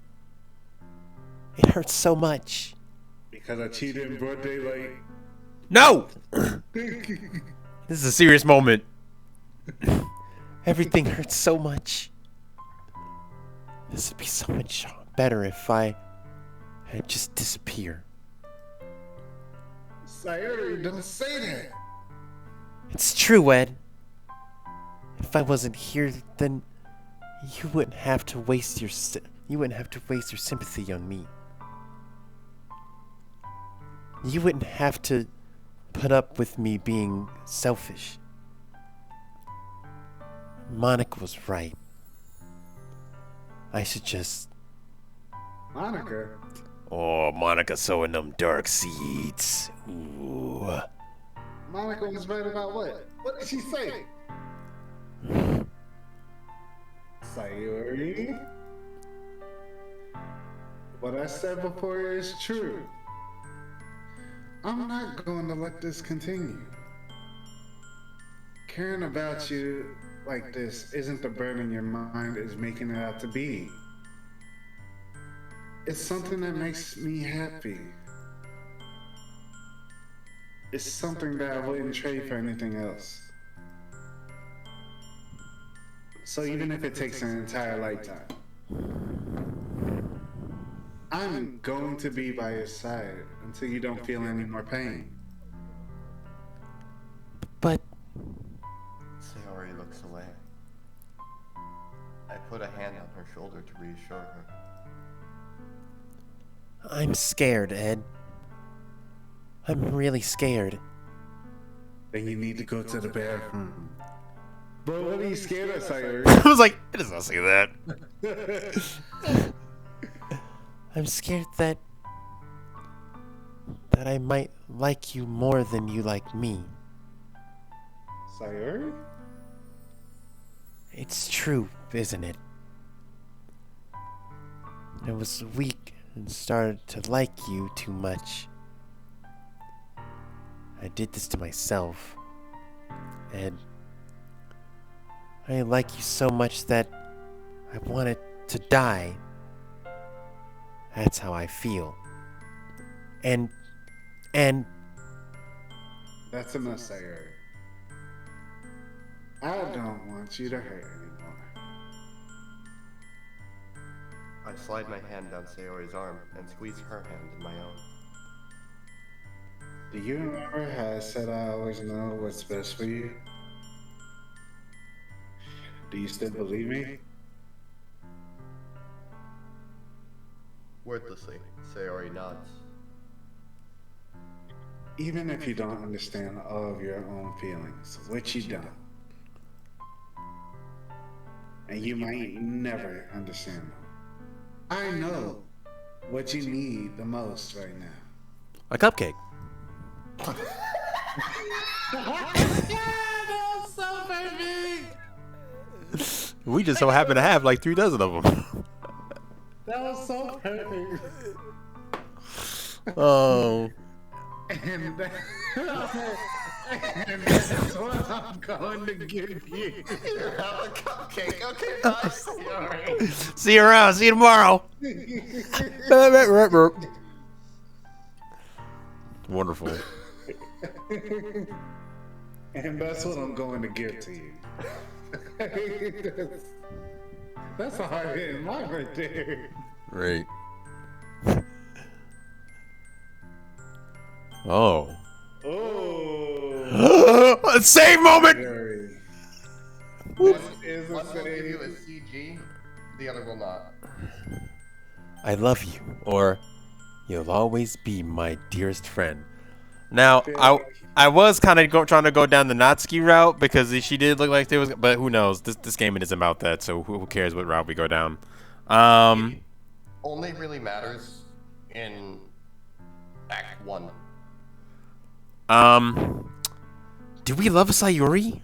It hurts so much. Because I cheated in broad daylight. No! This is a serious moment. Everything hurts so much. This would be so much better if I had just disappear. Sayori, don't say that. It's true, Ed. If I wasn't here, then you wouldn't have to waste your sympathy on me. You wouldn't have to put up with me being selfish. Monica was right. I should just... Monica? Oh, Monica sowing them dark seeds. Ooh. Monica was right about what? What did she say? Sayori? What I said before is true. I'm not going to let this continue. Caring about you like this isn't the burden your mind is making it out to be. It's something that makes me happy. It's something that I wouldn't trade for anything else. So even if it takes an entire lifetime, I'm going to be by your side until you don't feel any more pain. But Sayori looks away. I put a hand on her shoulder to reassure her. I'm scared, Ed. I'm really scared. Then you need to go to the bathroom. But what are you scared of, Sayori? I was like, it does not say that. I'm scared that I might like you more than you like me. Sayori? It's true, isn't it? I was weak and started to like you too much. I did this to myself. And I like you so much that I wanted to die. That's how I feel. And That's enough, Sayori. I don't want you to hurt anymore. I slide my hand down Sayori's arm and squeeze her hand in my own. Do you remember how I said I always know what's best for you? Do you still believe me? Wordlessly, Sayori nods. Even if you don't understand all of your own feelings, which you don't. And you might never understand them. I know what you need the most right now. A cupcake. That's so perfect! We just so happen to have like 3 dozen of them. That was so perfect. Oh. And that's what I'm going to give you. Have a cupcake. Okay, bye, Sayori. See you around. See you tomorrow. Wonderful. And that's what I'm going to give to you. That's a hard hitting line right there. Right. Oh. Oh. Save moment. Very. One Is a will give you a save. CG, the other will not. I love you, or you'll always be my dearest friend. Now, I was kind of trying to go down the Natsuki route because she did look like there was, but who knows? This game isn't about that, so who cares what route we go down? Only really matters in Act 1. Do we love Sayori?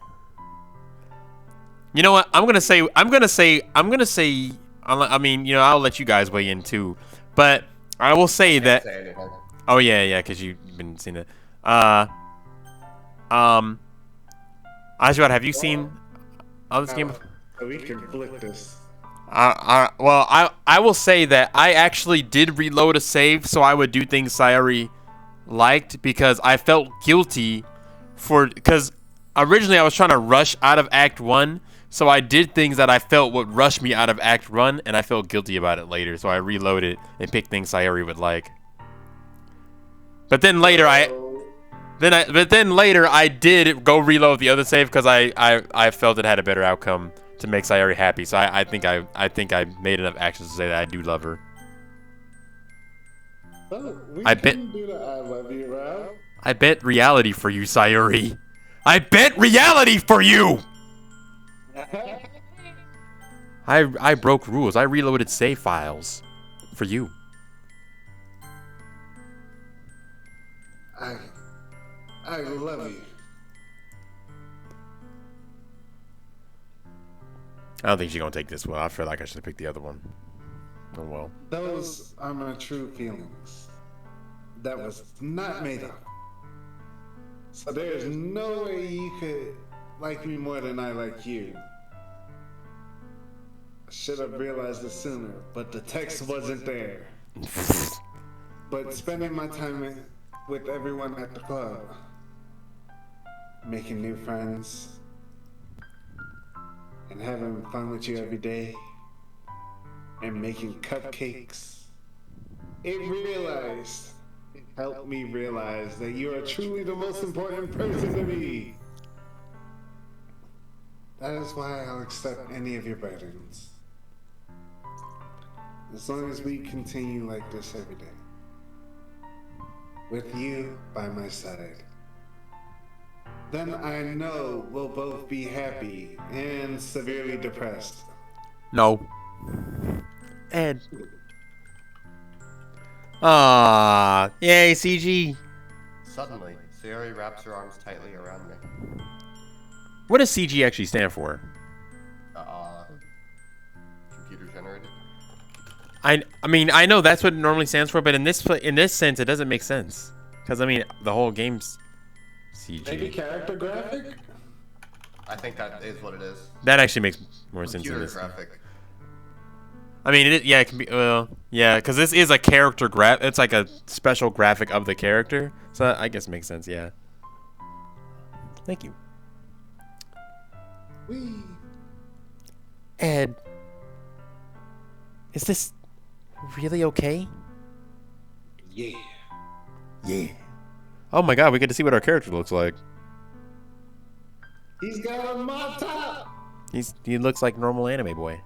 You know what? I'm gonna say. I mean, you know, I'll let you guys weigh in too, but I will say that. Say anything. Oh yeah, because you've been seeing it. Ashwat, have you seen this game? So we can flip this. Well, I will say that I actually did reload a save, so I would do things Sayori liked because I felt guilty because originally I was trying to rush out of Act 1, so I did things that I felt would rush me out of Act 1, and I felt guilty about it later, so I reloaded and picked things Sayori would like. But then later I did go reload the other save because I felt it had a better outcome to make Sayori happy. So I think I made enough actions to say that I do love her. Oh, we I bet- can do the I love you route. I bet reality for you, Sayori. I bet reality for you. I broke rules. I reloaded save files for you. I love you. I don't think she's gonna take this one. I feel like I should have picked the other one. Oh well. Those are my true feelings. That was not made up. So there's no way you could like me more than I like you. I should have realized it sooner, but the text wasn't there. But spending my time with everyone at the club, making new friends, and having fun with you every day, and making cupcakes, it helped me realize that you are truly the most important person to me. That is why I'll accept any of your burdens. As long as we continue like this every day. With you by my side. Then I know we'll both be happy and severely depressed. No. Ed. Ah, yay, CG. Suddenly, Sayori wraps her arms tightly around me. What does CG actually stand for? Computer generated? I mean, I know that's what it normally stands for, but in this sense, it doesn't make sense. Because, I mean, the whole game's CG. Maybe character graphic? I think that is what it is. That actually makes more sense in Computer this. graphic. I mean, it can be, yeah, because this is a character it's like a special graphic of the character. So I guess it makes sense, yeah. Thank you. Wee. Ed, is this really okay? Yeah. Yeah. Oh my god, we get to see what our character looks like. He's got a mop top! He looks like normal anime boy.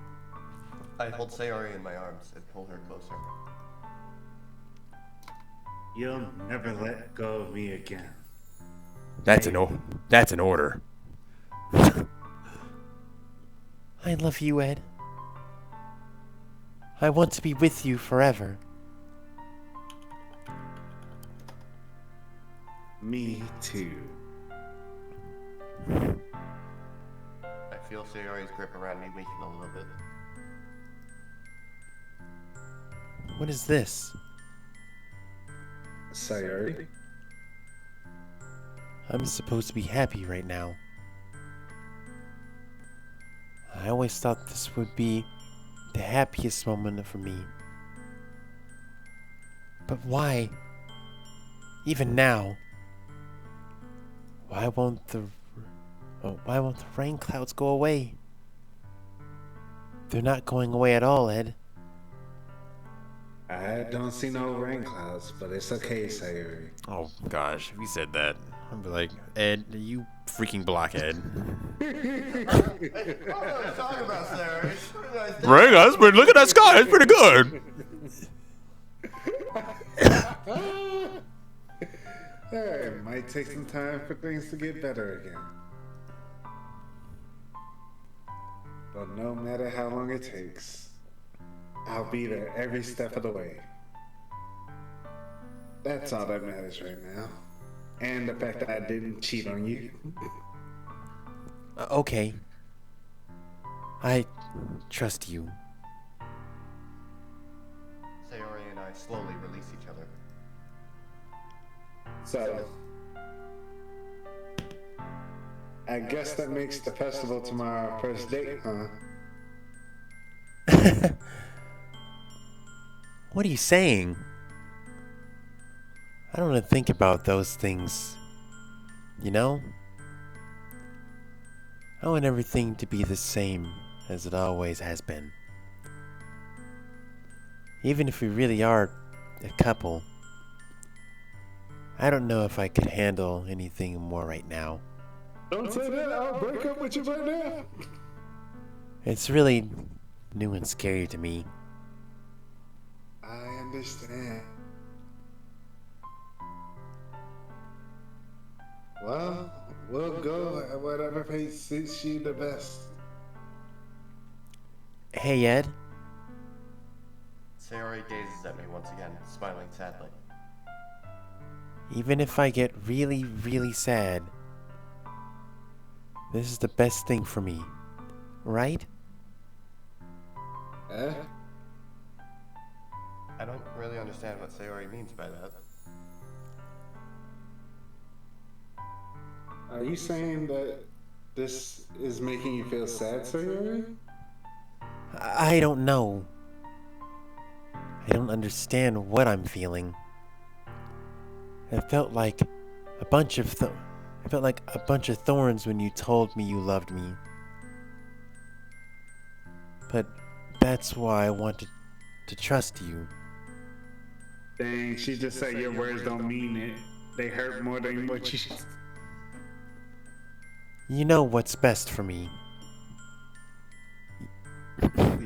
I hold Sayori in my arms and pull her closer. You'll never let go of me again. That's an order. I love you, Ed. I want to be with you forever. Me too. I feel Sayori's grip around me weaken a little bit. What is this? Sayori? I'm supposed to be happy right now. I always thought this would be the happiest moment for me. But why? Even now? Why won't the rain clouds go away? They're not going away at all, Ed. I don't see no rain clouds, but it's okay, Sayori. Oh gosh, if you said that, I'd be like, Ed, you freaking blockhead. Talking about Sayori. Right, guys, but look at that sky, it's pretty good. It might take some time for things to get better again. But no matter how long it takes, I'll be there every step of the way. That's all that matters right now. And the fact that I didn't cheat on you. Okay. I trust you. Sayori and I slowly release each other. So, I guess that makes the festival tomorrow our first date, huh? What are you saying? I don't want to think about those things. You know? I want everything to be the same as it always has been. Even if we really are a couple, I don't know if I could handle anything more right now. Don't say that, I'll break up with you right now. It's really new and scary to me. I understand. Well, we'll go at whatever pace suits you the best. Hey, Ed. Sayori gazes at me once again, smiling sadly. Even if I get really, really sad, this is the best thing for me, right? Eh? I don't really understand what Sayori means by that. Are you saying that this is making you feel sad, Sayori? I don't know. I don't understand what I'm feeling. It felt like a bunch of I felt like a bunch of thorns when you told me you loved me. But that's why I wanted to trust you. Dang, she just said your words don't mean it. They hurt more than what you. You know what's best for me.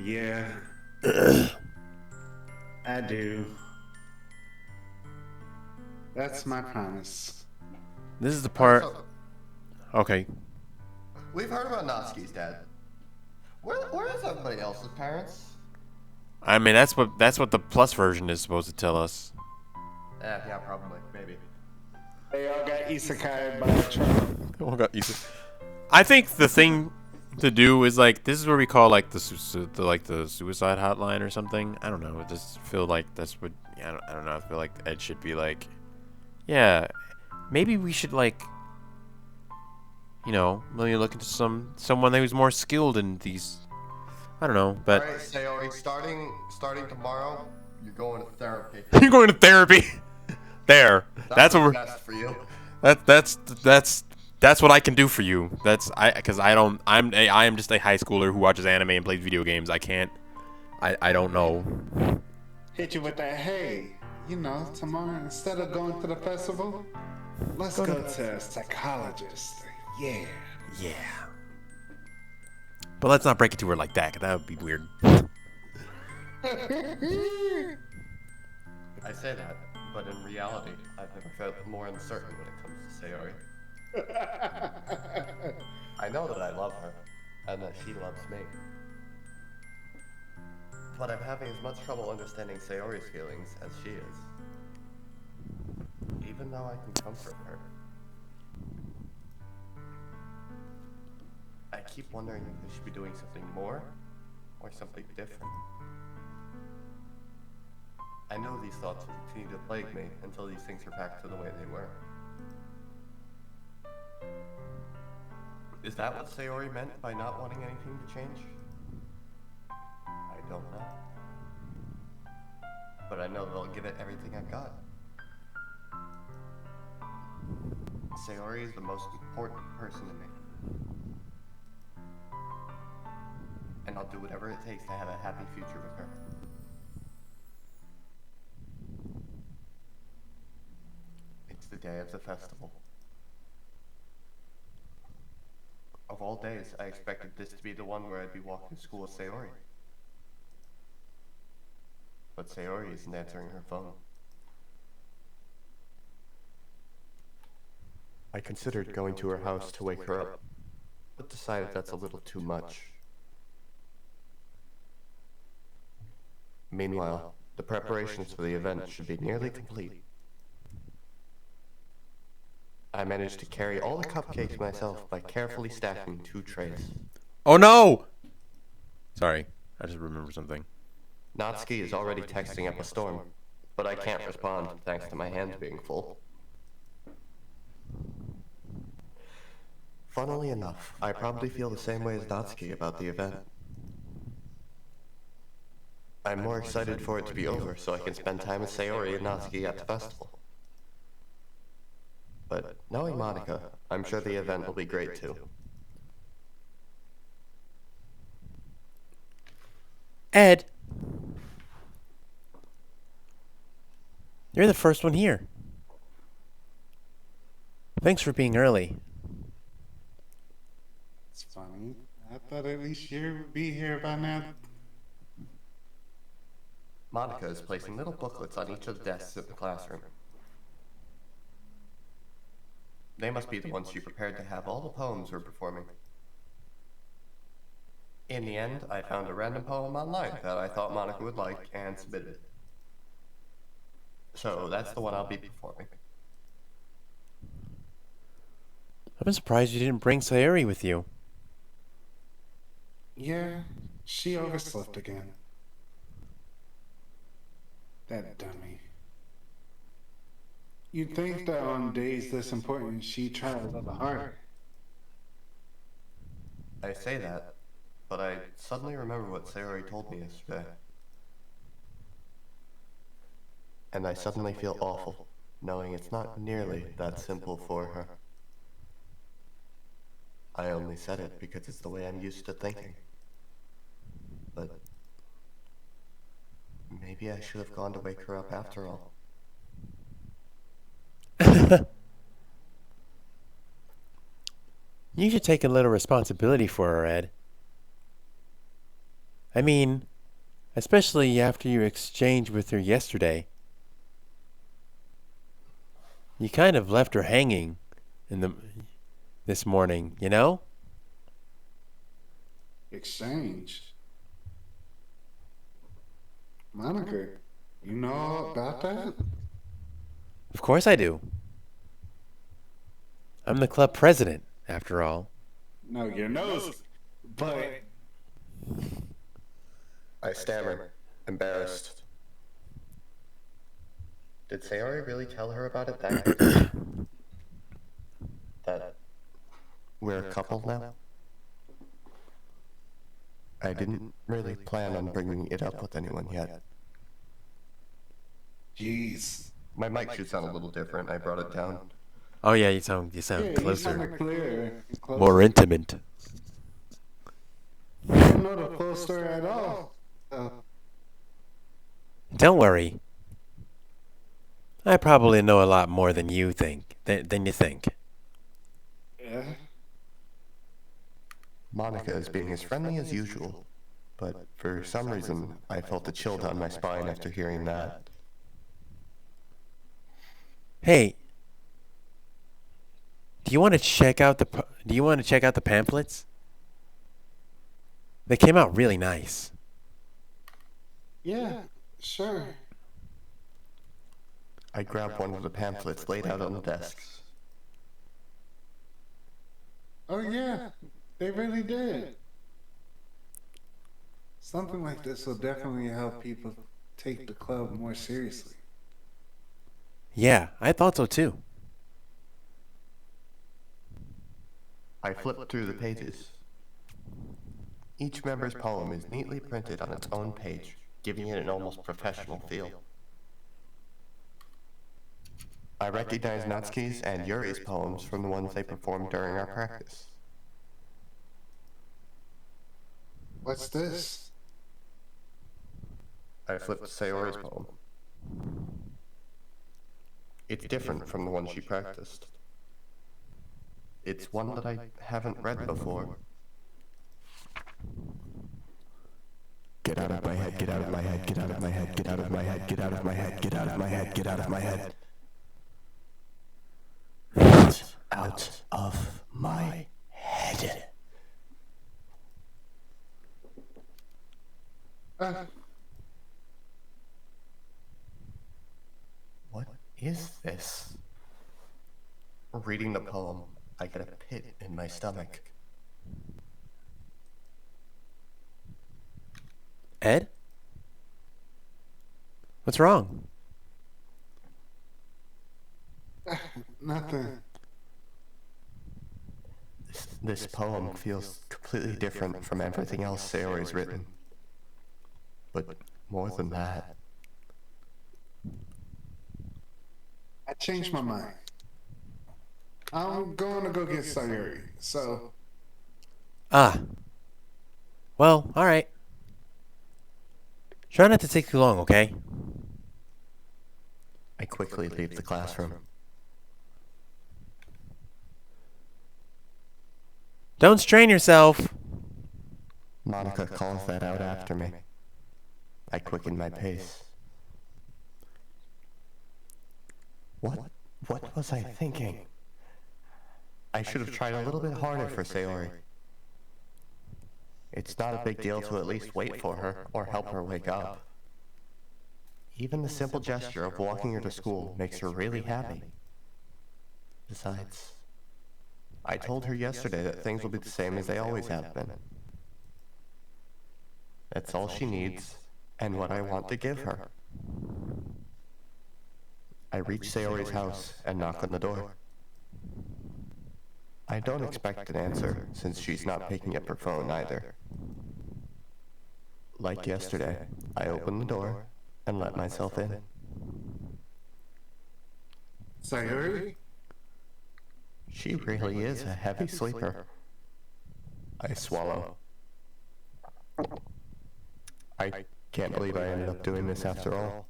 Yeah, I do. That's my promise. This is the part. So, Okay. we've heard about Natsuki's dad. Where is everybody else's parents? I mean, that's what the plus version is supposed to tell us. Yeah, probably, maybe. They all got isekai by a truck. Oh god, easy. I think the thing to do is like this is where we call like the suicide hotline or something. I don't know. I just feel like that's what I don't know. I feel like Ed should be like, yeah, maybe we should like, maybe look into someone who's more skilled in these. I don't know, but Alright, Sayori, starting tomorrow, you're going to therapy. you're going to therapy. There. That's what we're. best for you. That's what I can do for you. Because I am just a high schooler who watches anime and plays video games. I can't. I don't know. Hit you with that, hey, tomorrow instead of going to the festival, let's go to a psychologist. Yeah. Yeah. But let's not break it to her like that, 'cause that would be weird. I say that, but in reality, I've never felt more uncertain when it comes to Sayori. I know that I love her, and that she loves me. But I'm having as much trouble understanding Sayori's feelings as she is. Even though I can comfort her. I keep wondering if I should be doing something more, or something different. I know these thoughts will continue to plague me until these things are back to the way they were. Is that what Sayori meant by not wanting anything to change? I don't know. But I know they'll give it everything I've got. Sayori is the most important person to me. And I'll do whatever it takes to have a happy future with her. It's the day of the festival. Of all days, I expected this to be the one where I'd be walking to school with Sayori. But Sayori isn't answering her phone. I considered going to her house to wake her up, but decided that's a little too much. Meanwhile, the preparations for the event should be nearly complete. I managed to carry all the cupcakes myself by carefully stacking 2 trays. Oh no! Sorry, I just remembered something. Natsuki is already texting up a storm, but I can't respond thanks to my hands being full. Funnily enough, I probably feel the same way as Natsuki about the event. I'm more excited for it to be over so I can spend time with Sayori and Natsuki at the festival. But knowing Monica, I'm sure the event will be great too. Ed! You're the first one here. Thanks for being early. It's funny. I thought at least you would be here by now. Monica is placing little booklets on each of the desks in the classroom. They must be the ones she prepared to have all the poems we're performing. In the end, I found a random poem online that I thought Monica would like and submitted it. So that's the one I'll be performing. I'm surprised you didn't bring Sayori with you. Yeah, she overslept again. That dummy. You'd think that on days this important, she'd try a little harder. I say that, but I suddenly remember what Sayori told me yesterday. And I suddenly feel awful, knowing it's not nearly that simple for her. I only said it because it's the way I'm used to thinking. But maybe I should have gone to wake her up after all. You should take a little responsibility for her, Ed. I mean, especially after your exchange with her yesterday. You kind of left her hanging this morning, you know? Exchange. Monica, you know all about that? Of course I do. I'm the club president, after all. No, your nose. But I stammer, embarrassed. Did Sayori really tell her about it that quickly? That we're a couple now? I didn't really plan on bringing it up with anyone yet. jeez. My mic should sound a little different. I brought it down. Oh yeah, you sound Yeah, you closer, sounded clearer. more intimate. I don't know the full story at all. Don't worry. I probably know a lot more than you think. Than you think. Yeah. Monica is being as friendly as usual, but for some reason I felt a chill down my spine after hearing that. Hey, do you want to check out the pamphlets? They came out really nice. Yeah, sure. I grabbed one of the pamphlets laid out on the desks. Oh, yeah, they really did. Something like this will definitely help people take the club more seriously. Yeah, I thought so too. I flipped through the pages. Each member's poem is neatly printed on its own page, giving it an almost professional feel. I recognize Natsuki's and Yuri's poems from the ones they performed during our practice. What's this? I flipped to Sayori's poem. It's different from the one she practiced. It's one that I haven't read before. Get out of my head, get out of my head, get out of my head, get out of my head, get out of my head, get out of my head, get out of my head. Get out of my head. What is this? Reading the poem, I get a pit in my stomach. Ed? What's wrong? Nothing. This poem feels completely different from everything else Sayori's written. But more than that, I changed my mind. I'm going to go get Sayuri, so... Ah. Well, alright. Try not to take too long, okay? I quickly leave the classroom. Don't strain yourself. Monica calls that out after me. I quicken my pace. What was I thinking? I should have tried a little bit harder for Sayori. It's not a big deal to at least wait for her or help her wake up. Even the simple gesture of walking her to school makes her really happy. Besides, I told her yesterday that things will be the same as they always have been. That's all she needs, and what I want to give her. I reach Sayori's house and knock on the door. I don't expect an answer since she's not picking up her phone either. Like yesterday, I open the door and let myself in. Sayori? She really is a heavy sleeper. I swallow. I can't believe I ended up doing this after all.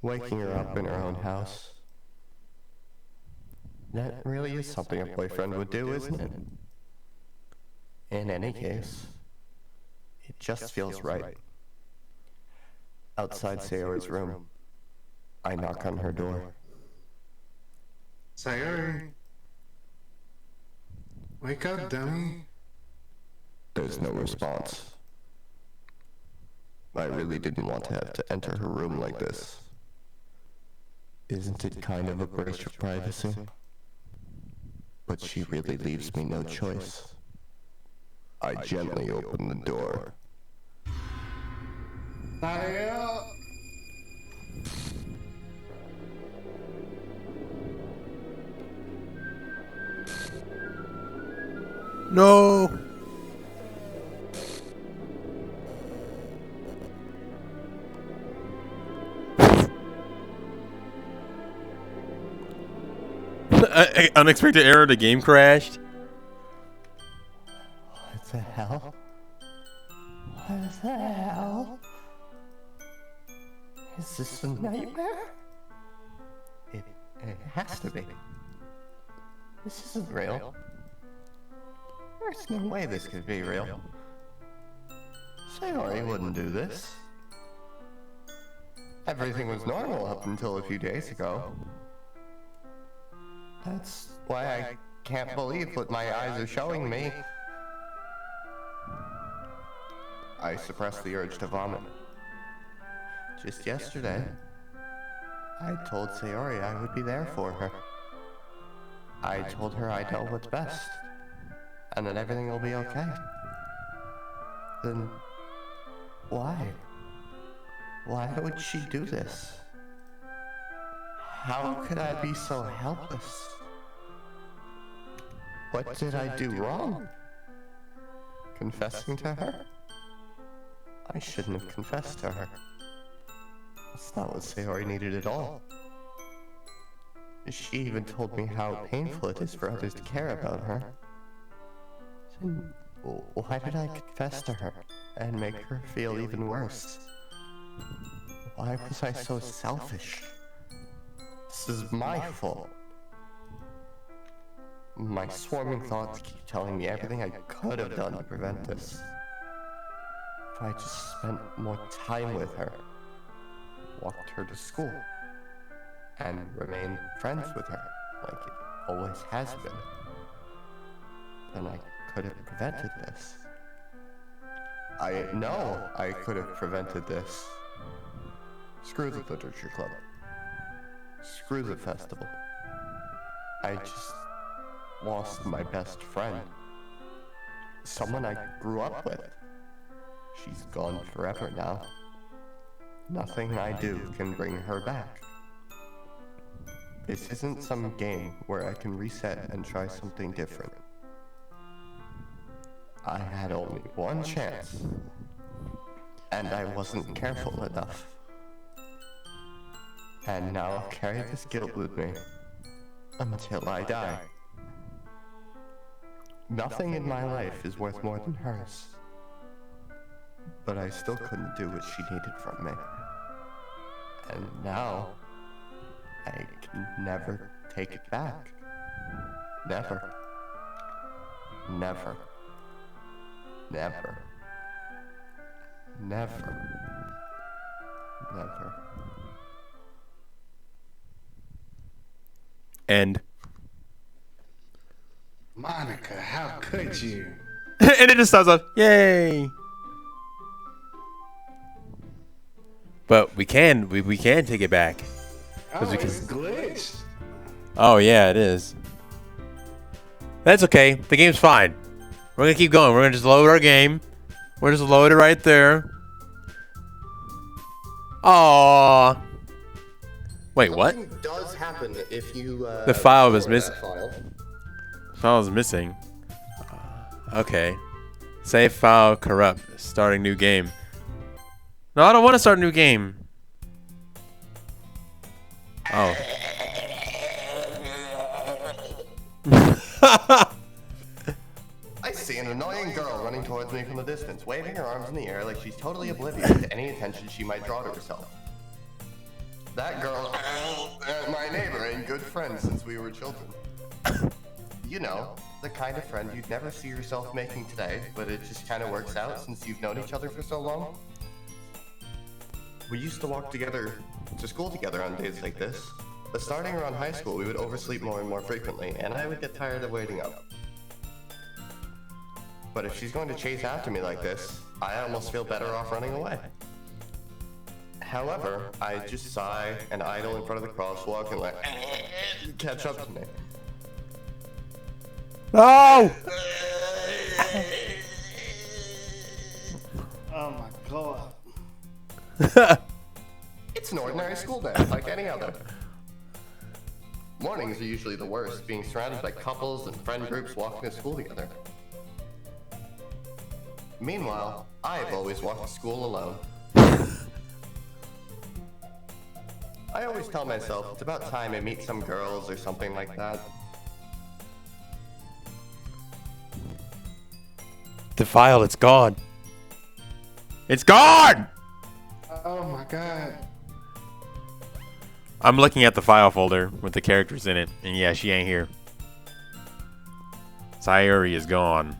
Waking her up in her own house. That really is something a boyfriend would do, isn't it? In any case, it just feels right. Outside Sayori's room, I knock on her door. Sayori? Wake up, dummy. There's no response. I really didn't want to have to enter her room like this. Isn't it kind of a breach of privacy? But she really leaves me no choice. I gently open the door. Sayori? No! Unexpected error, the game crashed. What the hell? What the hell? Is this a nightmare? It has to be. This isn't real. There's no way this could be real. Sayori wouldn't do this. Everything was normal up until a few days ago. That's why I can't believe what my eyes are showing me. I suppress the urge to vomit. Just yesterday, I told Sayori I would be there for her. I told her I know what's best, and that everything will be okay. Then, why? Why would she do this? How could I be so helpless? What did I do wrong? Confessing to her? I shouldn't have confessed to her. That's not what Sayori needed at all. She even told me how painful it is for others to care about her. Then why did I confess to her and make her feel even worse? Why was I so selfish? This is my fault. My swarming thoughts keep telling me everything I could have done to prevent this. If I just spent more time with her, walked her to school, and remained friends with her like it always has been, then I could have prevented this. I know I could have prevented this. Screw the literature club. Screw the festival. I just lost my best friend. Someone I grew up with. She's gone forever now. Nothing I do can bring her back. This isn't some game where I can reset and try something different. I had only one chance, and I wasn't careful enough. And now I'll carry this guilt with me until I die. Nothing in my life is worth more than hers. But I still couldn't do what she needed from me. And now, I can never take it back. Never. Never. Never. Never. Never. End. Monica, how could you? And it just starts off, yay! But we can take it back. Oh, we can- it's glitched. Oh yeah, it is. That's okay. The game's fine. We're gonna keep going. We're gonna just load our game. We're just load it right there. Aww. Wait, what? Something does happen if you. The file was restore missing. that file. File is missing. Okay. Save file corrupt. Starting new game. No, I don't want to start a new game. Oh. I see an annoying girl running towards me from the distance, waving her arms in the air like she's totally oblivious to any attention she might draw to herself. That girl, my neighbor and good friend since we were children. You know, the kind of friend you'd never see yourself making today, but it just kind of works out since you've known each other for so long. We used to walk together to school together on days like this, but starting around high school, we would oversleep more and more frequently, and I would get tired of waiting up. But if she's going to chase after me like this, I almost feel better off running away. However, I just sigh and idle in front of the crosswalk and let catch up to me. No! Oh my god. It's an ordinary school day, like any other. Mornings are usually the worst, being surrounded by couples and friend groups walking to school together. Meanwhile, I've always walked to school alone. I always tell myself it's about time I meet some girls or something like that. The file, it's gone. It's gone! Oh my god. I'm looking at the file folder with the characters in it, and yeah, she ain't here. Sayuri is gone.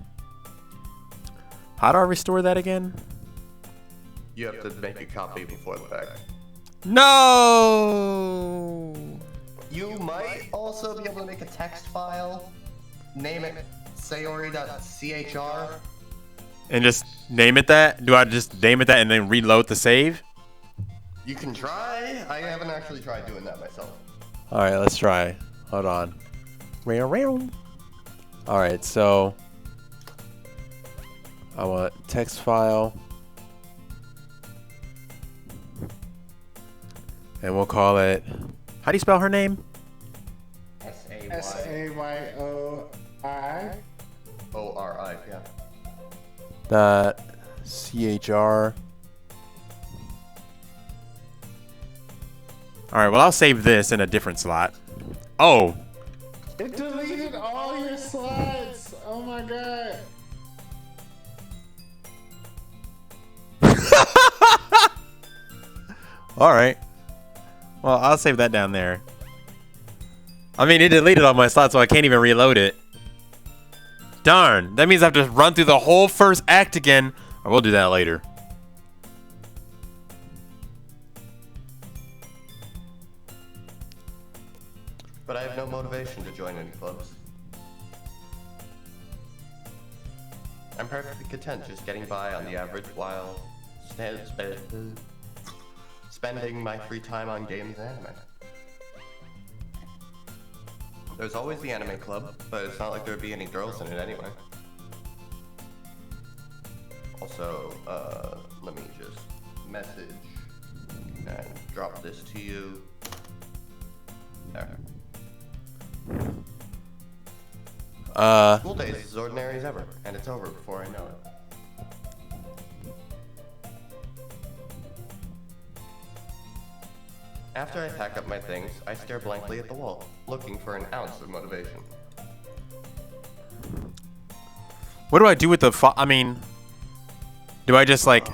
How do I restore that again? You have to make a copy before the fact. No! You might also be able to make a text file. Name it sayori.chr. And just name it that? Do I just name it that and then reload the save? You can try. I haven't actually tried doing that myself. Alright, let's try. Hold on. Alright, so I want text file. And we'll call it. How do you spell her name? S-A-Y-O-I. O-R-I, yeah. Dot CHR. Alright, well, I'll save this in a different slot. Oh! It deleted all your slots. Oh my god. Alright. Well, I'll save that down there. I mean, it deleted all my slots, so I can't even reload it. Darn. That means I have to run through the whole first act again. Or we'll do that later. But I have no motivation to join any clubs. I'm perfectly content just getting by on the average while spending my free time on games and anime. There's always the anime club, but it's not like there'd be any girls in it anyway. Also, let me just message and drop this to you. There. School days is as ordinary as ever, and it's over before I know it. After I pack up my things, I stare blankly at the wall, looking for an ounce of motivation. What do I do with the I mean, do I just like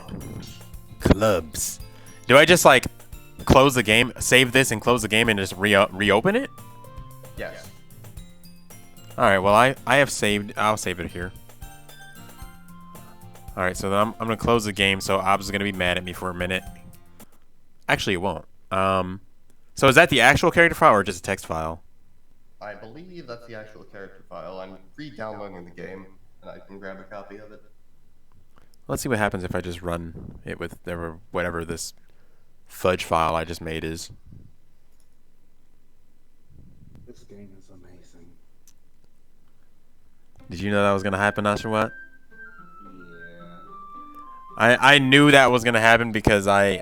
clubs? Do I just like close the game, save this, and close the game, and just reopen it? Yes. All right. Well, I have saved. I'll save it here. All right. So then I'm gonna close the game. So Obs is gonna be mad at me for a minute. Actually, it won't. So is that the actual character file or just a text file? I believe that's the actual character file. I'm re-downloading the game, and I can grab a copy of it. Let's see what happens if I just run it with whatever this fudge file I just made is. This game is amazing. Did you know that was gonna happen, Ashwat? Yeah. I knew that was gonna happen because I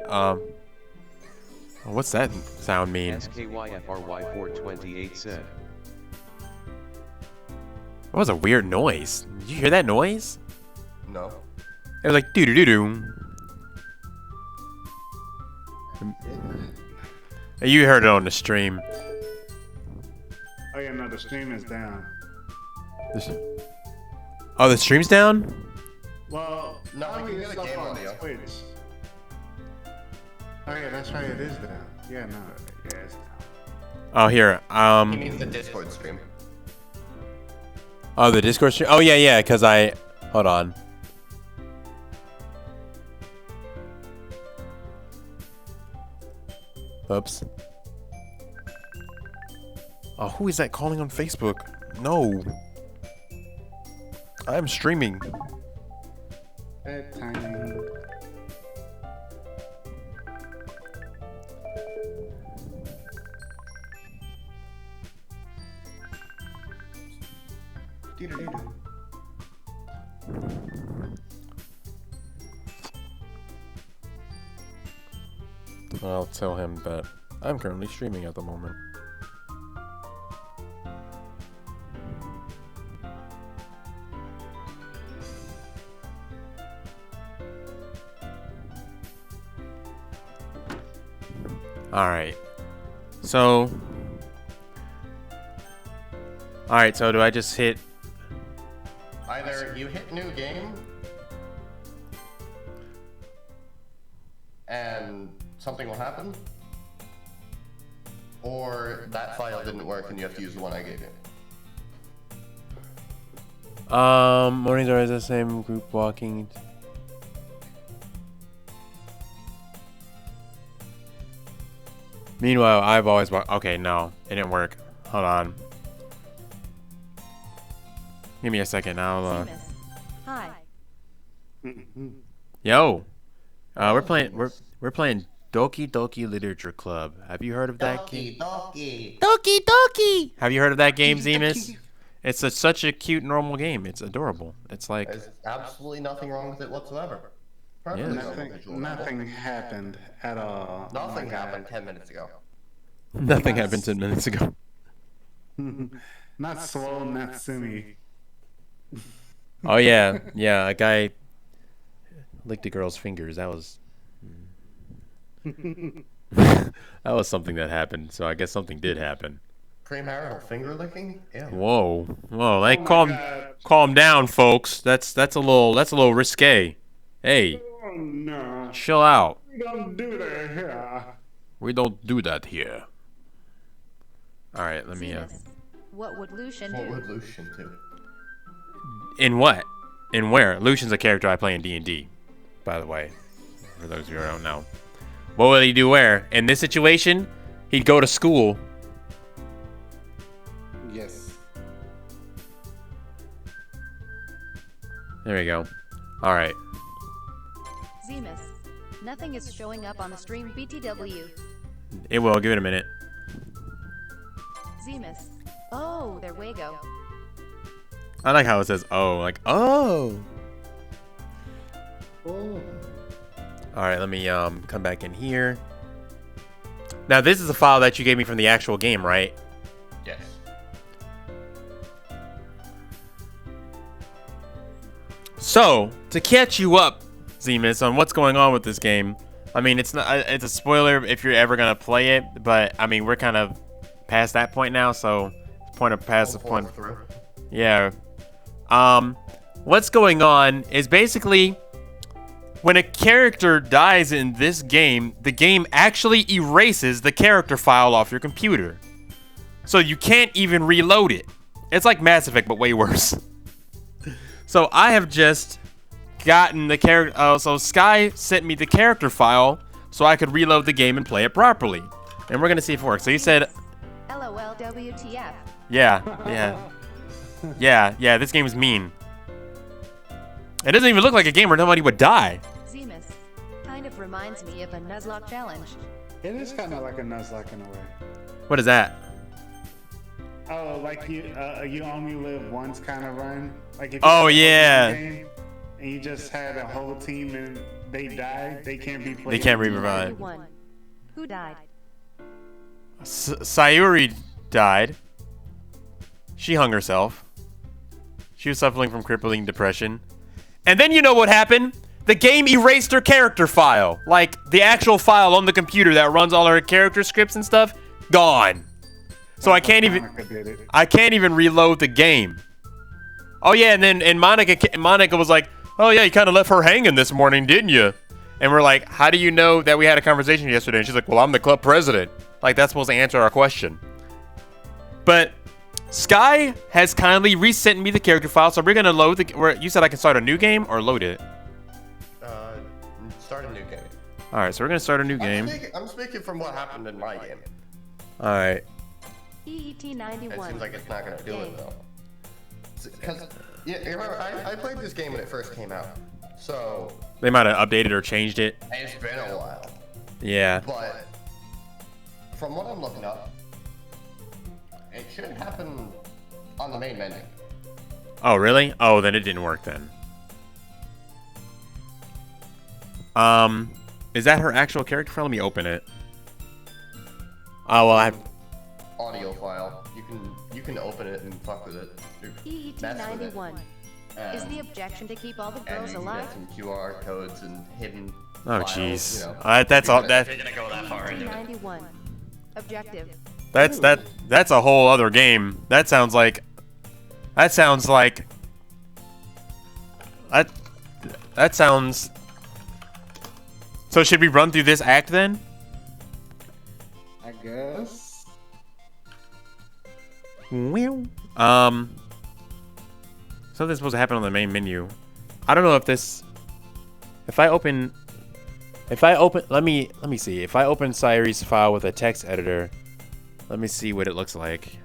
What's that sound mean? SKYFRY428 said. That was a weird noise. Did you hear that noise? No. It was like doo doo doo doo. You heard it on the stream. Oh yeah, no, the stream is down. Oh, the stream's down? Well, No, we can it's get a up game on audio. Twitch. Oh yeah, that's right, it is down. Yeah, no, yeah, it's down. Oh, here. He means the Discord stream. Oh, the Discord stream? Oh, yeah, because I... Hold on. Oops. Oh, who is that calling on Facebook? No. I'm streaming. Bad timing. Doo-doo-doo-doo. I'll tell him that I'm currently streaming at the moment. Alright. So... Alright, so do I just hit... Either you hit new game, and something will happen, or that file didn't work and you have to use the one I gave you. Mornings are the same group walking. Meanwhile, I've always walked. Okay, no, it didn't work. Hold on. Give me a second. I'll. Hi. Yo, we're playing. We're playing Doki Doki Literature Club. Have you heard of that game? Doki. Doki Doki. Have you heard of that game, Zemus? It's such a cute, normal game. It's adorable. It's like There's absolutely nothing wrong with it whatsoever. Perfectly normal visual novel. Nothing happened at all. Nothing happened 10 minutes ago. nothing happened 10 minutes ago. Not Swole Natsumi. Oh yeah, a guy licked a girl's fingers. That was that was something that happened. So I guess something did happen. Premarital finger licking? Ew. Whoa, Oh like calm down, folks. That's a little risque. Hey, Oh no. chill out. We don't do that here. We don't do that here. All right, let me. Zemus, what would Lucian What do? would Lucian do? In what? In where? Lucian's a character I play in D&D, by the way, for those of you who don't know. What would he do where? In this situation, he'd go to school. Yes. There we go. All right. Zemus, nothing is showing up on the stream BTW. It will. Give it a minute. Zemus, oh, there we go. I like how it says, oh, like, oh. Oh. All right, let me come back in here. Now, this is a file that you gave me from the actual game, right? Yes. So, to catch you up, Zemus, on what's going on with this game, I mean, it's a spoiler if you're ever gonna play it, but I mean, we're kind of past that point now, so past the point. Through. Yeah. What's going on is basically when a character dies in this game, the game actually erases the character file off your computer. So you can't even reload it. It's like Mass Effect, but way worse. So I have just gotten the character. So Sky sent me the character file so I could reload the game and play it properly. And we're gonna see if it works. So he said, LOL WTF. yeah. This game is mean. It doesn't even look like a game where nobody would die. Zemus, kind of reminds me of a Nuzlocke challenge. It is kind of like a Nuzlocke in a way. What is that? Oh, like you only live once kind of run. Like if you Oh, have a yeah. game and you just had a whole team and they died, they can't be played. They can't re-revive. Who won? Who died? Sayuri died. She hung herself. She was suffering from crippling depression. And then you know what happened? The game erased her character file. Like, the actual file on the computer that runs all her character scripts and stuff, gone. So I can't even reload the game. Oh yeah, and then Monica was like, "Oh yeah, you kind of left her hanging this morning, didn't you?" And we're like, "How do you know that we had a conversation yesterday?" And she's like, "Well, I'm the club president." Like, that's supposed to answer our question. But Sky has kindly resent me the character file, so we're gonna load the. You said I can start a new game or load it. Start a new game. All right, so we're gonna start a new game. I'm speaking from what happened in my game. All right. EET91. It seems like it's not gonna do it though. Because you remember, I played this game when it first came out, so They might have updated or changed it. it's been a while. Yeah. But from what I'm looking up, it should happen on the main menu. Oh, really? Oh, then it didn't work then. Is that her actual character file? Let me open it. Oh, well, I have... Audio file. You can open it and fuck with it. EET91. Is the objection to keep all the And girls you can alive? get some QR codes and hidden Oh, files, jeez. you know. That's all. If you're gonna go that far into it. EET91. Objective. That's a whole other game. That sounds like that sounds. So should we run through this act then? I guess. Well, something's supposed to happen on the main menu. I don't know if this. If I open, let me see. If I open Sayuri's file with a text editor, let me see what it looks like.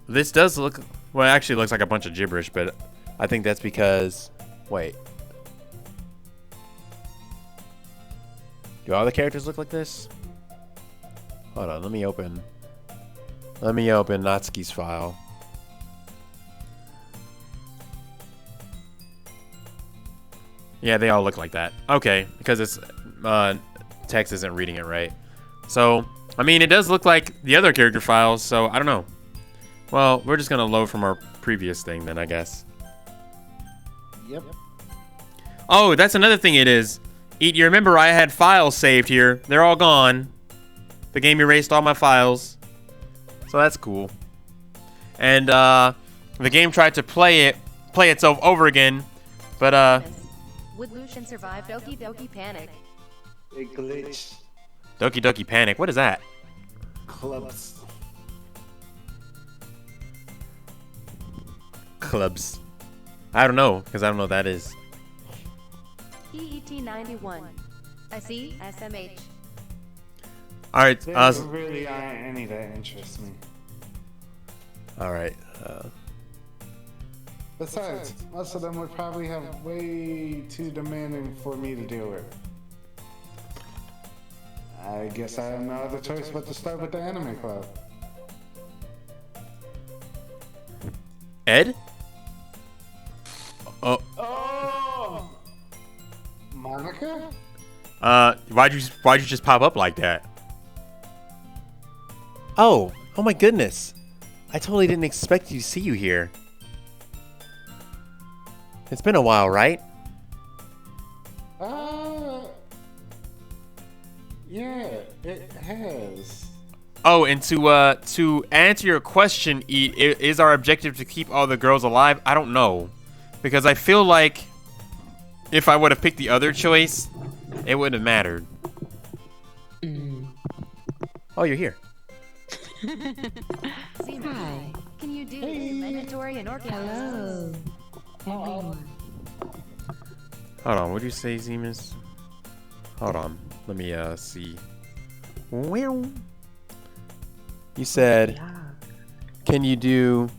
This does look, well, it actually looks like a bunch of gibberish, but I think that's because, wait. Do all the characters look like this? Hold on, let me open Natsuki's file. Yeah, they all look like that. Okay, because it's text isn't reading it right. So, I mean, it does look like the other character files, so I don't know. Well, we're just gonna load from our previous thing then, I guess. Yep. Oh, that's another thing it is. You remember I had files saved here. They're all gone. The game erased all my files. So that's cool. And the game tried to play itself over again, but Would Lucian survive Doki Doki Panic? A glitch. Doki Doki Panic. What is that? Clubs. Clubs. I don't know, because I don't know what that is. EET91. I see SMH. All right. There really aren't any that interest me. All right. Besides, most of them would probably have way too demanding for me to deal with. I guess I have no other choice but to start with the anime club. Ed? Oh! Monica? Why'd you just pop up like that? Oh my goodness. I totally didn't expect to see you here. It's been a while, right? Yeah, it has. Oh, and to answer your question, is our objective to keep all the girls alive? I don't know, because I feel like if I would have picked the other choice, it wouldn't have mattered. Oh, you're here. Hi. Can you do mandatory and organized? Hold on, what do you say, Zemus? Hold on, let me see. Well, you said, can you do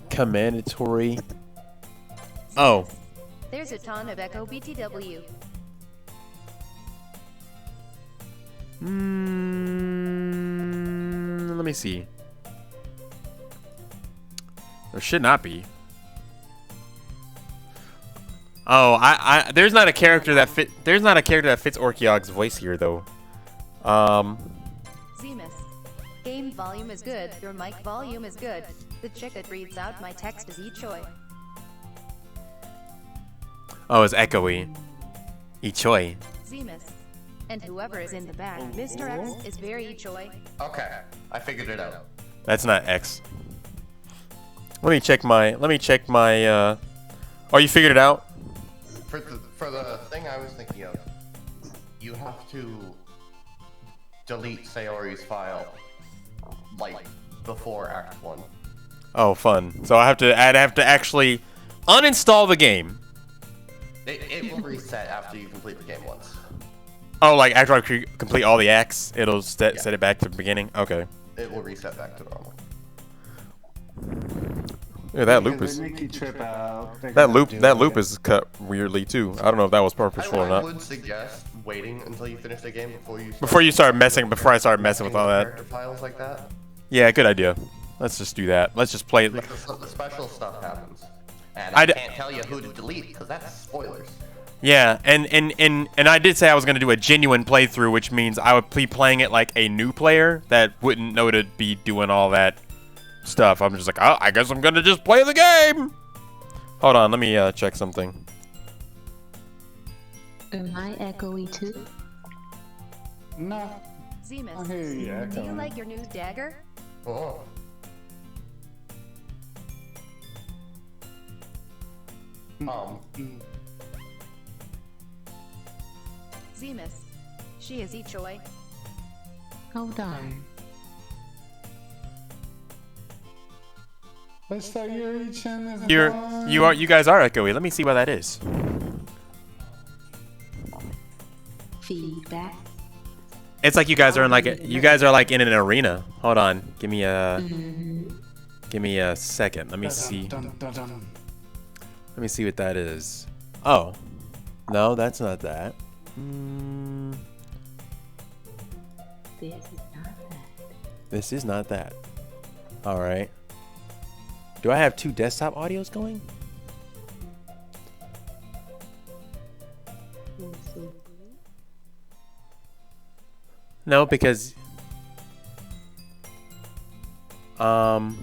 commandatory? Oh. There's a ton of Echo BTW. Let me see. There should not be. Oh, there's not a character that fits Orkyog's voice here though. Zemus. Game volume is good, your mic volume is good. The chick that reads out my text is Ichoi. Oh, it's echoey. Ichoi. Zemus. And whoever is in the back, Mr. X is very Ichoi. Okay, I figured it out. That's not X. Let me check my oh, you figured it out? For the thing I was thinking of, you have to delete Sayori's file, like, before Act 1. Oh, fun. So I'd have to actually uninstall the game. It will reset after you complete the game once. Oh, like after I complete all the acts, it'll set it back to the beginning? Okay. It will reset back to normal. Yeah, that loop is... That loop is cut weirdly, too. I don't know if that was purposeful or not. I would suggest waiting until you finish the game before I start messing with all that. Files like that. Yeah, good idea. Let's just do that. Let's just play. Because the special stuff happens. And I can't tell you who to delete, because that's spoilers. Yeah, and I did say I was going to do a genuine playthrough, which means I would be playing it like a new player that wouldn't know to be doing all that stuff. I'm just like, oh, I guess I'm going to just play the game. Hold on, let me check something. Am I echoey too? No. Zemus, I hear you do you like your new dagger? Oh. Zemus. She is Ichoi. Hold on. Let's start your You guys are echoey. Let me see what that is. Feedback. It's like you guys are in like in an arena. Hold on. Give me a second. Let me see. Let me see what that is. Oh. No, that's not that. This is not that. All right. Do I have two desktop audios going? No, because I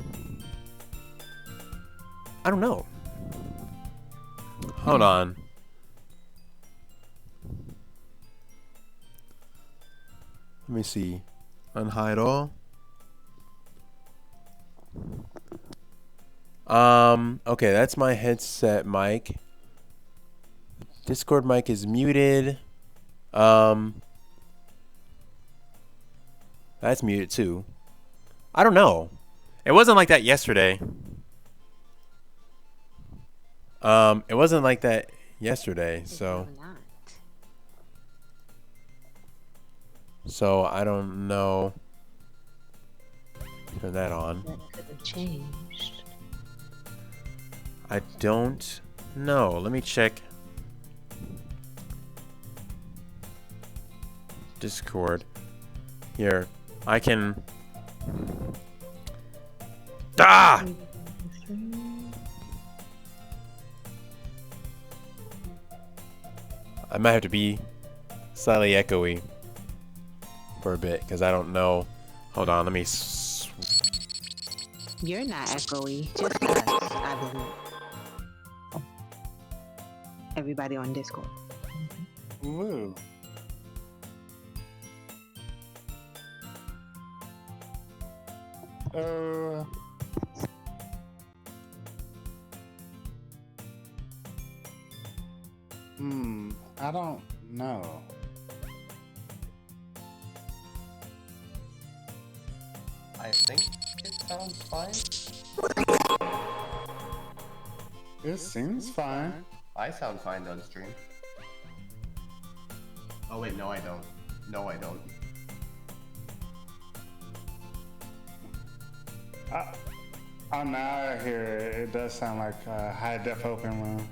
don't know. Hold on. Let me see. Unhide all. Okay, that's my headset mic. Discord mic is muted. That's muted too. I don't know. It wasn't like that yesterday. It wasn't like that yesterday, so I don't know. Turn that on. That could have changed. I don't know. Let me check Discord. Here, I can. Ah! I might have to be slightly echoey for a bit because I don't know. Hold on, let me. You're not echoey, just us, I believe. Everybody on Discord. Woo. I don't know. I think it sounds fine. It seems fine. I sound fine on stream. Oh wait, no I don't. No I don't. Oh, now I hear it. It does sound like a high def open room.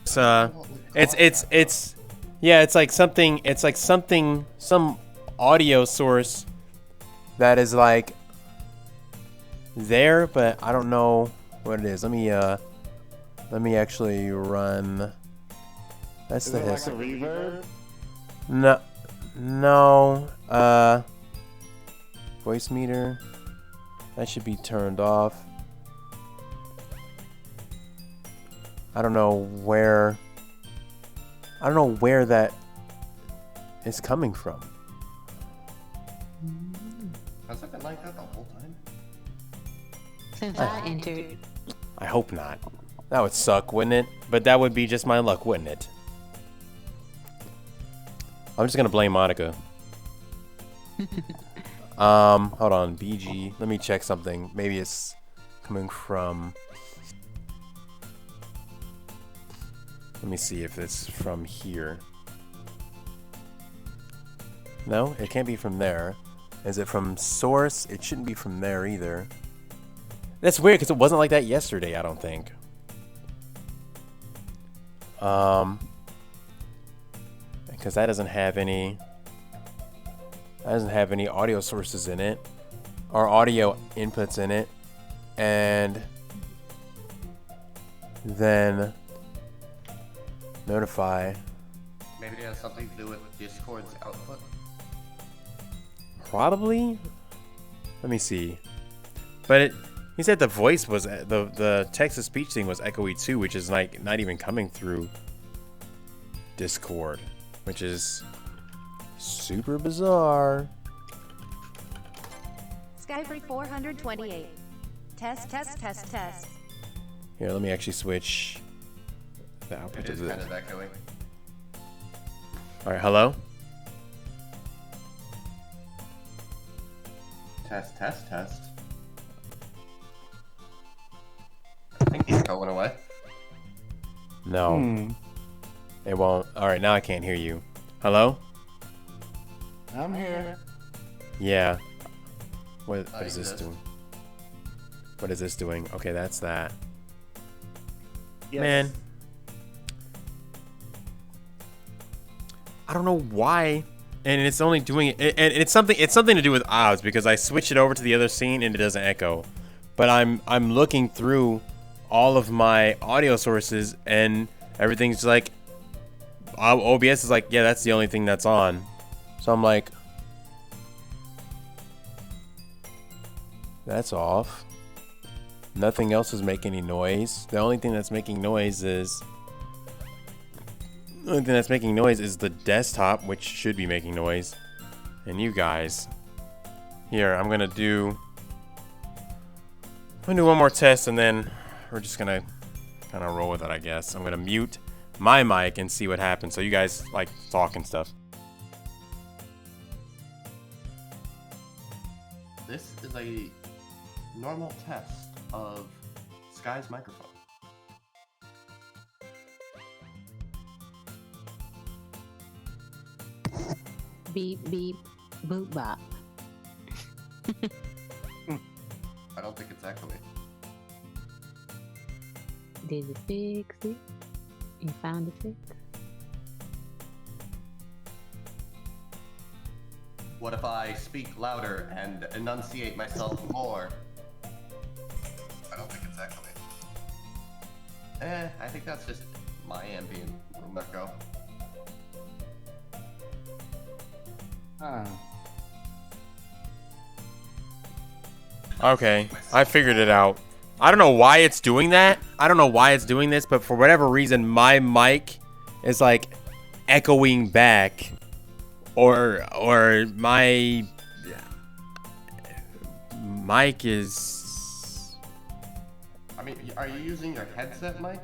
It's like something, some audio source that is like there, but I don't know what it is. Let me actually run. That's Is the it like hiss. a reverb? No. Voice meter. That should be turned off. I don't know where that is coming from. Has it been like that the whole time? Since I entered, I hope not. That would suck, wouldn't it? But that would be just my luck, wouldn't it? I'm just gonna blame Monica. Hold on, BG. Let me check something. Maybe it's coming from. Let me see if it's from here. No, it can't be from there. Is it from source? It shouldn't be from there either. That's weird because it wasn't like that yesterday, I don't think. Because that doesn't have any audio sources in it or audio inputs in it. And then notify. Maybe it has something to do with Discord's output. Probably. Let me see. But he said the voice was the text to speech thing was echoey too, which is like not even coming through Discord, which is super bizarre. Skyfree 428. Test. Here, let me actually switch the It output is to kind this. of echoing. All right, hello. Test. I think the echo went away. No, it won't. All right, now I can't hear you. Hello. I'm here. Yeah. What I is this exist. doing? What is this doing? Okay, that's that. Yes. Man. I don't know why. And it's only doing it, and it's something to do with odds because I switched it over to the other scene and it doesn't echo. But I'm looking through all of my audio sources and everything's like OBS is like, yeah, that's the only thing that's on. So I'm like, that's off. Nothing else is making any noise. The only thing that's making noise is the desktop, which should be making noise. And you guys. Here, I'm gonna do one more test and then we're just gonna kind of roll with it, I guess. I'm gonna mute my mic and see what happens. So you guys like talk and stuff. This is a normal test of Sky's microphone. beep beep, boop bop. I don't think it's echoing. Did you fix it? You found a fix? What if I speak louder and enunciate myself more? I don't think it's echoing. I think that's just my ambient room echo. Huh. Okay, I figured it out. I don't know why it's doing that. I don't know why it's doing this, but for whatever reason, my mic is like echoing back, or my mic is. I mean, are you using your headset mic?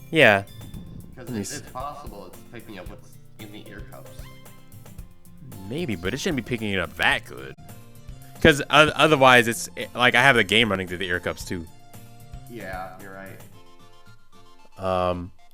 Yeah. Because Let me it's possible it's picking up what's in the ear cups. Maybe, but it shouldn't be picking it up that good. Because otherwise, it's like I have the game running through the ear cups too. Yeah, you're right.